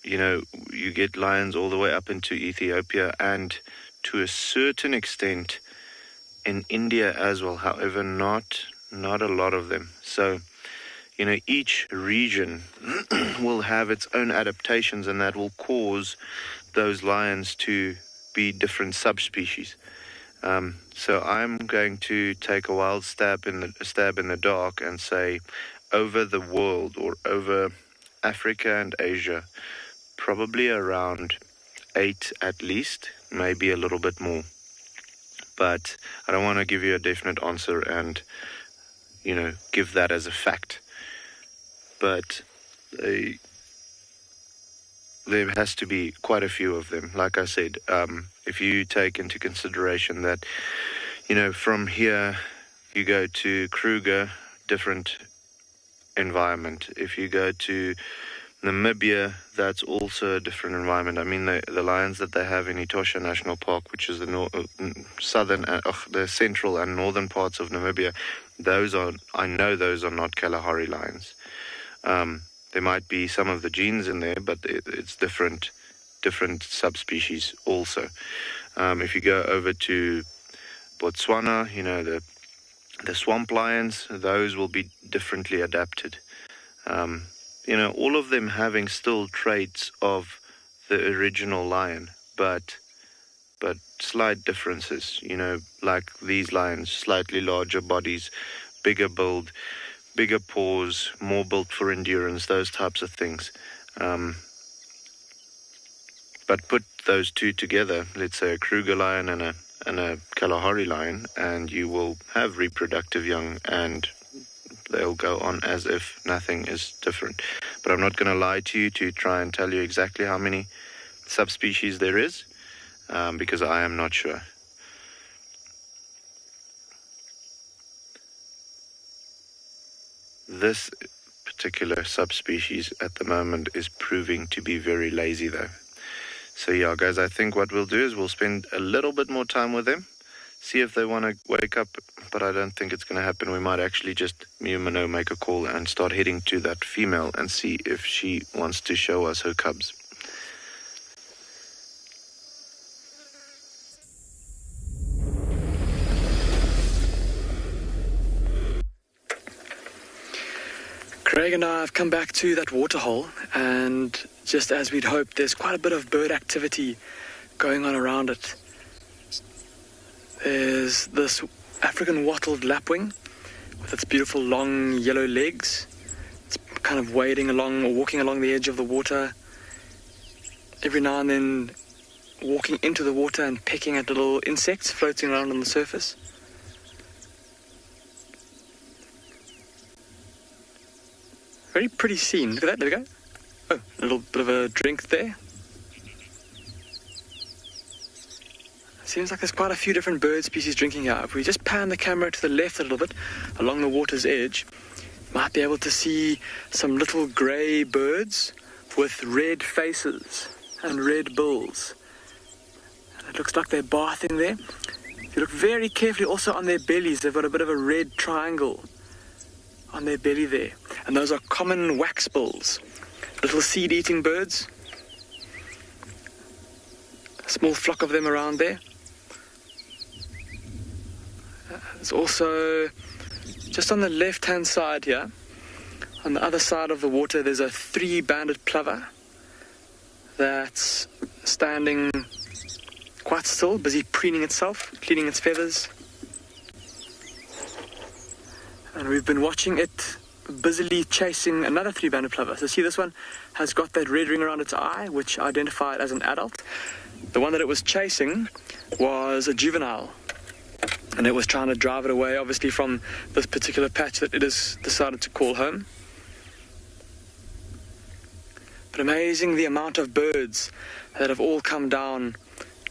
You know, you get lions all the way up into Ethiopia and to a certain extent in India as well. However, not a lot of them. So, you know, each region will have its own adaptations, and that will cause those lions to be different subspecies. So I'm going to take a wild stab in the dark and say, over the world or over Africa and Asia, probably around 8 at least, maybe a little bit more. But I don't want to give you a definite answer and, you know, give that as a fact. But there has to be quite a few of them. Like I said, if you take into consideration that, you know, from here you go to Kruger, different environment. If you go to Namibia, that's also a different environment. I mean, the lions that they have in Etosha National Park, which is the central and northern parts of Namibia, I know those are not Kalahari lions. There might be some of the genes in there, but it's different subspecies also. If you go over to Botswana, you know, the swamp lions, those will be differently adapted. You know, all of them having still traits of the original lion, but slight differences, you know, like these lions, slightly larger bodies, bigger build, bigger paws, more built for endurance, those types of things. But put those two together, let's say a Kruger lion and a Kalahari lion, and you will have reproductive young and they'll go on as if nothing is different. But I'm not going to lie to you to try and tell you exactly how many subspecies there is, because I am not sure. This particular subspecies at the moment is proving to be very lazy though. So yeah, guys, I think what we'll do is we'll spend a little bit more time with them, see if they want to wake up, but I don't think it's going to happen. We might actually just, me and Mano, make a call and start heading to that female and see if she wants to show us her cubs. Craig and I have come back to that waterhole, and just as we'd hoped, there's quite a bit of bird activity going on around it. There's this African wattled lapwing with its beautiful long yellow legs. It's kind of wading along or walking along the edge of the water, every now and then walking into the water and pecking at little insects floating around on the surface. Very pretty scene. Look at that. There we go. Oh, a little bit of a drink there. Seems like there's quite a few different bird species drinking here. If we just pan the camera to the left a little bit, along the water's edge, might be able to see some little grey birds with red faces and red bills. And it looks like they're bathing there. If you look very carefully also on their bellies, they've got a bit of a red triangle on their belly there. And those are common waxbills, little seed-eating birds. A small flock of them around there. There's also, just on the left-hand side here, on the other side of the water, there's a 3-banded plover that's standing quite still, busy preening itself, cleaning its feathers. And we've been watching it busily chasing another 3-banded plover. So see, this one has got that red ring around its eye, which identified as an adult. The one that it was chasing was a juvenile, and it was trying to drive it away, obviously, from this particular patch that it has decided to call home. But amazing the amount of birds that have all come down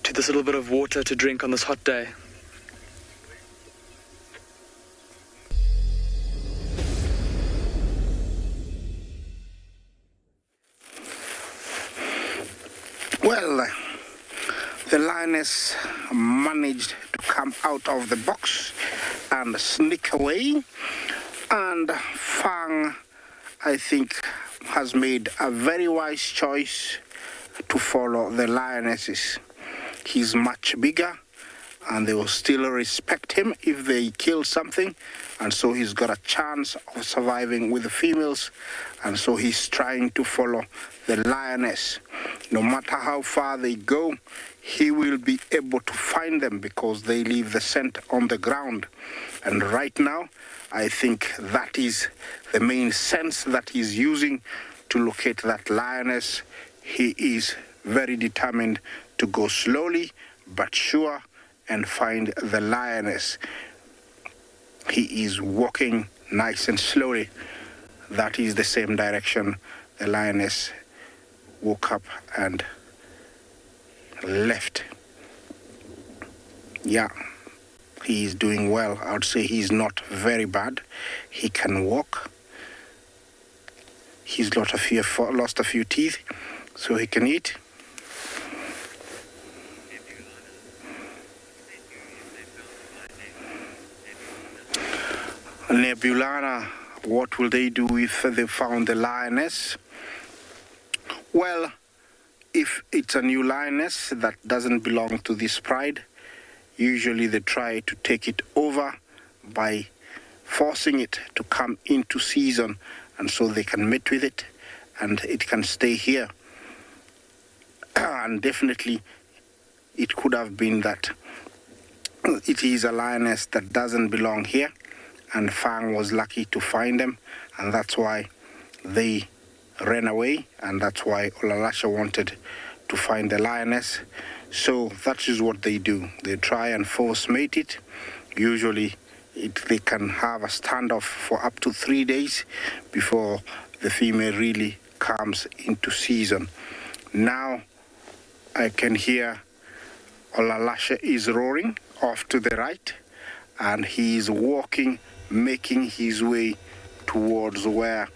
to this little bit of water to drink on this hot day. Well, the lioness managed to come out of the box and sneak away, and Fang, I think, has made a very wise choice to follow the lionesses. He's much bigger, and they will still respect him if they kill something, and so he's got a chance of surviving with the females, and so he's trying to follow the lioness. No matter how far they go, he will be able to find them because they leave the scent on the ground. And right now, I think that is the main sense that he's using to locate that lioness. He is very determined to go slowly but sure and find the lioness. He is walking nice and slowly. That is the same direction the lioness woke up and left. Yeah, he is doing well. I would say he's not very bad. He can walk. He's lost a few teeth, so he can eat. Nebulana, what will they do if they found the lioness? Well, if it's a new lioness that doesn't belong to this pride, usually they try to take it over by forcing it to come into season, and so they can mate with it and it can stay here. And definitely it could have been that it is a lioness that doesn't belong here, and Fang was lucky to find them, and that's why they ran away, and that's why Olalasha wanted to find the lioness. So that is what they do. They try and force mate it. Usually they can have a standoff for up to 3 days before the female really comes into season. Now I can hear Olalashe is roaring off to the right, and he is walking, making his way towards where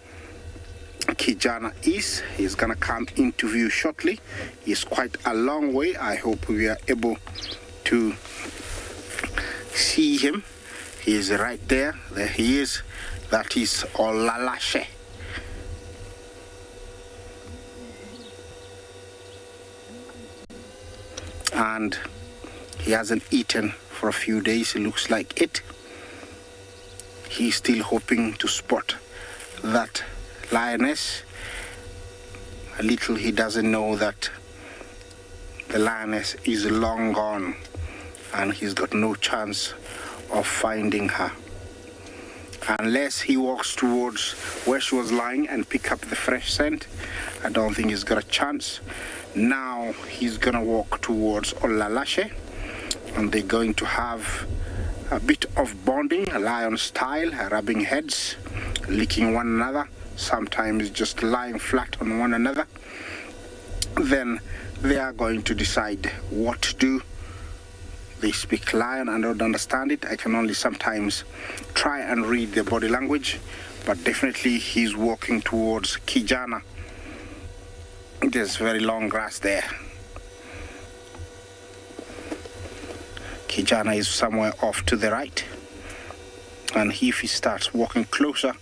Kijana is. He's gonna come into view shortly. He's quite a long way. I hope we are able to see him. He is right there. There he is. That is Olalashe. And he hasn't eaten for a few days, it looks like it. He's still hoping to spot that lioness. A little he doesn't know that the lioness is long gone and he's got no chance of finding her. Unless he walks towards where she was lying and pick up the fresh scent, I don't think he's got a chance. Now he's gonna walk towards Olalashe, and they're going to have a bit of bonding, a lion style, rubbing heads, licking one another, sometimes just lying flat on one another. Then they are going to decide what to do. They speak lion, I don't understand it. I can only sometimes try and read the body language, but definitely he's walking towards Kijana. There's very long grass there. Kijana is somewhere off to the right, and if he starts walking closer,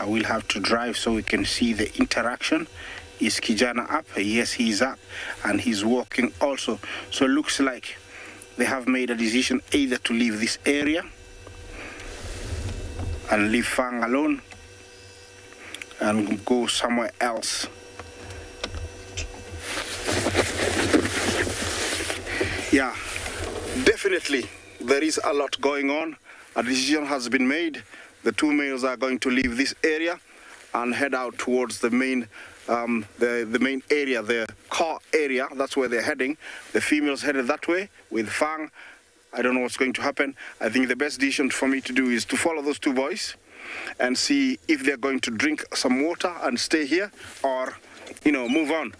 I will have to drive so we can see the interaction. Is Kijana up? Yes, he's up, and he's walking also. So it looks like they have made a decision either to leave this area and leave Fang alone and go somewhere else. Yeah, definitely there is a lot going on. A decision has been made. The two males are going to leave this area and head out towards the main the main area, the car area. That's where they're heading. The females headed that way with Fang. I don't know what's going to happen. I think the best decision for me to do is to follow those two boys and see if they're going to drink some water and stay here, or, you know, move on.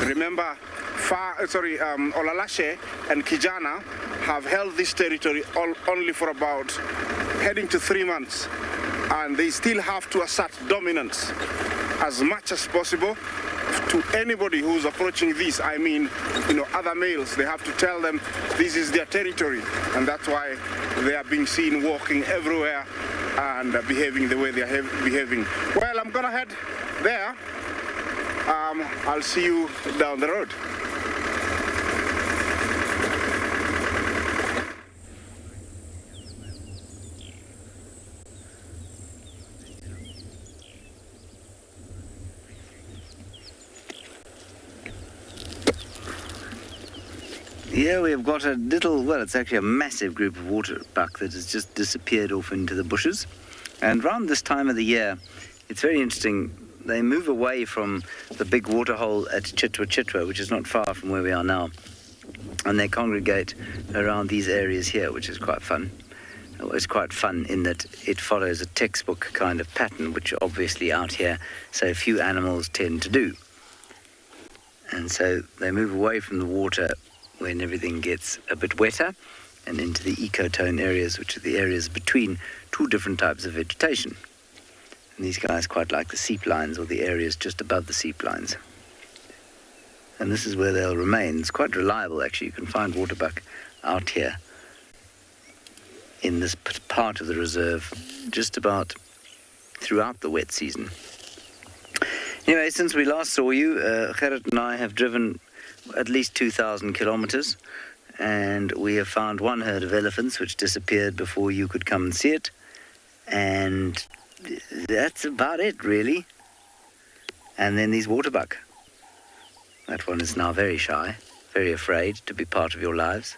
Remember, Olalashe and Kijana have held this territory only for about heading to 3 months, and they still have to assert dominance as much as possible to anybody who's approaching this. I mean, you know, other males, they have to tell them this is their territory, and that's why they are being seen walking everywhere and behaving the way they are behaving. Well, I'm gonna head there. I'll see you down the road. Here we've got a little, well, it's actually a massive group of water buck that has just disappeared off into the bushes. And around this time of the year, it's very interesting. They move away from the big waterhole at Chitwa, which is not far from where we are now. And they congregate around these areas here, which is quite fun. It's quite fun in that it follows a textbook kind of pattern, which obviously out here so few animals tend to do. And so they move away from the water when everything gets a bit wetter and into the ecotone areas, which are the areas between two different types of vegetation. And these guys quite like the seep lines, or the areas just above the seep lines. And this is where they'll remain. It's quite reliable, actually. You can find waterbuck out here in this part of the reserve just about throughout the wet season. Anyway, since we last saw you, Gerrit and I have driven at least 2,000 kilometers, and we have found one herd of elephants which disappeared before you could come and see it. And that's about it, really. And then these waterbuck. That one is now very shy, very afraid to be part of your lives.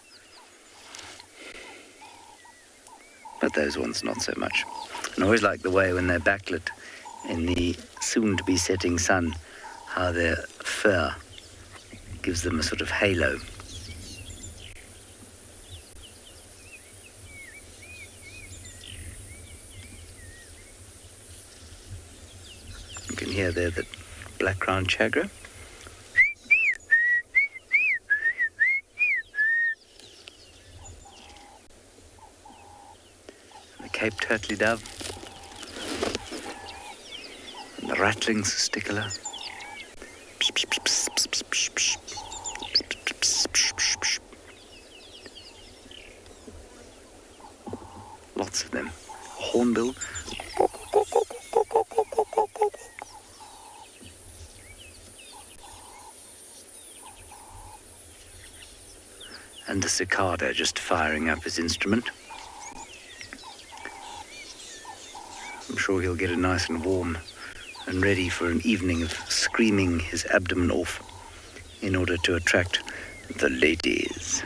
But those ones not so much. And I always like the way when they're backlit in the soon-to-be setting sun, how their fur gives them a sort of halo. You can hear there that black-crowned chagra. And the Cape turtley dove. And the rattling cisticola. Lots of them. Hornbill. And the cicada just firing up his instrument. I'm sure he'll get it nice and warm and ready for an evening of screaming his abdomen off in order to attract the ladies.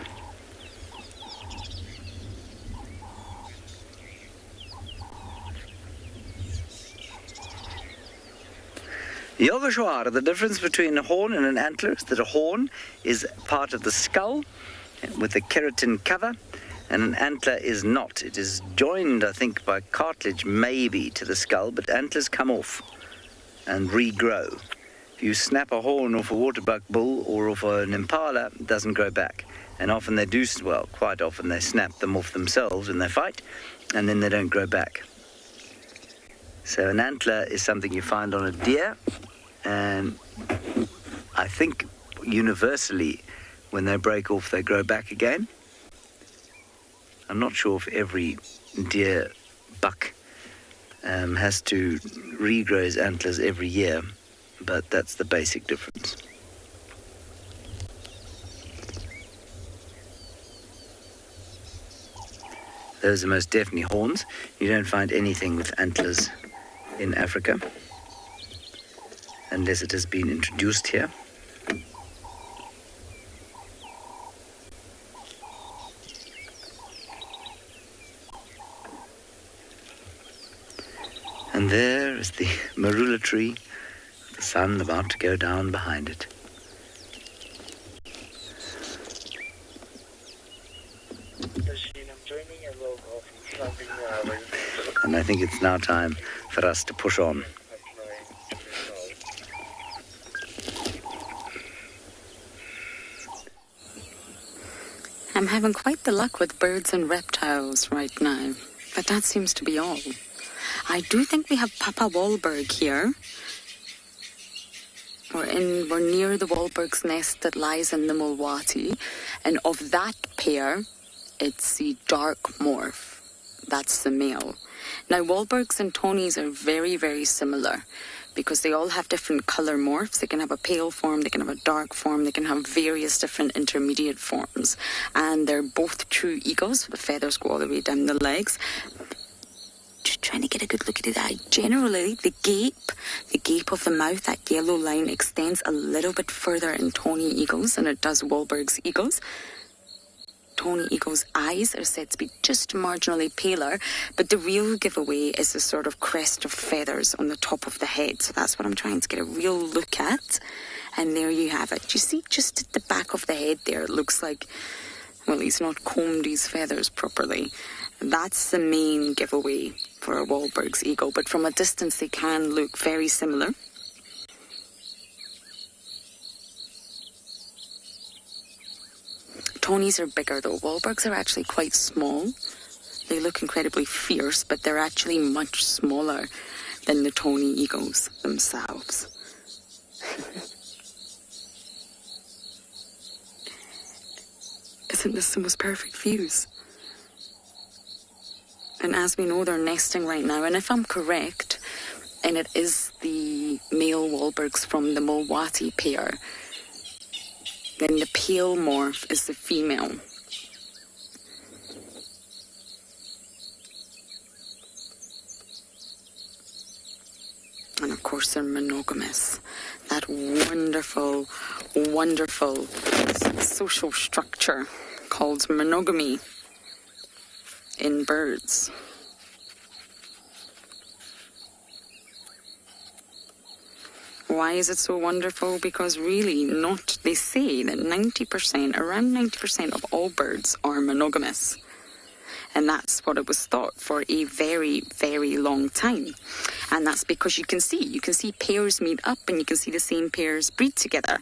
Yogeshwara, the difference between a horn and an antler is that a horn is part of the skull with the keratin cover, and an antler is not. It is joined, I think, by cartilage maybe to the skull, but antlers come off and regrow. If you snap a horn off a waterbuck bull or off an impala, it doesn't grow back. And often they do, well, quite often they snap them off themselves when they fight, and then they don't grow back. So an antler is something you find on a deer, and I think universally when they break off they grow back again. I'm not sure if every deer buck has to regrow his antlers every year, but that's the basic difference. Those are most definitely horns. You don't find anything with antlers in Africa unless it has been introduced here. And there is the marula tree, the sun about to go down behind it. And I think it's now time for us to push on. I'm having quite the luck with birds and reptiles right now, but that seems to be all. I do think we have Papa Wahlberg here. We're near the Wahlberg's nest that lies in the Mulwati, and of that pair, it's the dark morph. That's the male. Now, Wahlbergs and Tonys are very, very similar because they all have different color morphs. They can have a pale form, they can have a dark form, they can have various different intermediate forms. And they're both true egos. The feathers go all the way down the legs. Just trying to get a good look at the eye. Generally, the gape of the mouth, that yellow line, extends a little bit further in Tony eagles than it does Wahlberg's eagles. Tony eagle's eyes are said to be just marginally paler, but the real giveaway is the sort of crest of feathers on the top of the head. So that's what I'm trying to get a real look at. And there you have it. You see, just at the back of the head there, it looks like, well, he's not combed his feathers properly. That's the main giveaway for a Wahlberg's eagle, but from a distance they can look very similar. Tonys are bigger though. Wahlbergs are actually quite small. They look incredibly fierce, but they're actually much smaller than the Tony eagles themselves. Isn't this the most perfect views? And as we know, they're nesting right now, and if I'm correct, and it is the male Wahlbergs from the Mulwati pair, then the pale morph is the female. And of course they're monogamous. That wonderful, wonderful social structure called monogamy in birds. Why is it so wonderful? Because really they say that around 90% of all birds are monogamous. And that's what it was thought for a very, very long time. And that's because you can see pairs meet up and you can see the same pairs breed together.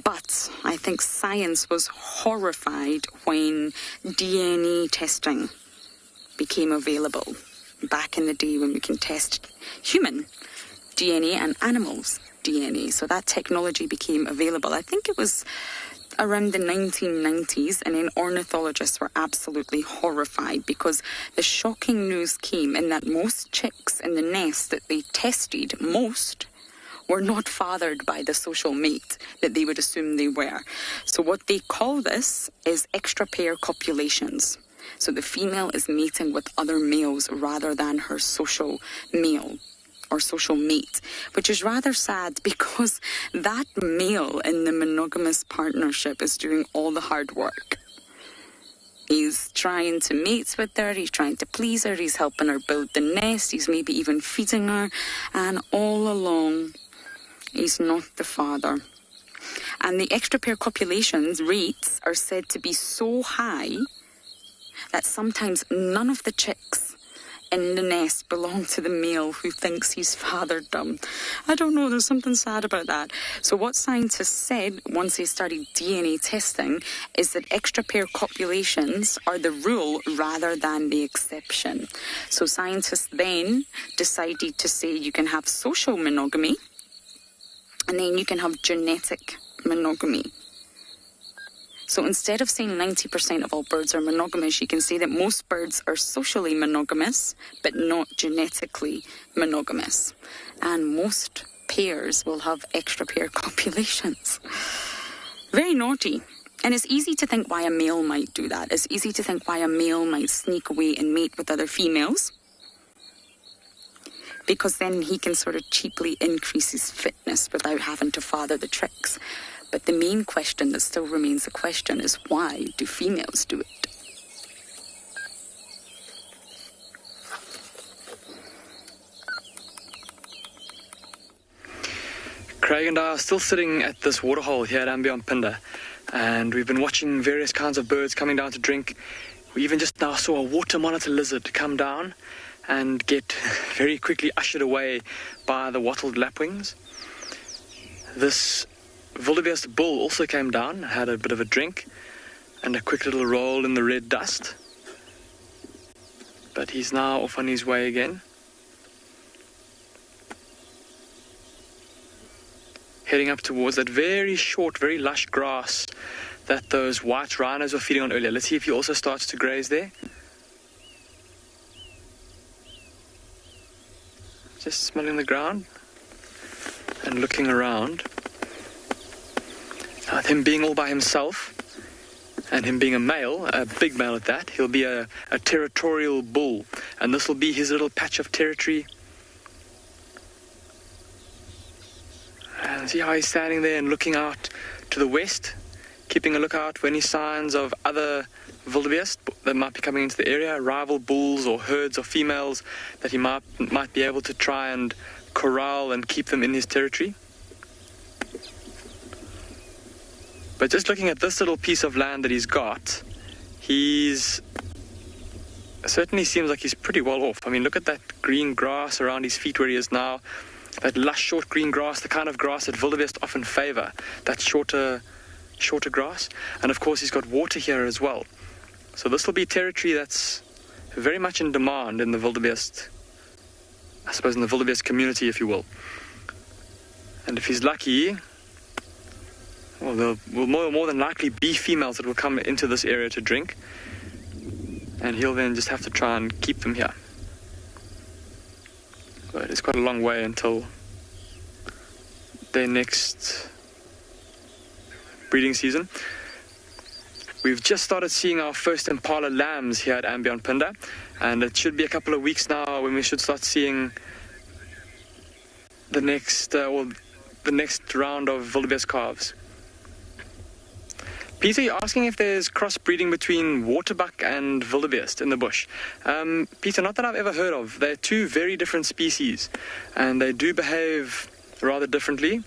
But I think science was horrified when DNA testing became available back in the day, when we can test human DNA and animals' DNA. So that technology became available. I think it was around the 1990s, and then ornithologists were absolutely horrified because the shocking news came in that most chicks in the nest that they tested were not fathered by the social mate that they would assume they were. So what they call this is extra pair copulations. So the female is mating with other males rather than her social male or social mate, which is rather sad because that male in the monogamous partnership is doing all the hard work. He's trying to mate with her, he's trying to please her, he's helping her build the nest, he's maybe even feeding her, and all along, he's not the father. And the extra pair copulations rates are said to be so high that sometimes none of the chicks in the nest belong to the male who thinks he's fathered them. I don't know, there's something sad about that. So what scientists said once they started DNA testing is that extra pair copulations are the rule rather than the exception. So scientists then decided to say you can have social monogamy and then you can have genetic monogamy. So instead of saying 90% of all birds are monogamous, you can say that most birds are socially monogamous, but not genetically monogamous. And most pairs will have extra pair copulations. Very naughty. And it's easy to think why a male might do that. It's easy to think why a male might sneak away and mate with other females, because then he can sort of cheaply increase his fitness without having to father the tricks. But the main question that still remains a question is, why do females do it? Craig and I are still sitting at this waterhole here at Ambionpinda, and we've been watching various kinds of birds coming down to drink. We even just now saw a water monitor lizard come down and get very quickly ushered away by the wattled lapwings. This wildebeest bull also came down, had a bit of a drink and a quick little roll in the red dust. But he's now off on his way again. Heading up towards that very short, very lush grass that those white rhinos were feeding on earlier. Let's see if he also starts to graze there. Just smelling the ground and looking around. With him being all by himself, and him being a male, a big male at that, he'll be a territorial bull, and this will be his little patch of territory. And see how he's standing there and looking out to the west, keeping a lookout for any signs of other wildebeest that might be coming into the area, rival bulls or herds of females that he might be able to try and corral and keep them in his territory. But just looking at this little piece of land that he's got, certainly seems like he's pretty well off. I mean, look at that green grass around his feet where he is now. That lush, short green grass, the kind of grass that wildebeest often favor. That shorter grass. And of course, he's got water here as well. So this will be territory that's very much in demand in the wildebeest, I suppose in the wildebeest community, if you will. And if he's lucky, well, there will more than likely be females that will come into this area to drink, and he'll then just have to try and keep them here. But it's quite a long way until their next breeding season. We've just started seeing our first impala lambs here at Ambionpinda, and it should be a couple of weeks now when we should start seeing the next round of wildebeest calves. Peter, you're asking if there's crossbreeding between waterbuck and wildebeest in the bush. Peter, not that I've ever heard of. They're two very different species, and they do behave rather differently.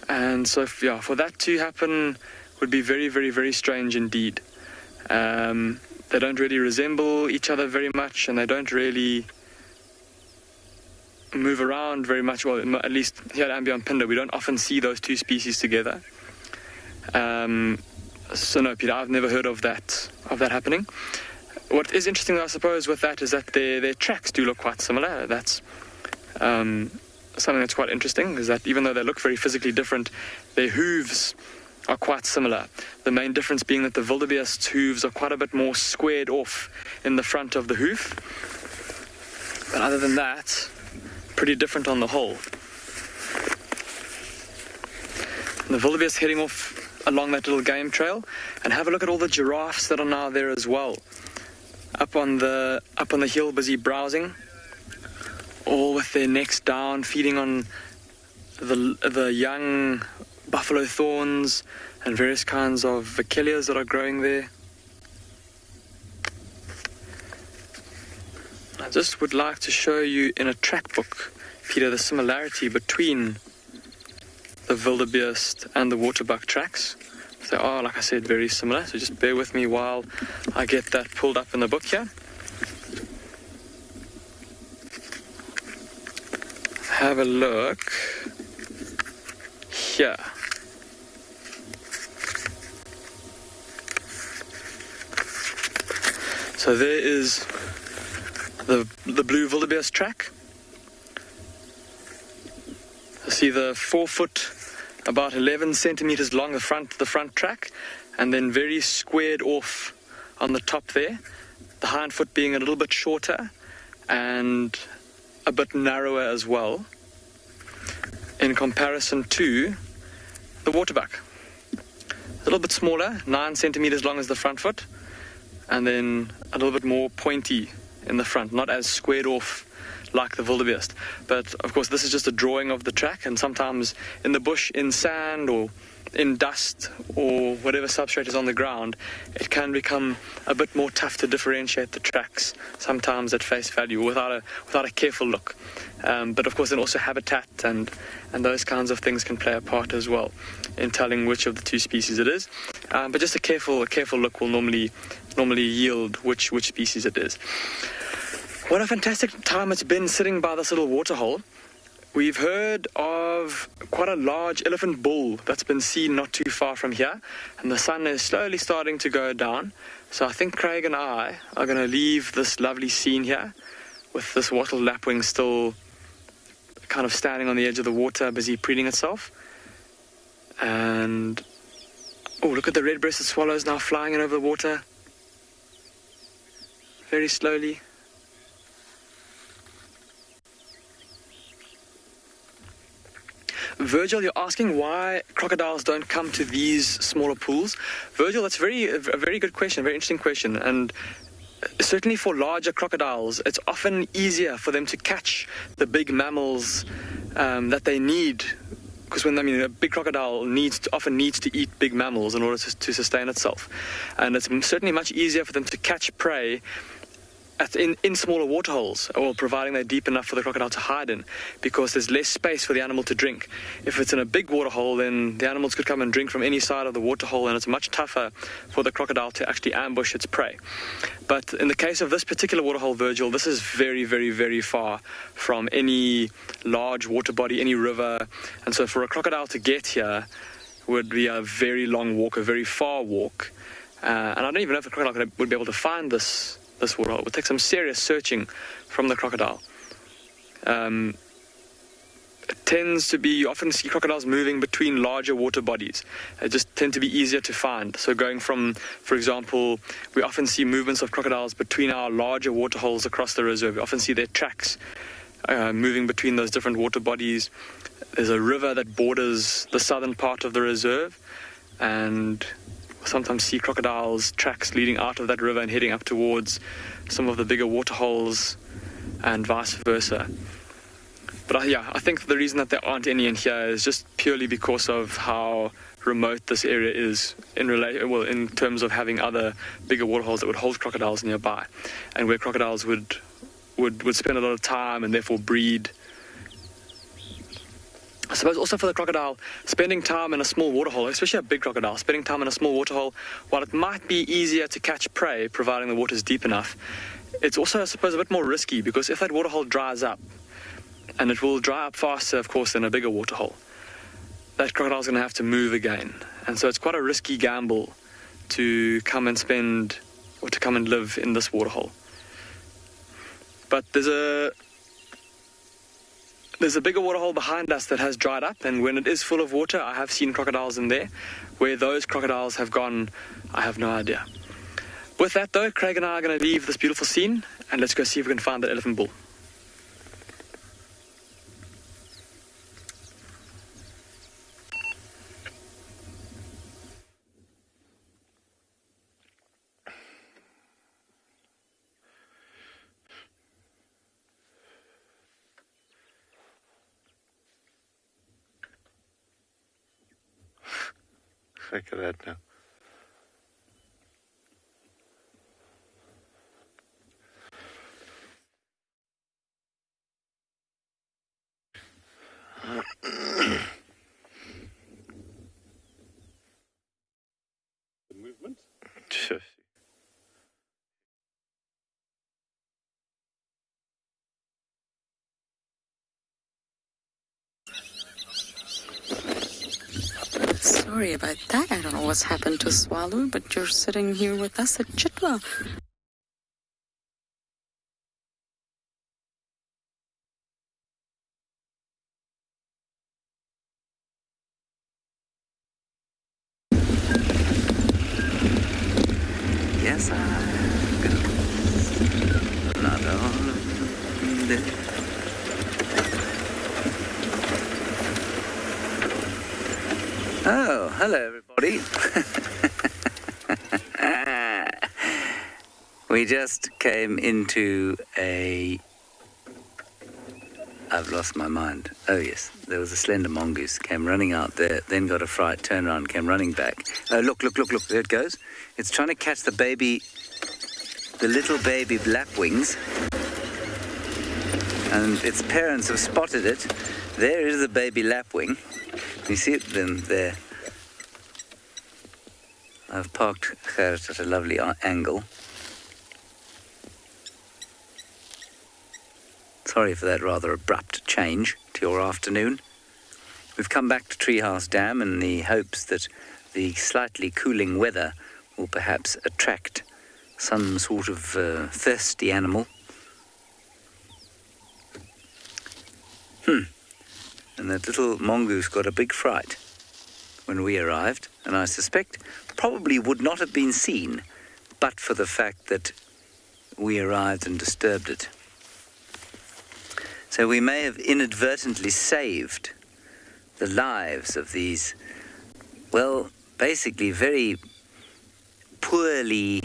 And so, for that to happen would be very, very, very strange indeed. They don't really resemble each other very much, and they don't really move around very much. Well, at least here at Ambion Pinder, we don't often see those two species together. So no, Peter, I've never heard of that happening. What is interesting, I suppose, with that is that their tracks do look quite similar. That's something that's quite interesting, is that even though they look very physically different, their hooves are quite similar. The main difference being that the wildebeest's hooves are quite a bit more squared off in the front of the hoof. But other than that, pretty different on the whole. And the wildebeest heading off along that little game trail, and have a look at all the giraffes that are now there as well. Up on the hill, busy browsing, all with their necks down, feeding on the young buffalo thorns and various kinds of vachellias that are growing there. I just would like to show you in a track book, Peter, the similarity between the wildebeest and the waterbuck tracks. They are, like I said, very similar, so just bear with me while I get that pulled up in the book here. Have a look here. So there is the blue wildebeest track. You see the 4 foot, about 11 centimeters long, the front track, and then very squared off on the top there. The hind foot being a little bit shorter and a bit narrower as well, in comparison to the waterbuck. A little bit smaller, 9 centimeters long as the front foot, and then a little bit more pointy in the front, not as squared off like the wildebeest. But of course this is just a drawing of the track, and sometimes in the bush, in sand or in dust or whatever substrate is on the ground, it can become a bit more tough to differentiate the tracks sometimes at face value without a careful look. But of course then also habitat and those kinds of things can play a part as well in telling which of the two species it is. But just a careful look will normally yield which species it is. What a fantastic time it's been sitting by this little waterhole. We've heard of quite a large elephant bull that's been seen not too far from here, and the sun is slowly starting to go down. So I think Craig and I are going to leave this lovely scene here with this wattled lapwing still kind of standing on the edge of the water, busy preening itself. And oh, look at the red-breasted swallows now flying in over the water very slowly. Virgil, you're asking why crocodiles don't come to these smaller pools. Virgil, that's a very good question, very interesting question. And certainly for larger crocodiles, it's often easier for them to catch the big mammals that they need. Because a big crocodile often needs to eat big mammals in order to sustain itself. And it's certainly much easier for them to catch prey in smaller waterholes, or providing they're deep enough for the crocodile to hide in, because there's less space for the animal to drink. If it's in a big waterhole, then the animals could come and drink from any side of the waterhole, and it's much tougher for the crocodile to actually ambush its prey. But in the case of this particular waterhole, Virgil, this is very, very, very far from any large water body, any river, and so for a crocodile to get here would be a very long walk, a very far walk. And I don't even know if the crocodile would be able to find this waterhole. It would take some serious searching from the crocodile. It tends to be, you often see crocodiles moving between larger water bodies. They just tend to be easier to find. So going from, for example, we often see movements of crocodiles between our larger waterholes across the reserve. We often see their tracks moving between those different water bodies. There's a river that borders the southern part of the reserve, and sometimes see crocodiles' tracks leading out of that river and heading up towards some of the bigger waterholes, and vice versa. But I think the reason that there aren't any in here is just purely because of how remote this area is in terms of having other bigger waterholes that would hold crocodiles nearby, and where crocodiles would spend a lot of time and therefore breed. suppose also for the crocodile, spending time in a small waterhole, especially a big crocodile, spending time in a small waterhole, while it might be easier to catch prey, providing the water's deep enough, it's also, I suppose, a bit more risky, because if that waterhole dries up, and it will dry up faster, of course, than a bigger waterhole, that crocodile's going to have to move again. And so it's quite a risky gamble to come and spend, or to come and live in this waterhole. But there's a bigger waterhole behind us that has dried up, and when it is full of water, I have seen crocodiles in there. Where those crocodiles have gone, I have no idea. With that though, Craig and I are going to leave this beautiful scene, and let's go see if we can find that elephant bull. Look at that now. The movement? Sorry about that. I don't know what's happened to Tswalu, but you're sitting here with us at Chitwa. Yes, I'm gonna not all of them. Oh, hello everybody. We just came into I've lost my mind. Oh yes, there was a slender mongoose, came running out there, then got a fright, turned around, came running back. Oh, look, there it goes. It's trying to catch the little baby lapwings. And its parents have spotted it. There is the baby lapwing. You see it then there. I've parked Gerrit at a lovely angle. Sorry for that rather abrupt change to your afternoon. We've come back to Treehouse Dam in the hopes that the slightly cooling weather will perhaps attract some sort of thirsty animal. And that little mongoose got a big fright when we arrived, and I suspect probably would not have been seen but for the fact that we arrived and disturbed it. So we may have inadvertently saved the lives of these, well, basically very poorly,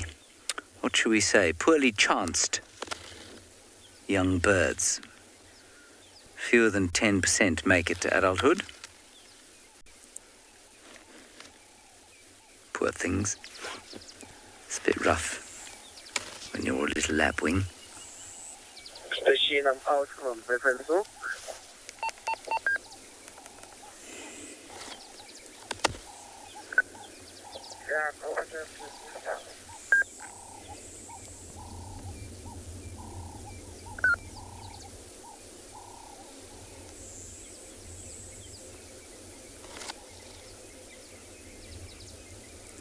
poorly chanced young birds. Fewer than 10% make it to adulthood. Poor things. It's a bit rough when you're a little lapwing.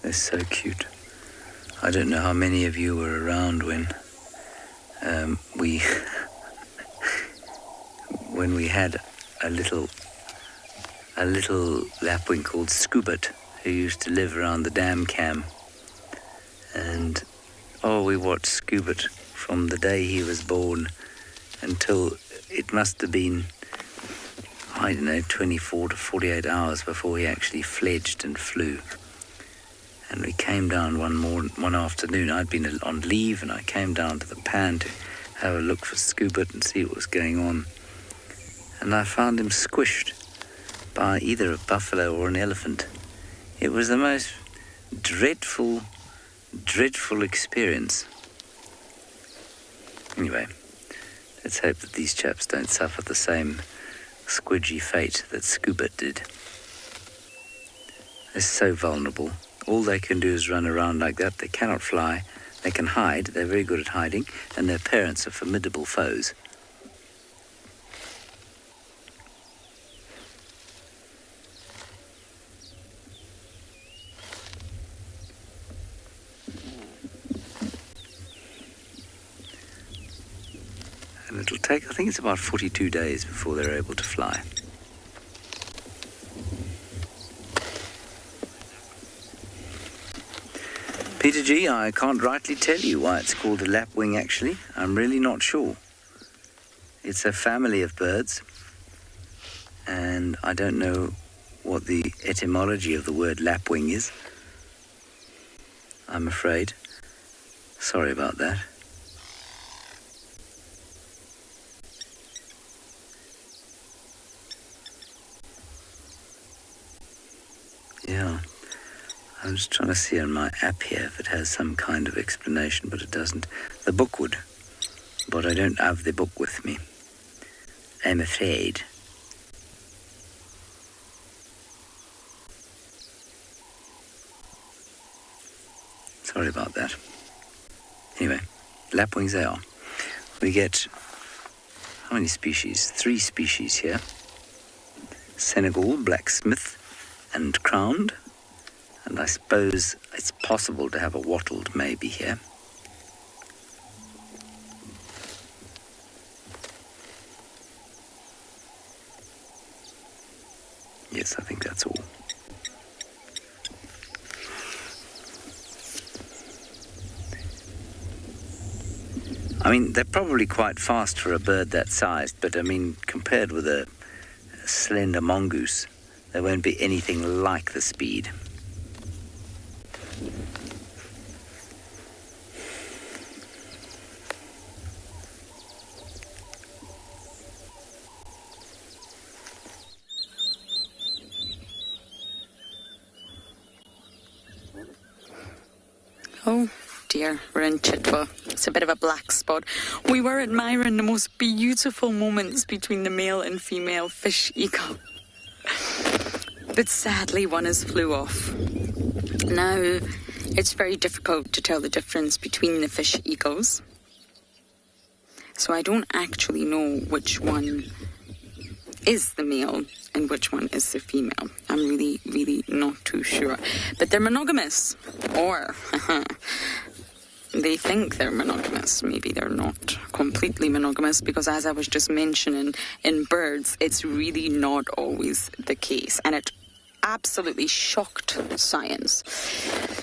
They're so cute. I don't know how many of you were around when we had a little lapwing called Scoobert who used to live around the dam cam, and we watched Scoobert from the day he was born until it must have been, I don't know, 24 to 48 hours before he actually fledged and flew. And we came down one afternoon. I'd been on leave, and I came down to the pan to have a look for Scoobert and see what was going on. And I found him squished by either a buffalo or an elephant. It was the most dreadful experience. Anyway, let's hope that these chaps don't suffer the same squidgy fate that Scuba did. They're so vulnerable. All they can do is run around like that. They cannot fly. They can hide. They're very good at hiding. And their parents are formidable foes. And it'll take, I think it's about 42 days before they're able to fly. Peter G, I can't rightly tell you why it's called a lapwing, actually. I'm really not sure. It's a family of birds, and I don't know what the etymology of the word lapwing is, I'm afraid. Sorry about that. Yeah. I'm just trying to see on my app here if it has some kind of explanation, but it doesn't. The book would, but I don't have the book with me, I'm afraid. Sorry about that. Anyway, lapwings they are. We get, how many species? 3 species here. Senegal, blacksmith, and crowned. And I suppose it's possible to have a wattled maybe here. Yes, I think that's all. I mean, they're probably quite fast for a bird that size, but I mean, compared with a slender mongoose, they won't be anything like the speed. Oh dear, we're in Chitwa. It's a bit of a black spot. We were admiring the most beautiful moments between the male and female fish eagle. But sadly, one has flew off. Now, it's very difficult to tell the difference between the fish eagles. So I don't actually know which one is the male and which one is the female. I'm really, really not too sure. But they're monogamous. Or they think they're monogamous. Maybe they're not completely monogamous, because as I was just mentioning, in birds, it's really not always the case. And it absolutely shocked science.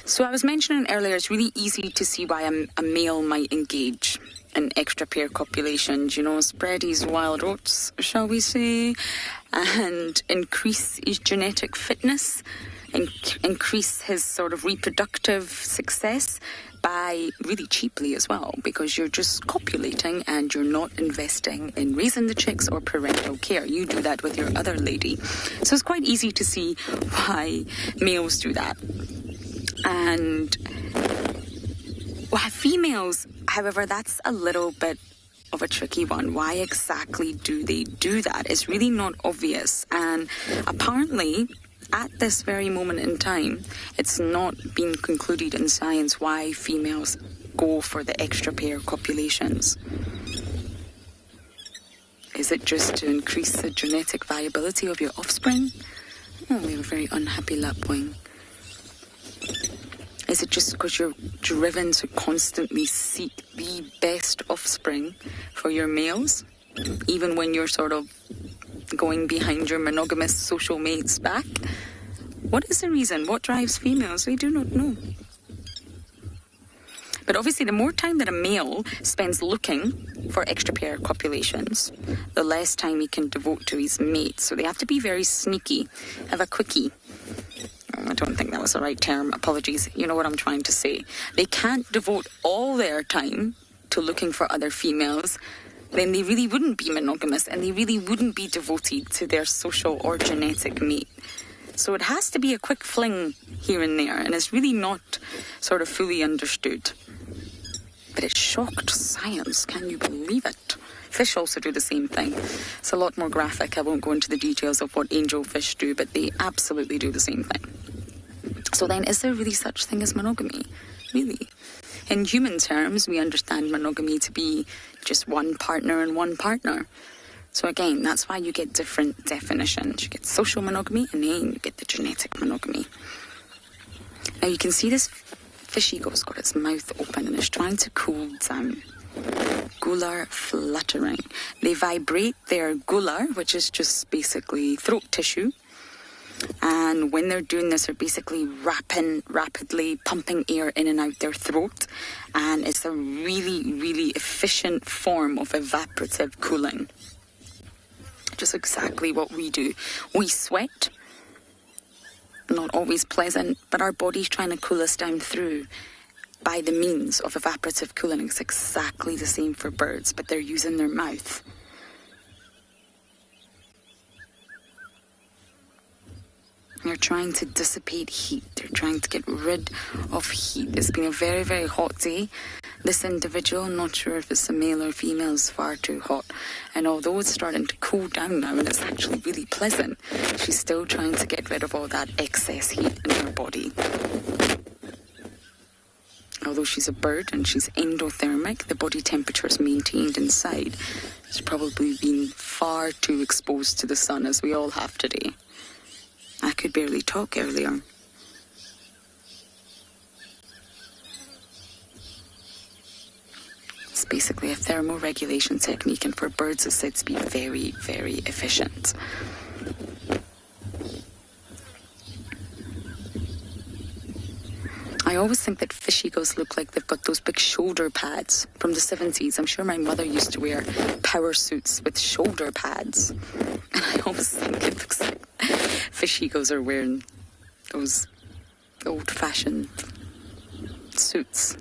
So I was mentioning earlier, it's really easy to see why a male might engage in extra pair copulations, you know, spread his wild oats, shall we say, and increase his genetic fitness, and increase his sort of reproductive success by really cheaply as well, because you're just copulating and you're not investing in raising the chicks or parental care. You do that with your other lady. So it's quite easy to see why males do that. And well, females, however, that's a little bit of a tricky one. Why exactly do they do that? It's really not obvious. And apparently, at this very moment in time, it's not been concluded in science why females go for the extra pair copulations. Is it just to increase the genetic viability of your offspring? Oh, we have a very unhappy lapwing. Is it just because you're driven to constantly seek the best offspring for your males, even when you're sort of going behind your monogamous social mate's back? What is the reason? What drives females? We do not know. But obviously, the more time that a male spends looking for extra pair copulations, the less time he can devote to his mate. So they have to be very sneaky, have a quickie. I don't think that was the right term. Apologies. You know what I'm trying to say. They can't devote all their time to looking for other females. Then they really wouldn't be monogamous, and they really wouldn't be devoted to their social or genetic mate. So it has to be a quick fling here and there, and it's really not sort of fully understood. But it shocked science, can you believe it? Fish also do the same thing. It's a lot more graphic. I won't go into the details of what angelfish do, but they absolutely do the same thing. So then, is there really such thing as monogamy? Really? In human terms, we understand monogamy to be just one partner and one partner. So again, that's why you get different definitions. You get social monogamy, and then you get the genetic monogamy. Now you can see this fish eagle's got its mouth open and is trying to cool down. Gular fluttering. They vibrate their gular, which is just basically throat tissue. And when they're doing this, they're basically rapidly pumping air in and out their throat. And it's a really, really efficient form of evaporative cooling. Just exactly what we do. We sweat. Not always pleasant, but our body's trying to cool us down through by the means of evaporative cooling. It's exactly the same for birds, but they're using their mouth. They're trying to dissipate heat. They're trying to get rid of heat. It's been a very, very hot day. This individual, I'm not sure if it's a male or female, is far too hot. And although it's starting to cool down now and it's actually really pleasant, she's still trying to get rid of all that excess heat in her body. Although she's a bird and she's endothermic, the body temperature is maintained inside. She's probably been far too exposed to the sun, as we all have today. I could barely talk earlier. It's basically a thermoregulation technique, and for birds it's said to be very, very efficient. I always think that fish eagles look like they've got those big shoulder pads from the 70s. I'm sure my mother used to wear power suits with shoulder pads. And I always think it looks like fish eagles are wearing those old-fashioned suits.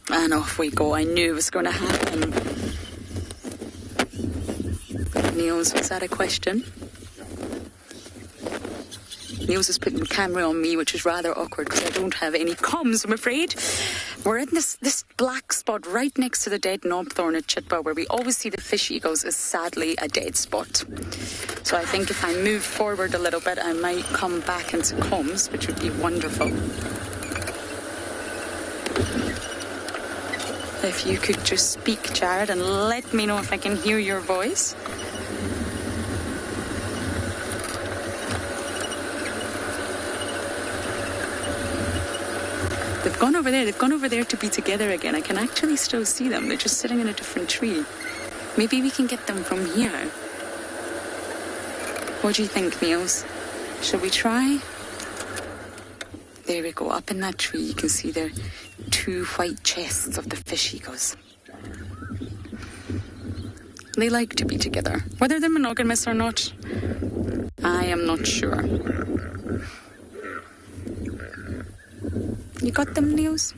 And off we go. I knew it was going to happen. Niels, was that a question? Niels is putting the camera on me, which is rather awkward because I don't have any comms, I'm afraid. We're in this black spot right next to the dead knobthorn at Chitwa, where we always see the fish eagles, is sadly a dead spot. So I think if I move forward a little bit, I might come back into comms, which would be wonderful. If you could just speak, Jared, and let me know if I can hear your voice. They've gone over there. They've gone over there to be together again. I can actually still see them. They're just sitting in a different tree. Maybe we can get them from here. What do you think, Niels? Shall we try? There we go. Up in that tree, you can see their two white chests of the fish eagles. They like to be together. Whether they're monogamous or not, I am not sure. You got them, Niels?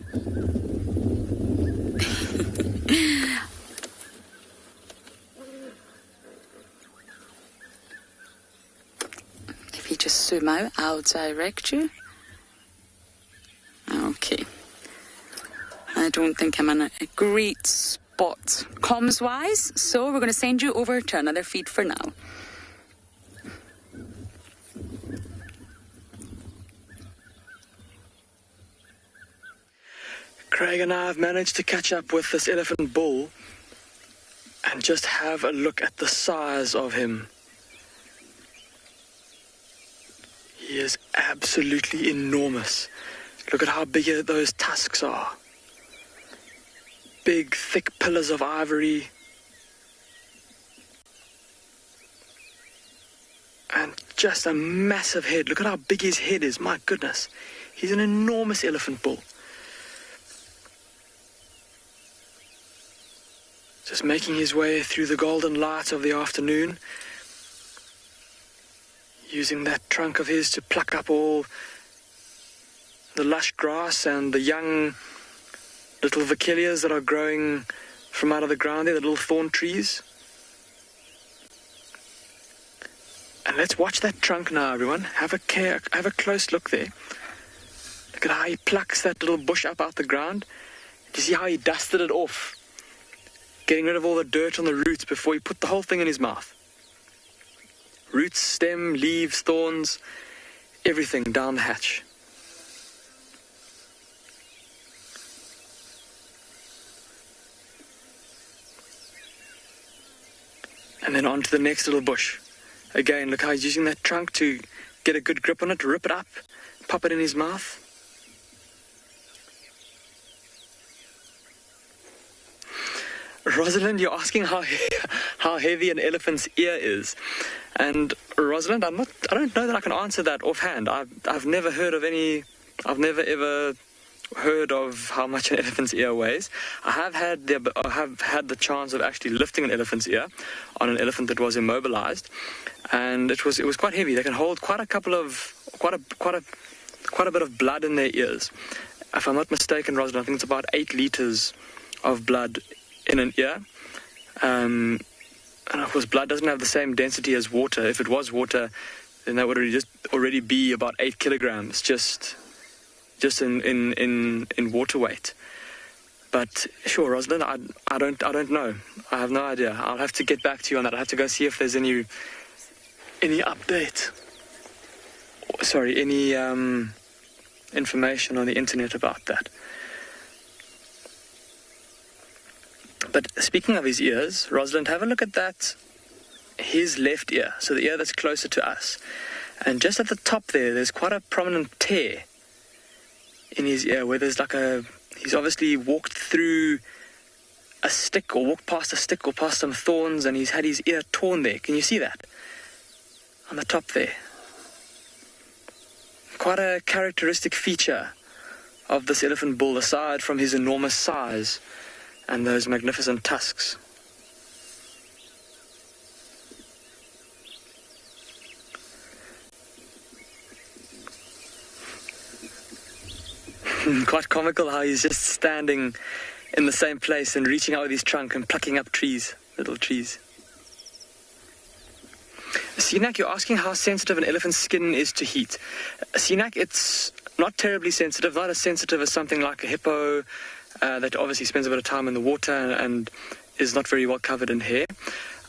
If you just zoom out, I'll direct you. Okay. I don't think I'm in a great spot comms-wise, so we're going to send you over to another feed for now. Craig and I have managed to catch up with this elephant bull and just have a look at the size of him. He is absolutely enormous. Look at how big those tusks are. Big, thick pillars of ivory. And just a massive head. Look at how big his head is. My goodness. He's an enormous elephant bull. Just making his way through the golden light of the afternoon, using that trunk of his to pluck up all the lush grass and the young little vachellias that are growing from out of the ground there, the little thorn trees. And let's watch that trunk now, everyone. Have a close look there. Look at how he plucks that little bush up out the ground. Do you see how he dusted it off? Getting rid of all the dirt on the roots before he put the whole thing in his mouth. Roots, stem, leaves, thorns, everything down the hatch. And then on to the next little bush. Again, look how he's using that trunk to get a good grip on it, rip it up, pop it in his mouth. Rosalind, you're asking how heavy an elephant's ear is. And Rosalind, I don't know that I can answer that offhand. I've never ever heard of how much an elephant's ear weighs. I have had the chance of actually lifting an elephant's ear on an elephant that was immobilized, and it was quite heavy. They can hold quite a bit of blood in their ears. If I'm not mistaken, Rosalind, I think it's about 8 liters of blood in an ear. And of course, blood doesn't have the same density as water. If it was water, then that would already be about 8 kilograms, just in water weight. But sure, Rosalind, I don't know. I have no idea. I'll have to get back to you on that. I'll have to go see if there's any update. Sorry, any information on the internet about that. But speaking of his ears, Rosalind, have a look at that. His left ear, so the ear that's closer to us. And just at the top there's quite a prominent tear in his ear where there's he's obviously walked through a stick or walked past a stick or past some thorns, and he's had his ear torn there. Can you see that? On the top there. Quite a characteristic feature of this elephant bull, aside from his enormous size and those magnificent tusks. Quite comical how he's just standing in the same place and reaching out with his trunk and plucking up little trees. Sinak, you're asking how sensitive an elephant's skin is to heat. Sinak, it's not terribly sensitive, not as sensitive as something like a hippo that obviously spends a bit of time in the water and is not very well covered in hair.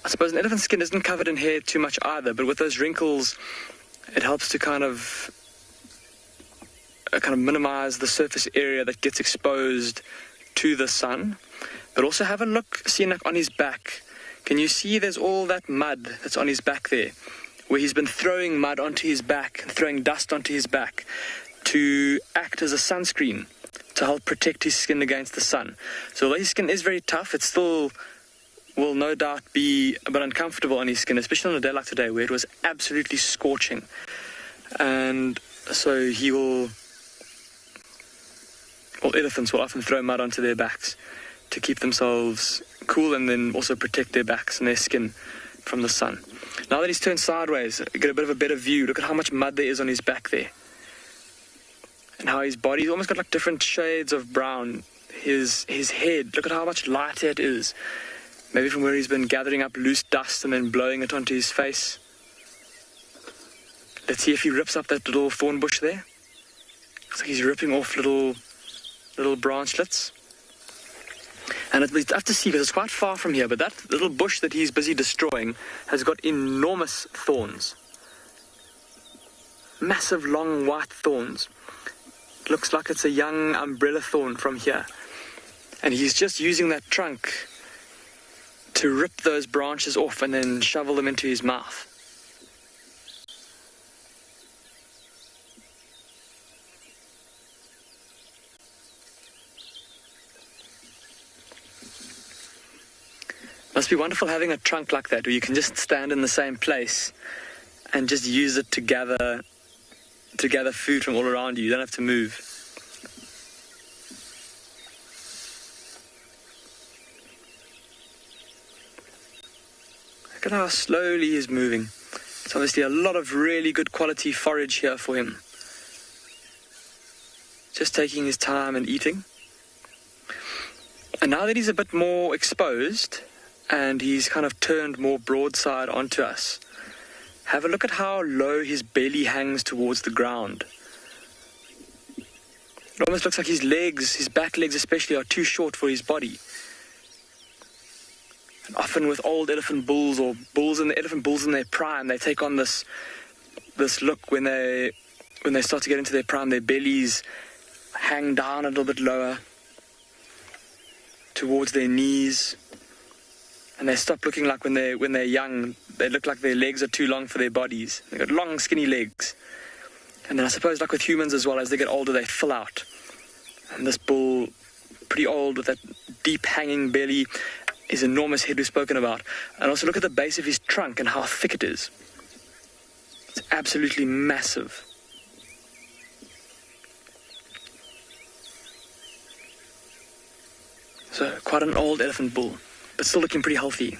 I suppose an elephant's skin isn't covered in hair too much either, but with those wrinkles, it helps to kind of minimize the surface area that gets exposed to the sun. But also have a look, Sinak, on his back. Can you see there's all that mud that's on his back there, where he's been throwing mud onto his back, throwing dust onto his back to act as a sunscreen to help protect his skin against the sun. So although his skin is very tough, it still will no doubt be a bit uncomfortable on his skin, especially on a day like today where it was absolutely scorching. And so elephants will often throw mud onto their backs to keep themselves cool and then also protect their backs and their skin from the sun. Now that he's turned sideways, you get a bit of a better view. Look at how much mud there is on his back there. And how his body's almost got like different shades of brown. His head, look at how much lighter it is. Maybe from where he's been gathering up loose dust and then blowing it onto his face. Let's see if he rips up that little thorn bush there. Looks like he's ripping off little branchlets. And it's tough to see because it's quite far from here, but that little bush that he's busy destroying has got enormous thorns. Massive, long, white thorns. Looks like it's a young umbrella thorn from here. And he's just using that trunk to rip those branches off and then shovel them into his mouth. Must be wonderful having a trunk like that where you can just stand in the same place and just use it to gather food from all around you. You don't have to move. at how slowly he's moving. It's obviously a lot of really good quality forage here for him. Just taking his time and eating. And now that he's a bit more exposed and he's kind of turned more broadside onto us, have a look at how low his belly hangs towards the ground. It almost looks like his legs, his back legs especially, are too short for his body. And often with old elephant bulls or elephant bulls in their prime, they take on this look when they start to get into their prime. Their bellies hang down a little bit lower towards their knees, and they stop looking like when they're young. They look like their legs are too long for their bodies. They've got long, skinny legs. And then I suppose like with humans as well, as they get older, they fill out. And this bull, pretty old with that deep hanging belly, his enormous head we've spoken about. And also look at the base of his trunk and how thick it is. It's absolutely massive. So quite an old elephant bull, but still looking pretty healthy.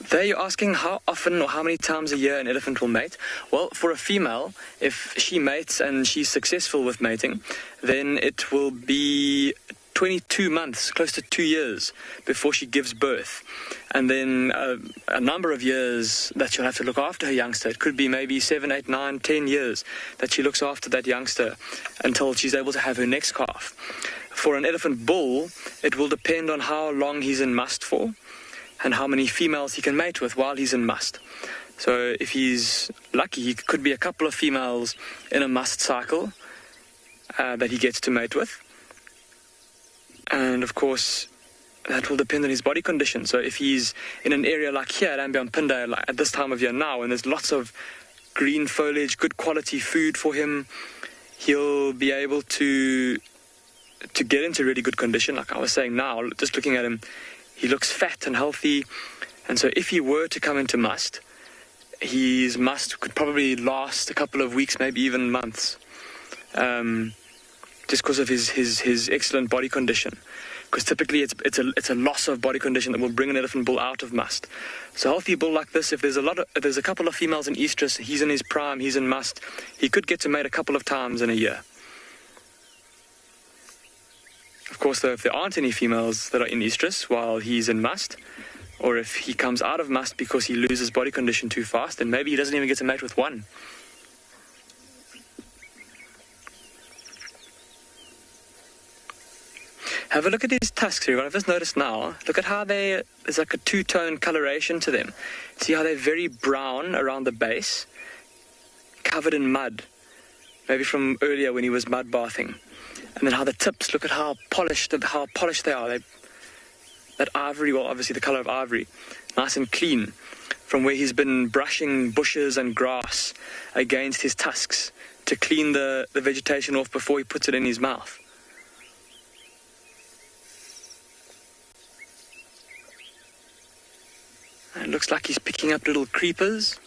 There you're asking how often or how many times a year an elephant will mate. Well, for a female, if she mates and she's successful with mating, then it will be 22 months, close to 2 years, before she gives birth. And then a number of years that she'll have to look after her youngster. It could be maybe 7, 8, 9, 10 years that she looks after that youngster until she's able to have her next calf. For an elephant bull, it will depend on how long he's in must for and how many females he can mate with while he's in must. So if he's lucky, he could be a couple of females in a must cycle that he gets to mate with. And of course, that will depend on his body condition. So if he's in an area like here at Ambiyamphinde, like at this time of year now, and there's lots of green foliage, good quality food for him, he'll be able to get into really good condition. Like I was saying now, just looking at him, he looks fat and healthy. And so if he were to come into must, his must could probably last a couple of weeks, maybe even months. Just because of his excellent body condition. Because typically it's a loss of body condition that will bring an elephant bull out of must. So a healthy bull like this, if there's a couple of females in estrus, he's in his prime, he's in must, he could get to mate a couple of times in a year. Of course, though, if there aren't any females that are in estrus while he's in must, or if he comes out of must because he loses body condition too fast, then maybe he doesn't even get to mate with one. Have a look at these tusks here. What I've just noticed now, look at how there's like a two-tone coloration to them. See how they're very brown around the base, covered in mud, maybe from earlier when he was mud bathing. And then how the tips, look at how polished they are. That ivory, well, obviously the color of ivory, nice and clean, from where he's been brushing bushes and grass against his tusks to clean the vegetation off before he puts it in his mouth. It looks like he's picking up little creepers.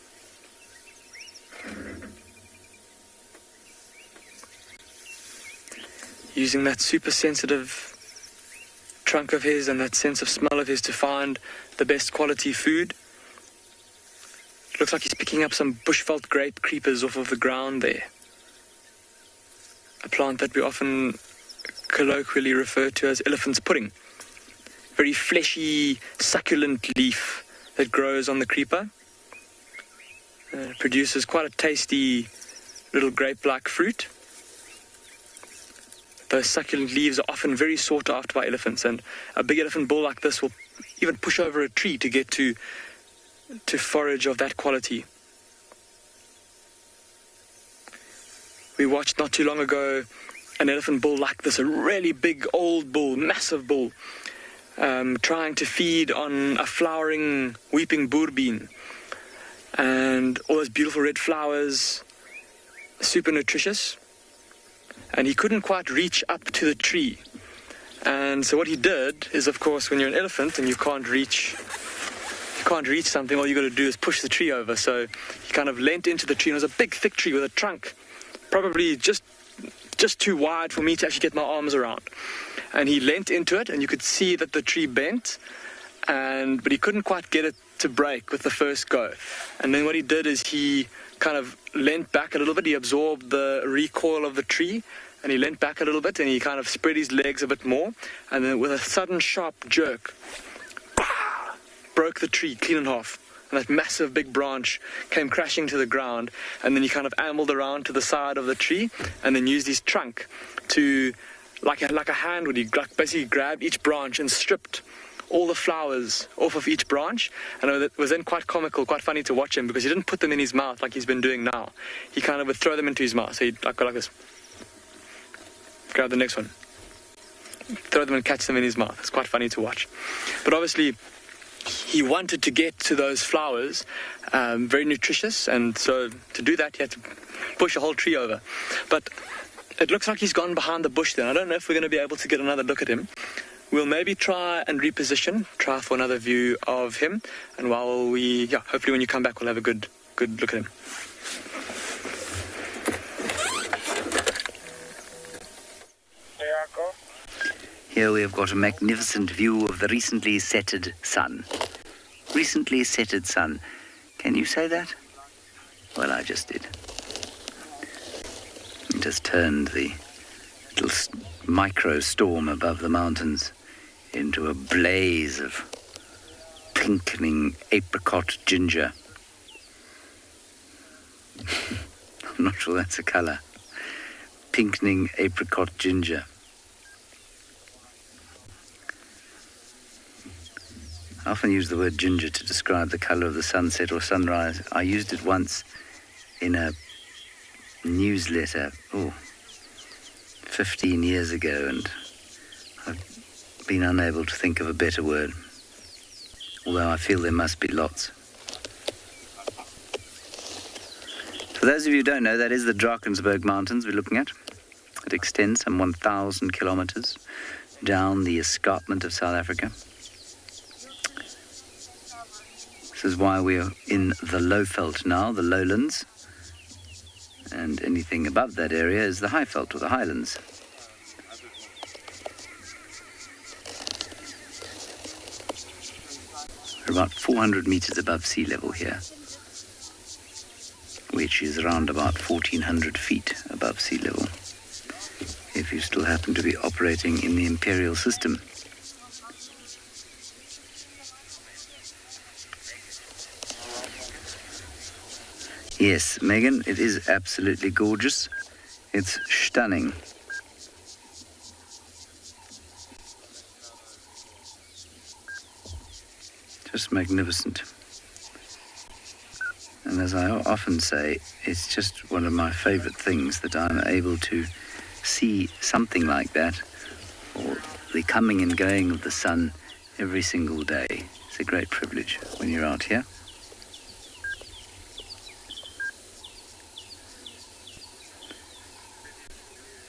Using that super sensitive trunk of his and that sense of smell of his to find the best quality food. It looks like he's picking up some bushveld grape creepers off of the ground there. A plant that we often colloquially refer to as elephant's pudding. Very fleshy, succulent leaf that grows on the creeper. It produces quite a tasty little grape-like fruit. Those succulent leaves are often very sought after by elephants, and a big elephant bull like this will even push over a tree to get to forage of that quality. We watched not too long ago an elephant bull like this, a really big old bull, massive bull, trying to feed on a flowering weeping boerbean, and all those beautiful red flowers, super nutritious. And he couldn't quite reach up to the tree. And so what he did is, of course, when you're an elephant and you can't reach something, all you got to do is push the tree over. So he kind of leant into the tree, and it was a big, thick tree with a trunk, probably just just too wide for me to actually get my arms around. And he leant into it, and you could see that the tree bent, but he couldn't quite get it to break with the first go. And then what he did is he kind of leant back a little bit. He absorbed the recoil of the tree, and he leant back a little bit, and he kind of spread his legs a bit more, and then with a sudden sharp jerk, broke the tree clean in half. And that massive big branch came crashing to the ground, and then he kind of ambled around to the side of the tree, and then used his trunk to, like a hand would, he basically grabbed each branch and stripped all the flowers off of each branch. And it was then quite comical, quite funny to watch him, because he didn't put them in his mouth like he's been doing now. He kind of would throw them into his mouth. So he'd go like this. Grab the next one. Throw them and catch them in his mouth. It's quite funny to watch. But obviously, he wanted to get to those flowers, very nutritious, and so to do that, he had to push a whole tree over. But it looks like he's gone behind the bush then. I don't know if we're going to be able to get another look at him. We'll maybe try and reposition, try for another view of him, and hopefully when you come back, we'll have a good look at him. Here we have got a magnificent view of the recently setted sun. Recently setted sun. Can you say that? Well, I just did. It has turned the little micro storm above the mountains into a blaze of pinkening apricot ginger. I'm not sure that's a colour. Pinkening apricot ginger. I often use the word ginger to describe the colour of the sunset or sunrise. I used it once in a newsletter, 15 years ago, and I've been unable to think of a better word, although I feel there must be lots. For those of you who don't know, that is the Drakensberg Mountains we're looking at. It extends some 1,000 kilometres down the escarpment of South Africa. This is why we're in the Lowveld now, the lowlands, and anything above that area is the Highveld or the highlands. We're about 400 meters above sea level here, which is around about 1,400 feet above sea level, if you still happen to be operating in the imperial system. Yes, Megan, it is absolutely gorgeous. It's stunning. Just magnificent. And as I often say, it's just one of my favorite things that I'm able to see something like that, or the coming and going of the sun every single day. It's a great privilege when you're out here.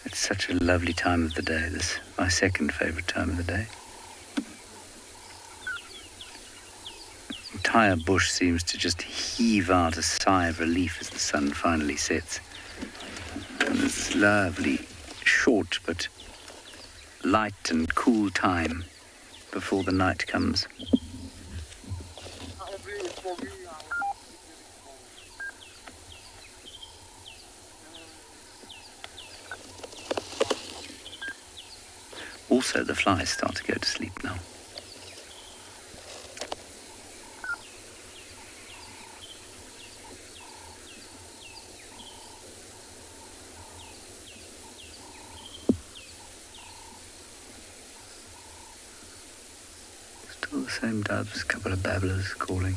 It's such a lovely time of the day, this, my second favourite time of the day. The entire bush seems to just heave out a sigh of relief as the sun finally sets. And there's this lovely, short but light and cool time before the night comes. Also, the flies start to go to sleep now. Still the same doves, a couple of babblers calling.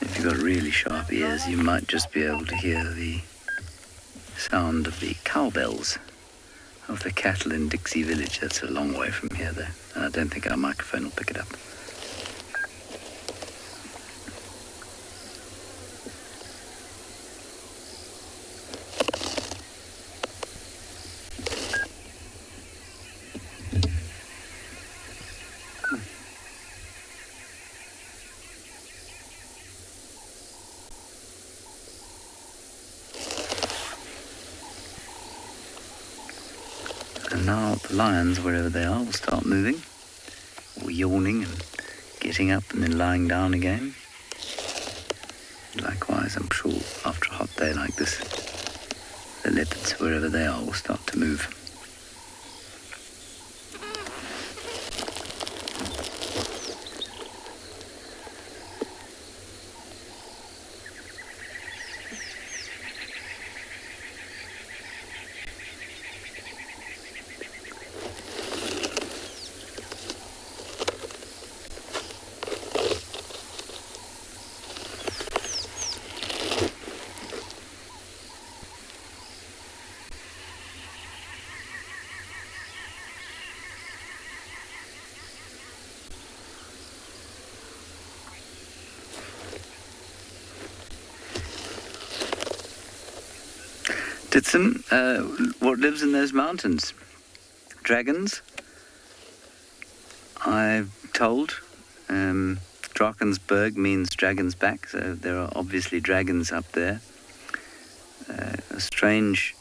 If you've got really sharp ears, you might just be able to hear the sound of the cowbells of the cattle in Dixie Village. That's a long way from here, though, and I don't think our microphone will pick it up. And now the lions, wherever they are, will start moving, or yawning and getting up and then lying down again. Likewise, I'm sure after a hot day like this, the leopards, wherever they are, will start to move. Ditson, what lives in those mountains? Dragons, I'm told. Drakensberg means dragon's back, so there are obviously dragons up there. A strange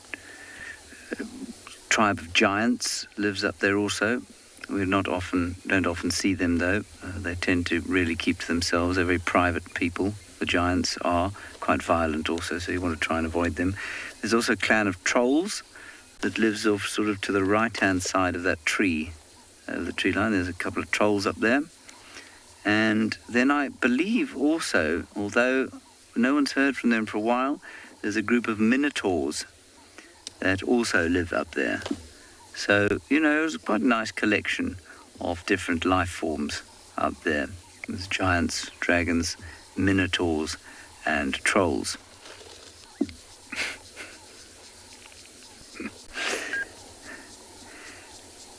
tribe of giants lives up there also. We don't often see them though. They tend to really keep to themselves. They're very private people. The giants are quite violent also, so you want to try and avoid them. There's also a clan of trolls that lives off sort of to the right-hand side of that tree, the tree line. There's a couple of trolls up there. And then I believe also, although no one's heard from them for a while, there's a group of minotaurs that also live up there. So, you know, it's quite a nice collection of different life forms up there. There's giants, dragons, minotaurs, and trolls.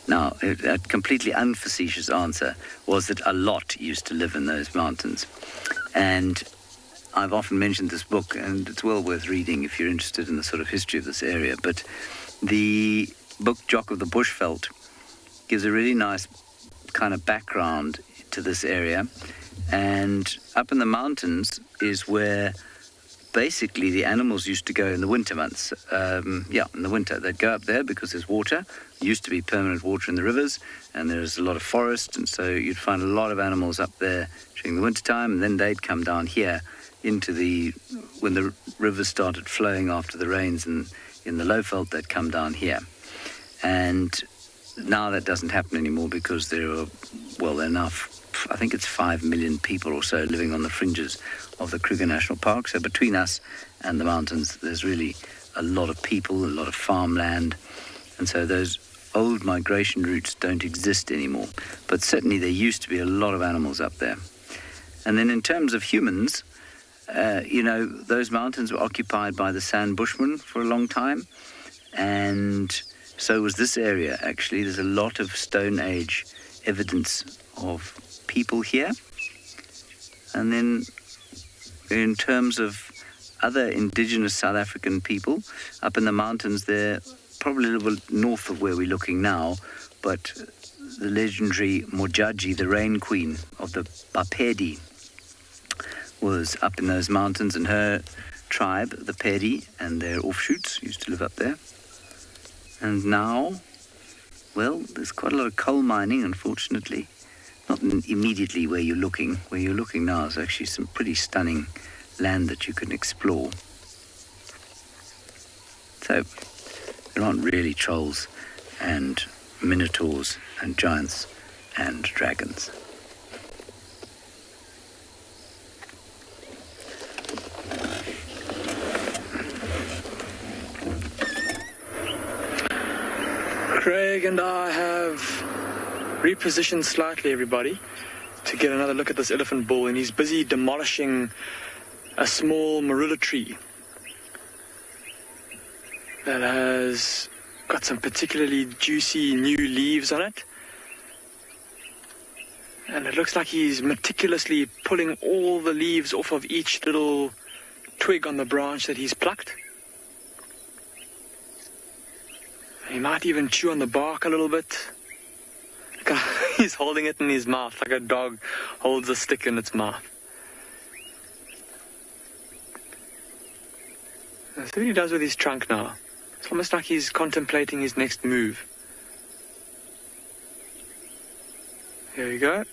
Now, a completely unfacetious answer was that a lot used to live in those mountains. And I've often mentioned this book, and it's well worth reading if you're interested in the sort of history of this area. But the book Jock of the Bushveld gives a really nice kind of background to this area. And up in the mountains is where basically the animals used to go in the winter months. In the winter. They'd go up there because there's water. There used to be permanent water in the rivers, and there's a lot of forest, and so you'd find a lot of animals up there during the winter time, and then they'd come down here when the rivers started flowing after the rains, and in the Lowveld, they'd come down here. And now that doesn't happen anymore because there are, I think it's 5 million people or so living on the fringes of the Kruger National Park. So between us and the mountains, there's really a lot of people, a lot of farmland. And so those old migration routes don't exist anymore. But certainly there used to be a lot of animals up there. And then in terms of humans, those mountains were occupied by the San Bushmen for a long time. And so was this area, actually. There's a lot of Stone Age evidence of people here. And then in terms of other indigenous South African people, up in the mountains, they're probably a little bit north of where we're looking now, but the legendary Mojaji, the rain queen of the Bapedi, was up in those mountains, and her tribe, the Pedi, and their offshoots used to live up there. And now, there's quite a lot of coal mining, unfortunately. Not immediately where you're looking. Where you're looking now is actually some pretty stunning land that you can explore. So, there aren't really trolls and minotaurs and giants and dragons. Craig and I have repositioned slightly, everybody, to get another look at this elephant bull, and he's busy demolishing a small marula tree that has got some particularly juicy new leaves on it. And it looks like he's meticulously pulling all the leaves off of each little twig on the branch that he's plucked. He might even chew on the bark a little bit. He's holding it in his mouth like a dog holds a stick in its mouth. That's what he does with his trunk now. It's almost like he's contemplating his next move. There we go.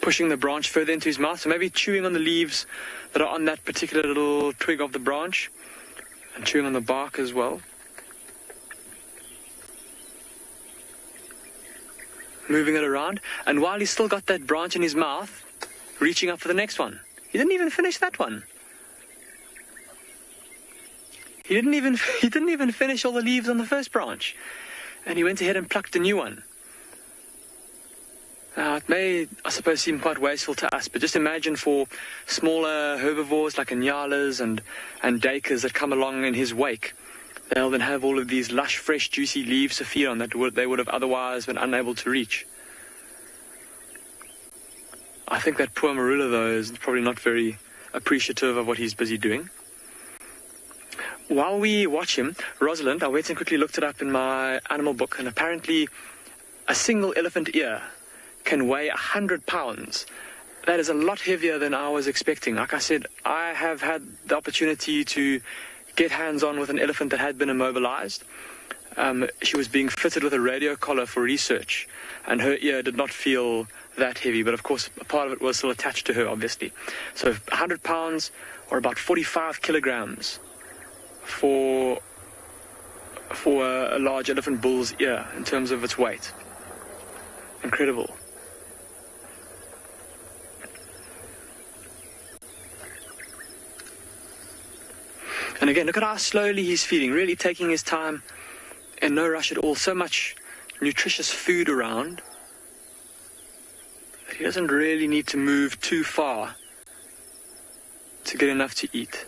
Pushing the branch further into his mouth, so maybe chewing on the leaves that are on that particular little twig of the branch, and chewing on the bark as well. Moving it around, and while he's still got that branch in his mouth, reaching up for the next one. He didn't even finish that one. He didn't even finish all the leaves on the first branch, and he went ahead and plucked a new one. Now, it may, I suppose, seem quite wasteful to us, but just imagine for smaller herbivores like nyalas and duikers that come along in his wake. They'll then have all of these lush, fresh, juicy leaves to feed on that they would have otherwise been unable to reach. I think that poor marula, though, is probably not very appreciative of what he's busy doing. While we watch him, Rosalind, I went and quickly looked it up in my animal book, and apparently a single elephant ear can weigh 100 pounds. That is a lot heavier than I was expecting. Like I said, I have had the opportunity to get hands-on with an elephant that had been immobilized. She was being fitted with a radio collar for research, and her ear did not feel that heavy, but of course a part of it was still attached to her, obviously. So 100 pounds, or about 45 kilograms for a large elephant bull's ear in terms of its weight. Incredible. And again, look at how slowly he's feeding, really taking his time, in no rush at all. So much nutritious food around that he doesn't really need to move too far to get enough to eat.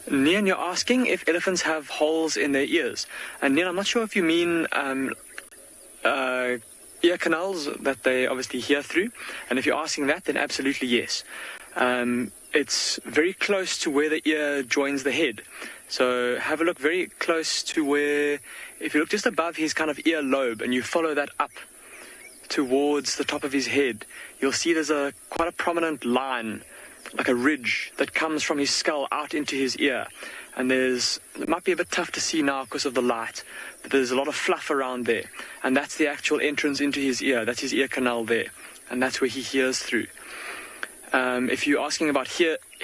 Nian, you're asking if elephants have holes in their ears. And Nian, I'm not sure if you mean ear canals that they obviously hear through. And if you're asking that, then absolutely yes. It's very close to where the ear joins the head. So have a look very close to where, if you look just above his kind of ear lobe and you follow that up towards the top of his head, you'll see there's quite a prominent line, like a ridge that comes from his skull out into his ear. And it might be a bit tough to see now because of the light, but there's a lot of fluff around there. And that's the actual entrance into his ear. That's his ear canal there. And that's where he hears through. If you're asking about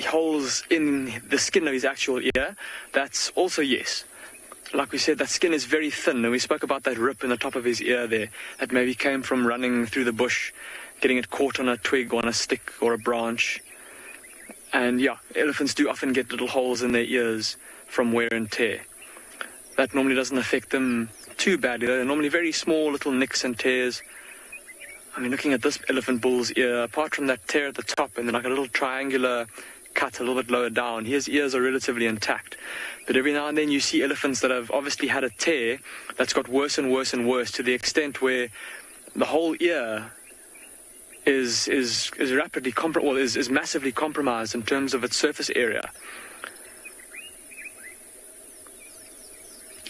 holes in the skin of his actual ear, that's also yes. Like we said, that skin is very thin, and we spoke about that rip in the top of his ear there, that maybe came from running through the bush, getting it caught on a twig or on a stick or a branch. And yeah, elephants do often get little holes in their ears from wear and tear. That normally doesn't affect them too badly. They're normally very small little nicks and tears. I mean, looking at this elephant bull's ear, apart from that tear at the top and then like a little triangular cut a little bit lower down, his ears are relatively intact. But every now and then you see elephants that have obviously had a tear that's got worse and worse and worse, to the extent where the whole ear is massively compromised in terms of its surface area.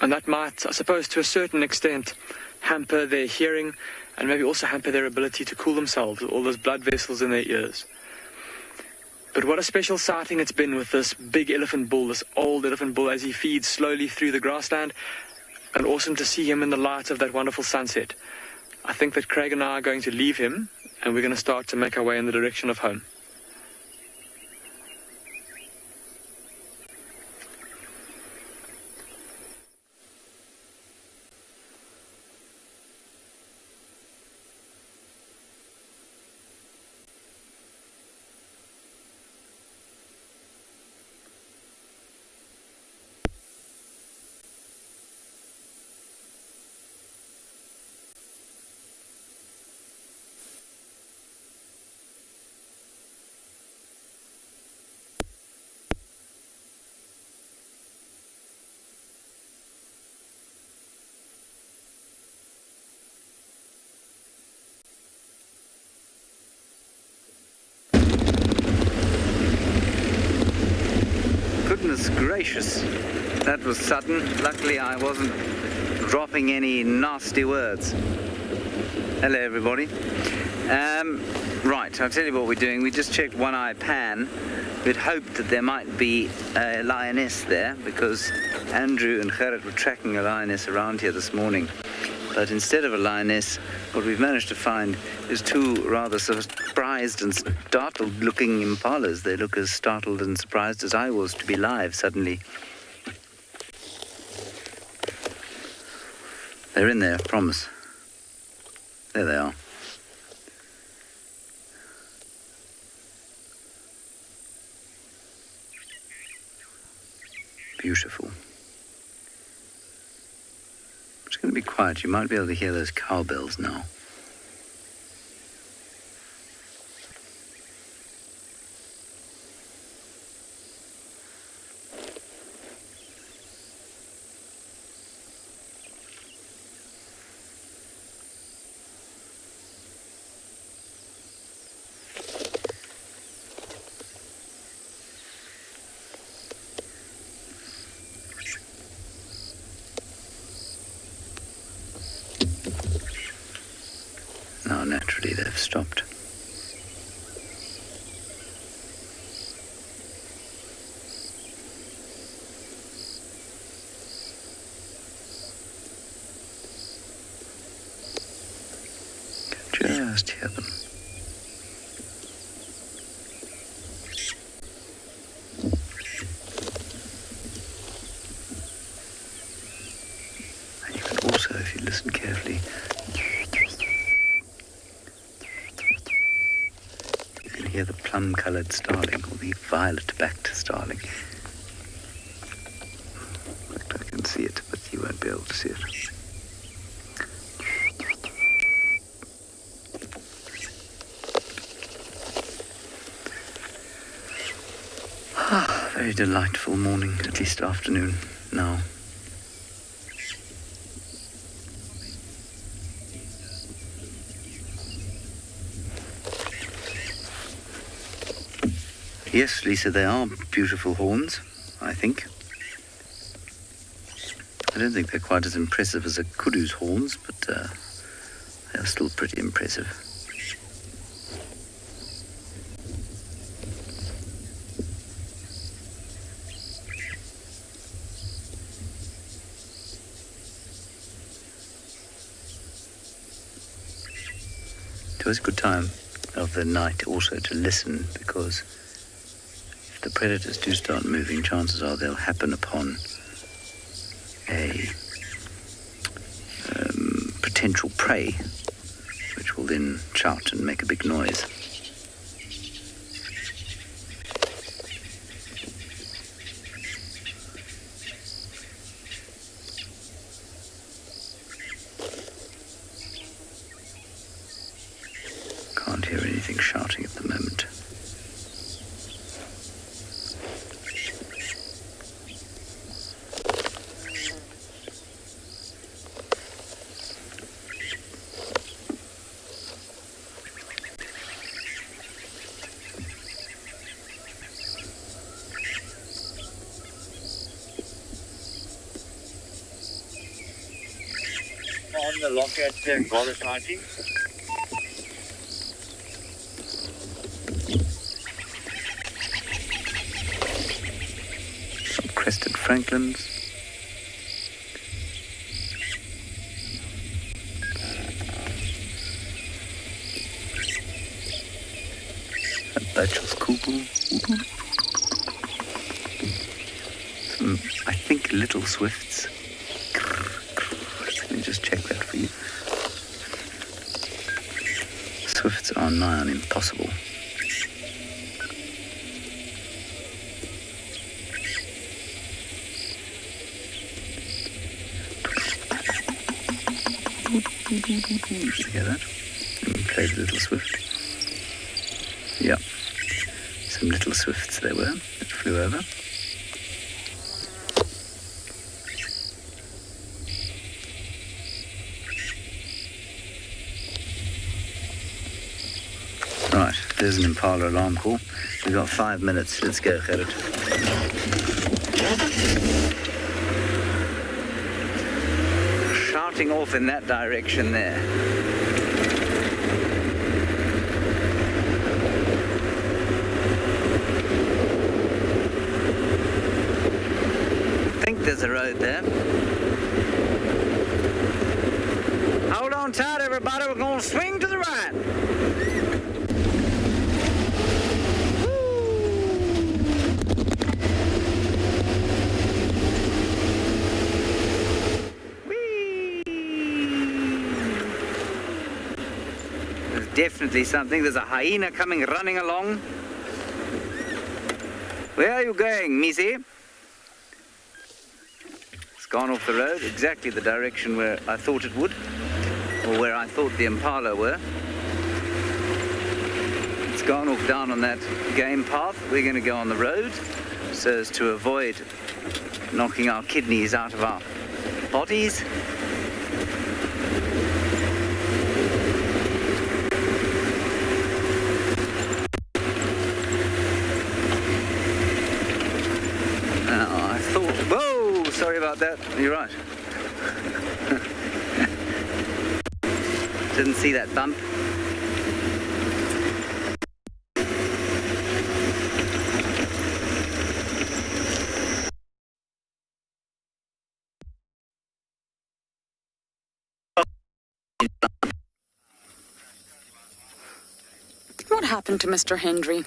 And that might, I suppose, to a certain extent, hamper their hearing and maybe also hamper their ability to cool themselves with all those blood vessels in their ears. But what a special sighting it's been with this big elephant bull, this old elephant bull, as he feeds slowly through the grassland, and awesome to see him in the light of that wonderful sunset. I think that Craig and I are going to leave him, and we're going to start to make our way in the direction of home. Goodness gracious, that was sudden. Luckily I wasn't dropping any nasty words. Hello everybody. Right, I'll tell you what we're doing. We just checked One Eye Pan. We'd hoped that there might be a lioness there because Andrew and Gerrit were tracking a lioness around here this morning. But instead of a lioness, what we've managed to find is two rather surprised and startled-looking impalas. They look as startled and surprised as I was to be live suddenly. They're in there, I promise. There they are. Beautiful. It's going to be quiet. You might be able to hear those cowbells now. Now, naturally, they've stopped. Just hear them. And you can also, if you listen carefully, hear the plum-coloured starling, or the violet-backed starling. I can see it, but you won't be able to see it. Very delightful morning, at least afternoon now. Yes, Lisa, they are beautiful horns, I think. I don't think they're quite as impressive as a kudu's horns, but they are still pretty impressive. It was a good time of the night also to listen, because the predators do start moving, chances are they'll happen upon a potential prey, which will then shout and make a big noise. Can't hear anything shouting at the moment. On the lock at Goddess 90. Some crested franklins. A Bachel's Kupu. Some, I think, little swifts. Let me just check that for you. Swifts are nigh on impossible. Did you hear that? Let me play the little swift. Yeah. Some little swifts they were that flew over. Right, there's an impala alarm call. We've got 5 minutes. Let's go, Gerrit. Shouting off in that direction there. I think there's a road there. Hold on tight, everybody. We're going to swing to the right. Definitely something. There's a hyena coming running along. Where are you going, Missy? It's gone off the road, exactly the direction where I thought it would, or where I thought the impala were. It's gone off down on that game path. We're going to go on the road so as to avoid knocking our kidneys out of our bodies. Whoa, sorry about that. You're right. Didn't see that bump. What happened to Mr. Hendry?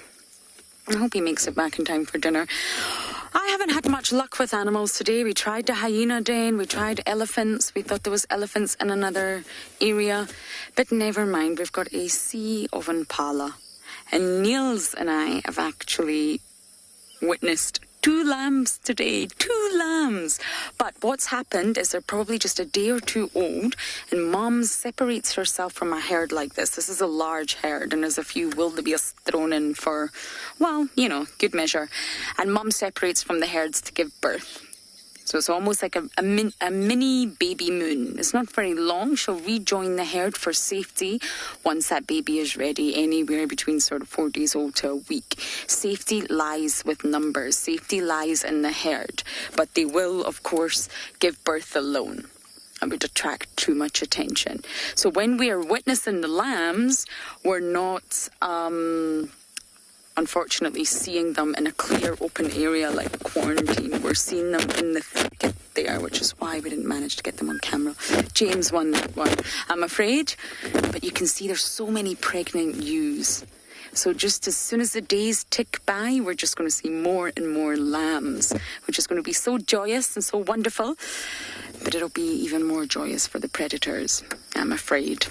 I hope he makes it back in time for dinner. I haven't had much luck with animals today. We tried the hyena den, we tried elephants. We thought there was elephants in another area. But never mind, we've got a sea of impala. And Niels and I have actually witnessed 2 lambs today. 2 lambs. But what's happened is they're probably just a day or 2 old, and Mom separates herself from a herd like this. This is a large herd, and there's a few wildebeest thrown in for, well, you know, good measure. And Mom separates from the herds to give birth. So it's almost like a mini baby moon. It's not very long. She'll rejoin the herd for safety once that baby is ready, anywhere between sort of 4 days old to a week. Safety lies with numbers. Safety lies in the herd. But they will, of course, give birth alone. It would attract too much attention. So when we are witnessing the lambs, we're not unfortunately seeing them in a clear open area like quarantine. We're seeing them in the thicket there, which is why we didn't manage to get them on camera. James won that one, I'm afraid. But you can see there's so many pregnant ewes. So just as soon as the days tick by, we're just going to see more and more lambs, which is going to be so joyous and so wonderful. But it'll be even more joyous for the predators, I'm afraid.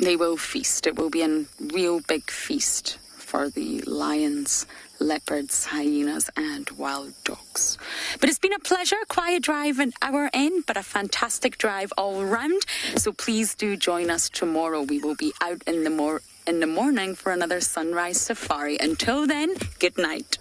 They will feast. It will be a real big feast for the lions, leopards, hyenas and wild dogs. But it's been a pleasure. Quiet drive at our end, but a fantastic drive all round. So please do join us tomorrow. We will be out in the morning for another sunrise safari. Until then, good night.